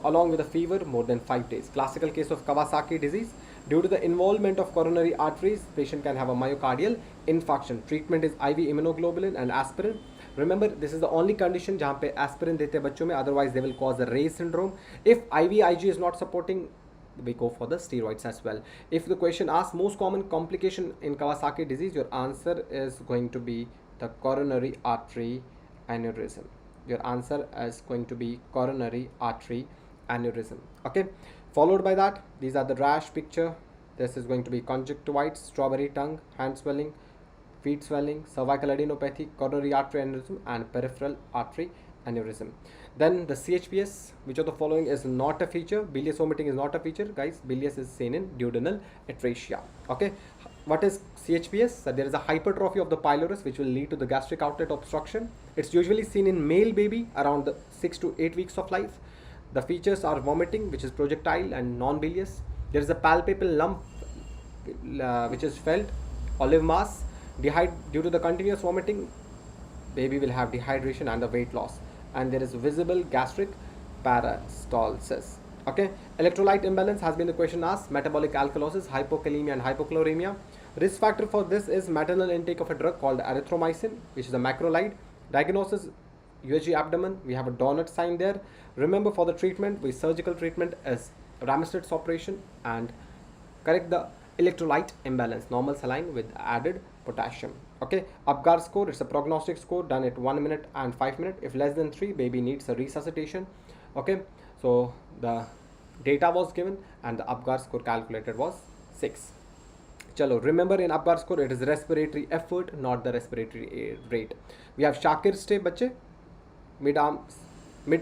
along with a fever more than 5 days. Classical case of Kawasaki disease. Due to the involvement of coronary arteries, patient can have a myocardial infarction. Treatment is IV immunoglobulin and aspirin. Remember, this is the only condition जहाँ पे aspirin देते हैं बच्चों में, otherwise they will cause a Ray's syndrome. If IVIG is not supporting, we go for the steroids as well. If the question asks most common complication in Kawasaki disease, your answer is going to be the coronary artery aneurysm. Your answer is going to be coronary artery aneurysm. Okay, followed by that, these are the rash picture. This is going to be conjunctivitis, strawberry tongue, hand swelling, feet swelling, cervical adenopathy, coronary artery aneurysm, and peripheral artery aneurysm. Then the CHPS, which of the following is not a feature? Bilious vomiting is not a feature, guys. Bilious is seen in duodenal atresia. Okay, what is CHPS? So there is a hypertrophy of the pylorus which will lead to the gastric outlet obstruction. It's usually seen in male baby around the 6 to 8 weeks of life. The features are vomiting, which is projectile and non-bilious. There is a palpable lump which is felt, olive mass. Due to the continuous vomiting, baby will have dehydration and the weight loss, and there is visible gastric peristalsis. Okay, electrolyte imbalance has been the question asked. Metabolic alkalosis, hypokalemia, and hypochloremia. Risk factor for this is maternal intake of a drug called erythromycin, which is a macrolide. Diagnosis, USG abdomen. We have a donut sign there. Remember, for the treatment, surgical treatment is Ramstead's operation and correct the electrolyte imbalance, normal saline with added potassium. Okay, Apgar score, it's a prognostic score done at 1 minute and 5 minutes. If less than 3, baby needs a resuscitation. Okay, so the data was given and the Apgar score calculated was 6. Chalo, remember in Apgar score it is respiratory effort, not the respiratory rate. We have Shakir stay bache, mid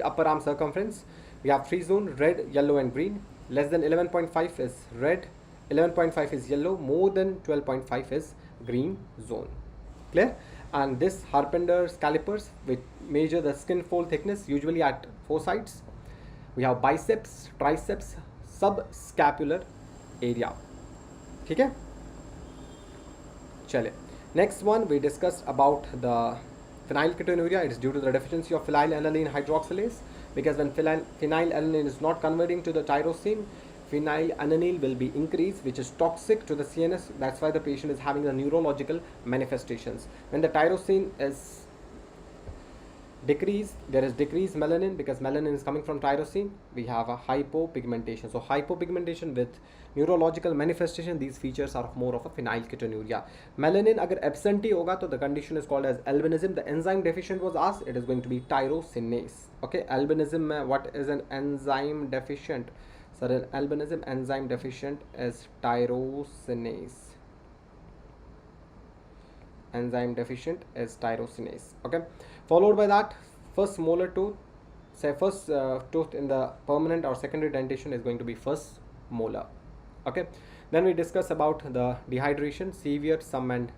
upper arm circumference. We have 3 zone, red, yellow and green. Less than 11.5 is red, 11.5 is yellow, more than 12.5 is green zone. Clear? And this Harpender's calipers which measure the skin fold thickness usually at 4 sides. We have biceps, triceps, subscapular area. Okay? Chale. Next one we discussed about the phenylketonuria. It is due to the deficiency of phenylalanine hydroxylase, because when phenylalanine is not converting to the tyrosine, phenylalanine will be increased, which is toxic to the CNS. That's why the patient is having the neurological manifestations. When the tyrosine is decreased, there is decreased melanin, because melanin is coming from tyrosine. We have a hypopigmentation. So hypopigmentation with neurological manifestation, these features are more of a phenylketonuria. Melanin agar absentee hoga, so the condition is called as albinism. The enzyme deficient was asked, it is going to be tyrosinase. Okay, albinism, what is an enzyme deficient? So an albinism enzyme deficient is tyrosinase. Enzyme deficient is tyrosinase. Okay, followed by that, first molar tooth, say tooth in the permanent or secondary dentition is going to be first molar. Okay, Then we discuss about the dehydration, severe, some and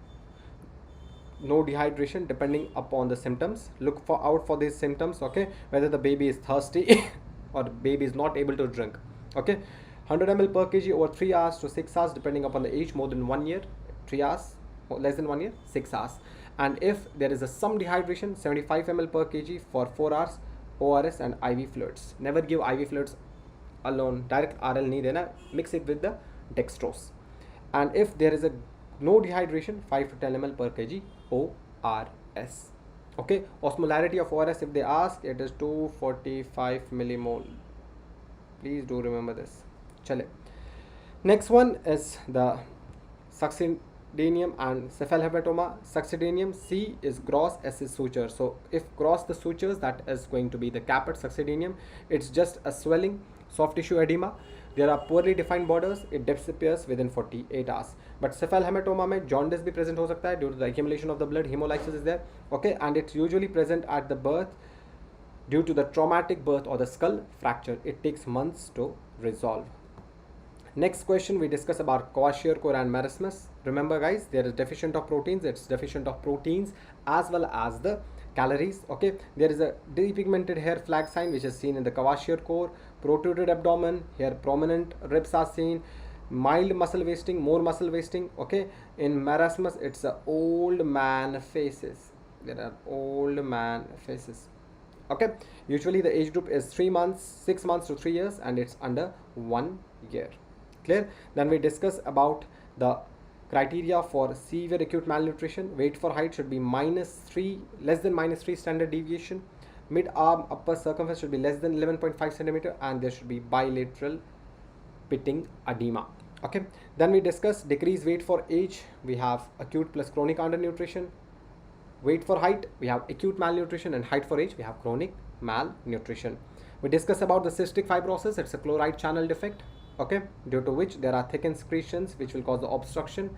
no dehydration depending upon the symptoms. Look for out for these symptoms, okay, whether the baby is thirsty or the baby is not able to drink, okay. 100 ml per kg over 3 hours to 6 hours depending upon the age, more than 1 year 3 hours, or less than 1 year 6 hours. And if there is a some dehydration, 75 ml per kg for 4 hours, ORS and IV fluids. Never give IV fluids alone, direct RL nahi dena, mix it with the dextrose. And if there is a no dehydration, 5 to 10 ml per kg ORS, okay. Osmolarity of ORS, if they ask, it is 245 millimole. Please do remember this. Chale. Next one is the succedaneum and cephalhematoma. Succedaneum, C is gross, S is suture. So if gross the sutures, that is going to be the caput. Succedaneum, it's just a swelling, soft tissue edema. There are poorly defined borders, it disappears within 48 hours. But cephalhematoma में jaundice भी present हो सकता है due to the accumulation of the blood, hemolysis is there, okay, and it's usually present at the birth due to the traumatic birth or the skull fracture. It takes months to resolve. Next question, we discuss about kwashiorkor and marasmus. Remember guys, there is deficient of proteins, it's deficient of proteins as well as the calories, okay. There is a depigmented hair flag sign which is seen in the kwashiorkor, protruded abdomen, here prominent ribs are seen, mild muscle wasting, more muscle wasting, okay. In marasmus, it's a old man faces, there are old man faces, okay. Usually the age group is 3 months, 6 months to 3 years, and it's under 1 year. Clear? Then we discuss about the criteria for severe acute malnutrition. Weight for height should be -3, less than -3 standard deviation. Mid arm upper circumference should be less than 11.5 centimeter, and there should be bilateral pitting edema, okay. Then we discuss decreased weight for age. We have acute plus chronic undernutrition. Weight for height, we have acute malnutrition, and height for age, we have chronic malnutrition. We discuss about the cystic fibrosis. It's a chloride channel defect, okay, due to which there are thickened secretions which will cause the obstruction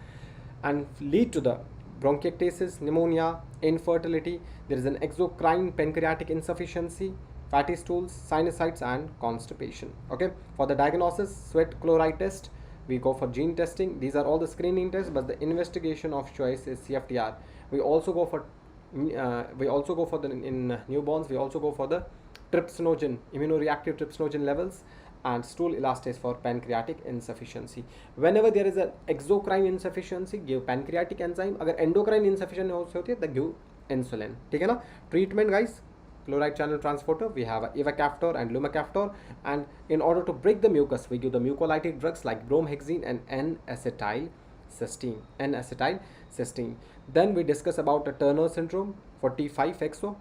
and lead to the bronchiectasis, pneumonia, infertility. There is an exocrine pancreatic insufficiency, fatty stools, sinusitis, and constipation, okay. For the diagnosis, sweat chloride test, we go for gene testing. These are all the screening tests, but the investigation of choice is CFTR. We also go for the in newborns, we also go for the trypsinogen, immunoreactive trypsinogen levels, and stool elastase for pancreatic insufficiency. Whenever there is an exocrine insufficiency, give pancreatic enzyme. अगर endocrine insufficiency होती है, then give insulin. ठीक है ना? Treatment guys, chloride channel transporter, we have ivacaftor and lumacaftor, and in order to break the mucus, we give the mucolytic drugs like bromhexine and N-acetylcysteine. Then we discuss about the Turner syndrome for T5XO.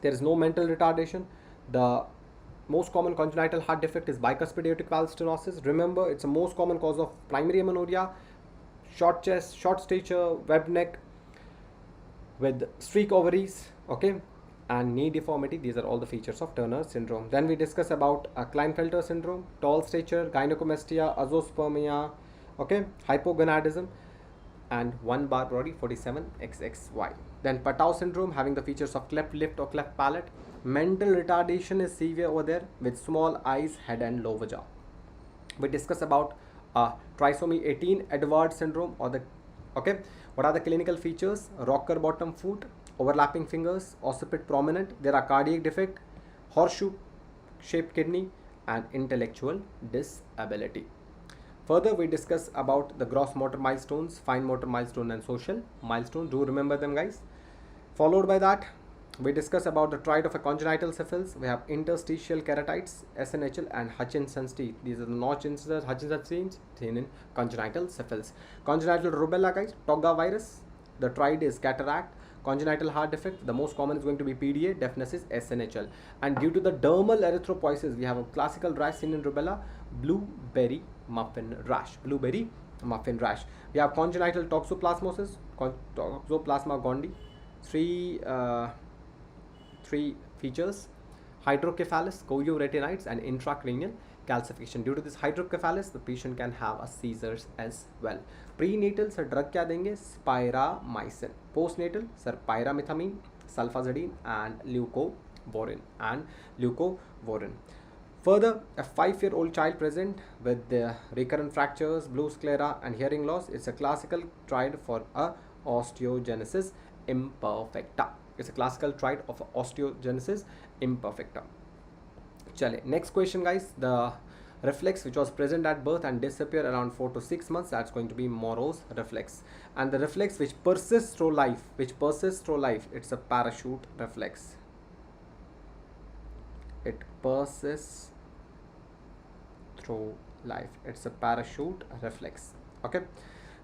There is no mental retardation. The most common congenital heart defect is bicuspid aortic valve stenosis. Remember, it's the most common cause of primary amenorrhea, short chest, short stature, webbed neck with streak ovaries, okay, and knee deformity. These are all the features of Turner syndrome. Then we discuss about Klinefelter syndrome, tall stature, gynecomastia, azoospermia, okay, hypogonadism, and 1 bar body 47XXY. Then Patau syndrome, having the features of cleft lip or cleft palate. Mental retardation is severe over there with small eyes, head, and lower jaw. We discuss about trisomy 18 Edwards syndrome, or the, okay, what are the clinical features? Rocker bottom foot, overlapping fingers, occiput prominent. There are cardiac defect, horseshoe shaped kidney, and intellectual disability. Further, we discuss about the gross motor milestones, fine motor milestone, and social milestone. Do remember them guys. Followed by that, we discuss about the triad of a congenital syphilis. We have interstitial keratitis, SNHL, and Hutchinson's teeth. These are the notch incidents, Hutchinson's teeth seen in congenital syphilis. Congenital rubella guys, Togga virus. The triad is cataract. Congenital heart defect, the most common is going to be PDA, deafness is SNHL. And due to the dermal erythropoiesis, we have a classical rash seen in rubella, blueberry muffin rash. We have congenital toxoplasmosis, Toxoplasma gondii, three features: hydrocephalus, chorioretinitis, and intracranial calcification. Due to this hydrocephalus, the patient can have a seizures as well. Prenatal sir drug क्या देंगे? Spiramycin. Postnatal sir pyrimethamine, sulfazidine, and leucovorin. Further, a 5-year-old child present with the recurrent fractures, blue sclera, and hearing loss is a classical triad for a osteogenesis imperfecta. It's a classical triad of osteogenesis imperfecta. Chale. Next question, guys. The reflex which was present at birth and disappear around 4 to 6 months, that's going to be Morrow's reflex. And the reflex which persists through life, it's a parachute reflex. It persists through life. It's a parachute reflex. Okay.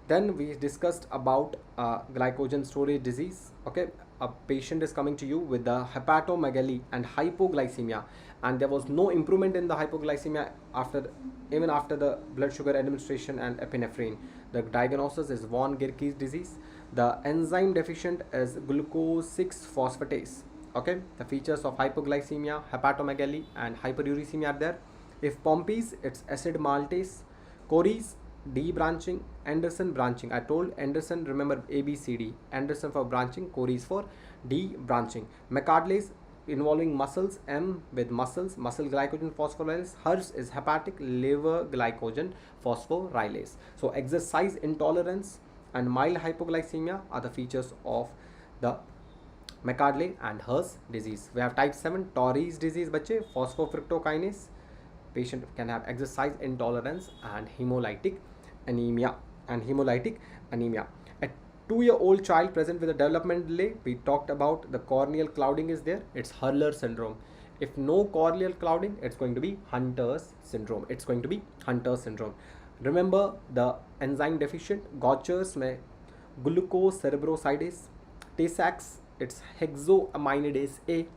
Then we discussed about glycogen storage disease. Okay, a patient is coming to you with the hepatomegaly and hypoglycemia, and there was no improvement in the hypoglycemia even after the blood sugar administration and epinephrine. The diagnosis is von Gierke's disease. The enzyme deficient is glucose 6-phosphatase. Okay, the features of hypoglycemia, hepatomegaly, and hyperuricemia are there. If Pompey's, it's acid maltase. Cory's, D branching. Anderson branching. I told Anderson, remember ABCD. Anderson for branching, Cory's for D branching. McArdley's involving muscles, M with muscle glycogen phosphorylase. Hers is hepatic liver glycogen phosphorylase. So exercise intolerance and mild hypoglycemia are the features of the McArdley and Hers disease. We have type 7 Torrey's disease, bache, phosphofructokinase. Patient can have exercise intolerance and hemolytic anemia. A 2-year-old child present with a development delay, we talked about the corneal clouding is there. It's Hurler syndrome. If no corneal clouding, it's going to be Hunter's syndrome. Remember the enzyme deficient, Gaucher's में glucose cerebrosidase. Tay-Sachs, it's hexoaminidase A.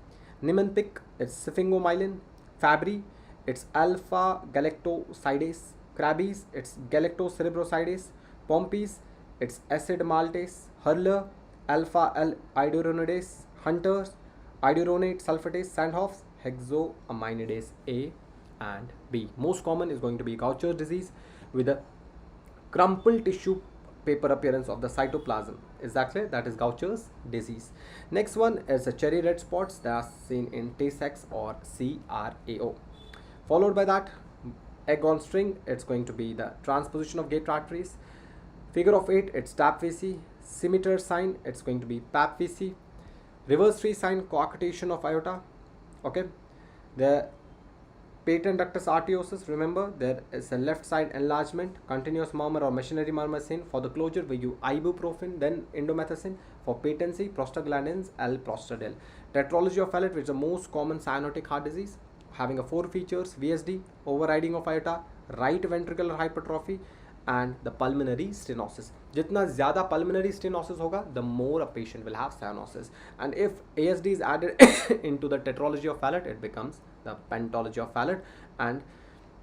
Niemann-Pick, it's sphingomyelin. Fabry, it's alpha galactosidase. Krabbe's, it's galactocerebrosidase. Pompey's, it's acid maltase. Hurler, alpha iduronidase. Hunter's, iduronate sulfatase. Sandhoff's, hexoaminidase A and B. Most common is going to be Gaucher's disease with a crumpled tissue paper appearance of the cytoplasm. Exactly, that is Gaucher's disease. Next one is a cherry red spots that are seen in Tay-Sachs or CRAO. Followed by that, egg on string, it's going to be the transposition of gate arteries. Figure of 8, it's TAP-VC. Scimitar sign, it's going to be PAP-VC. Reverse tree sign, coarctation of aorta. Okay, the patent ductus arteriosus, remember there is a left side enlargement. Continuous murmur or machinery murmur seen. For the closure we use ibuprofen, then indomethacin. For patency, prostaglandins, L-prostadil. Tetralogy of Fallot, which is the most common cyanotic heart disease, having a 4 features: VSD, overriding of aorta, right ventricular hypertrophy, and the pulmonary stenosis. Jitna zyada pulmonary stenosis hoga, the more a patient will have cyanosis. And if ASD is added into the tetralogy of Fallot, it becomes the pentology of Fallot. And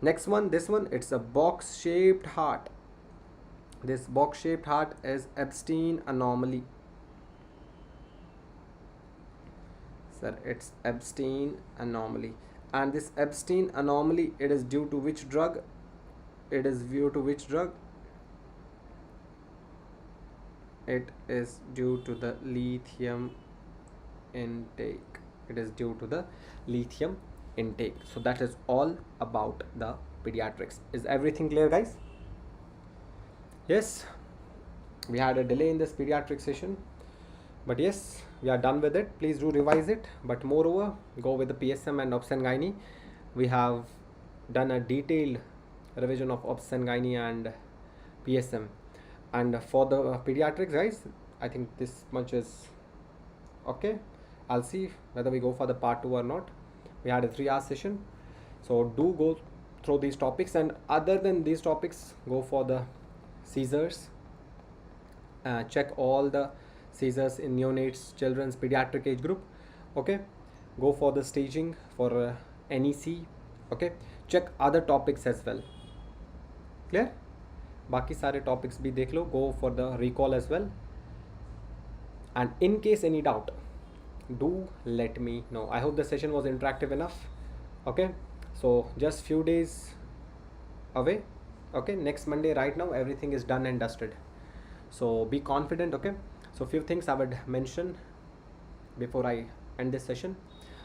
next one, this one, it's a box-shaped heart. This box-shaped heart is Epstein anomaly. Sir, it's Epstein anomaly. And this Epstein anomaly, it is due to which drug? It is due to the lithium intake. So that is all about the pediatrics. Is everything clear, guys? Yes, we had a delay in this pediatric session, but yes, we are done with it. Please do revise it, but moreover, go with the PSM and obs and gynae. We have done a detailed revision of obs and gynae and PSM. And for the pediatrics, guys, I think this much is okay. I'll see whether we go for the part 2 or not. We had a 3-hour session, so do go through these topics, and other than these topics, go for the seizures. Check all the seizures in neonates, children's, pediatric age group. Okay, go for the staging for NEC. Okay, check other topics as well. Clear? बाकी सारे topics भी देख लो. Go for the recall as well. And in case any doubt, do let me know. I hope the session was interactive enough. Okay, so just few days away. Okay, next Monday. Right now everything is done and dusted, so be confident. Okay, so few things I would mention before I end this session.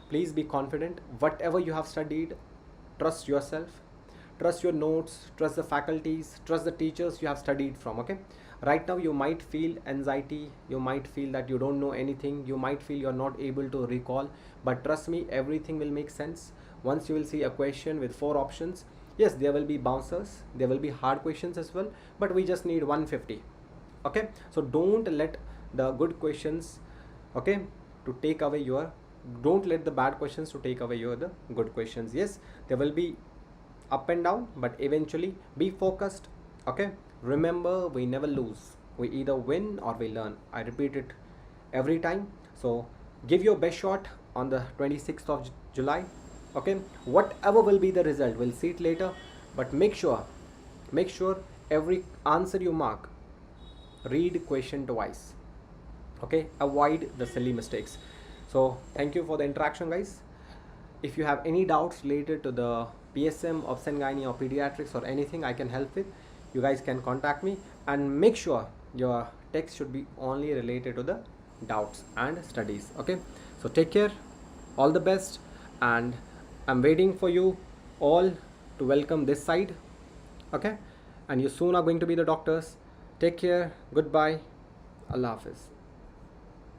Please be confident. Whatever you have studied, trust yourself, trust your notes, trust the faculties, trust the teachers you have studied from. Okay, right now you might feel anxiety, you might feel that you don't know anything, you might feel you're not able to recall, but trust me, everything will make sense once you will see a question with 4 options. Yes, there will be bouncers, there will be hard questions as well, but we just need 150. Okay, so don't let the good questions, okay, to take away your, don't let the bad questions to take away your the good questions. Yes, there will be up and down, but eventually be focused. Okay, remember, we never lose, we either win or we learn. I repeat it every time. So give your best shot on the 26th of July. Okay, whatever will be the result, we'll see it later, but make sure every answer you mark, read question twice. Okay, avoid the silly mistakes. So thank you for the interaction, guys. If you have any doubts related to the PSM, obstetrics or pediatrics or anything I can help with, you guys can contact me, and make sure your text should be only related to the doubts and studies. Okay, so take care, all the best, and I'm waiting for you all to welcome this side. Okay, and you soon are going to be the doctors. Take care, goodbye, Allah Hafiz.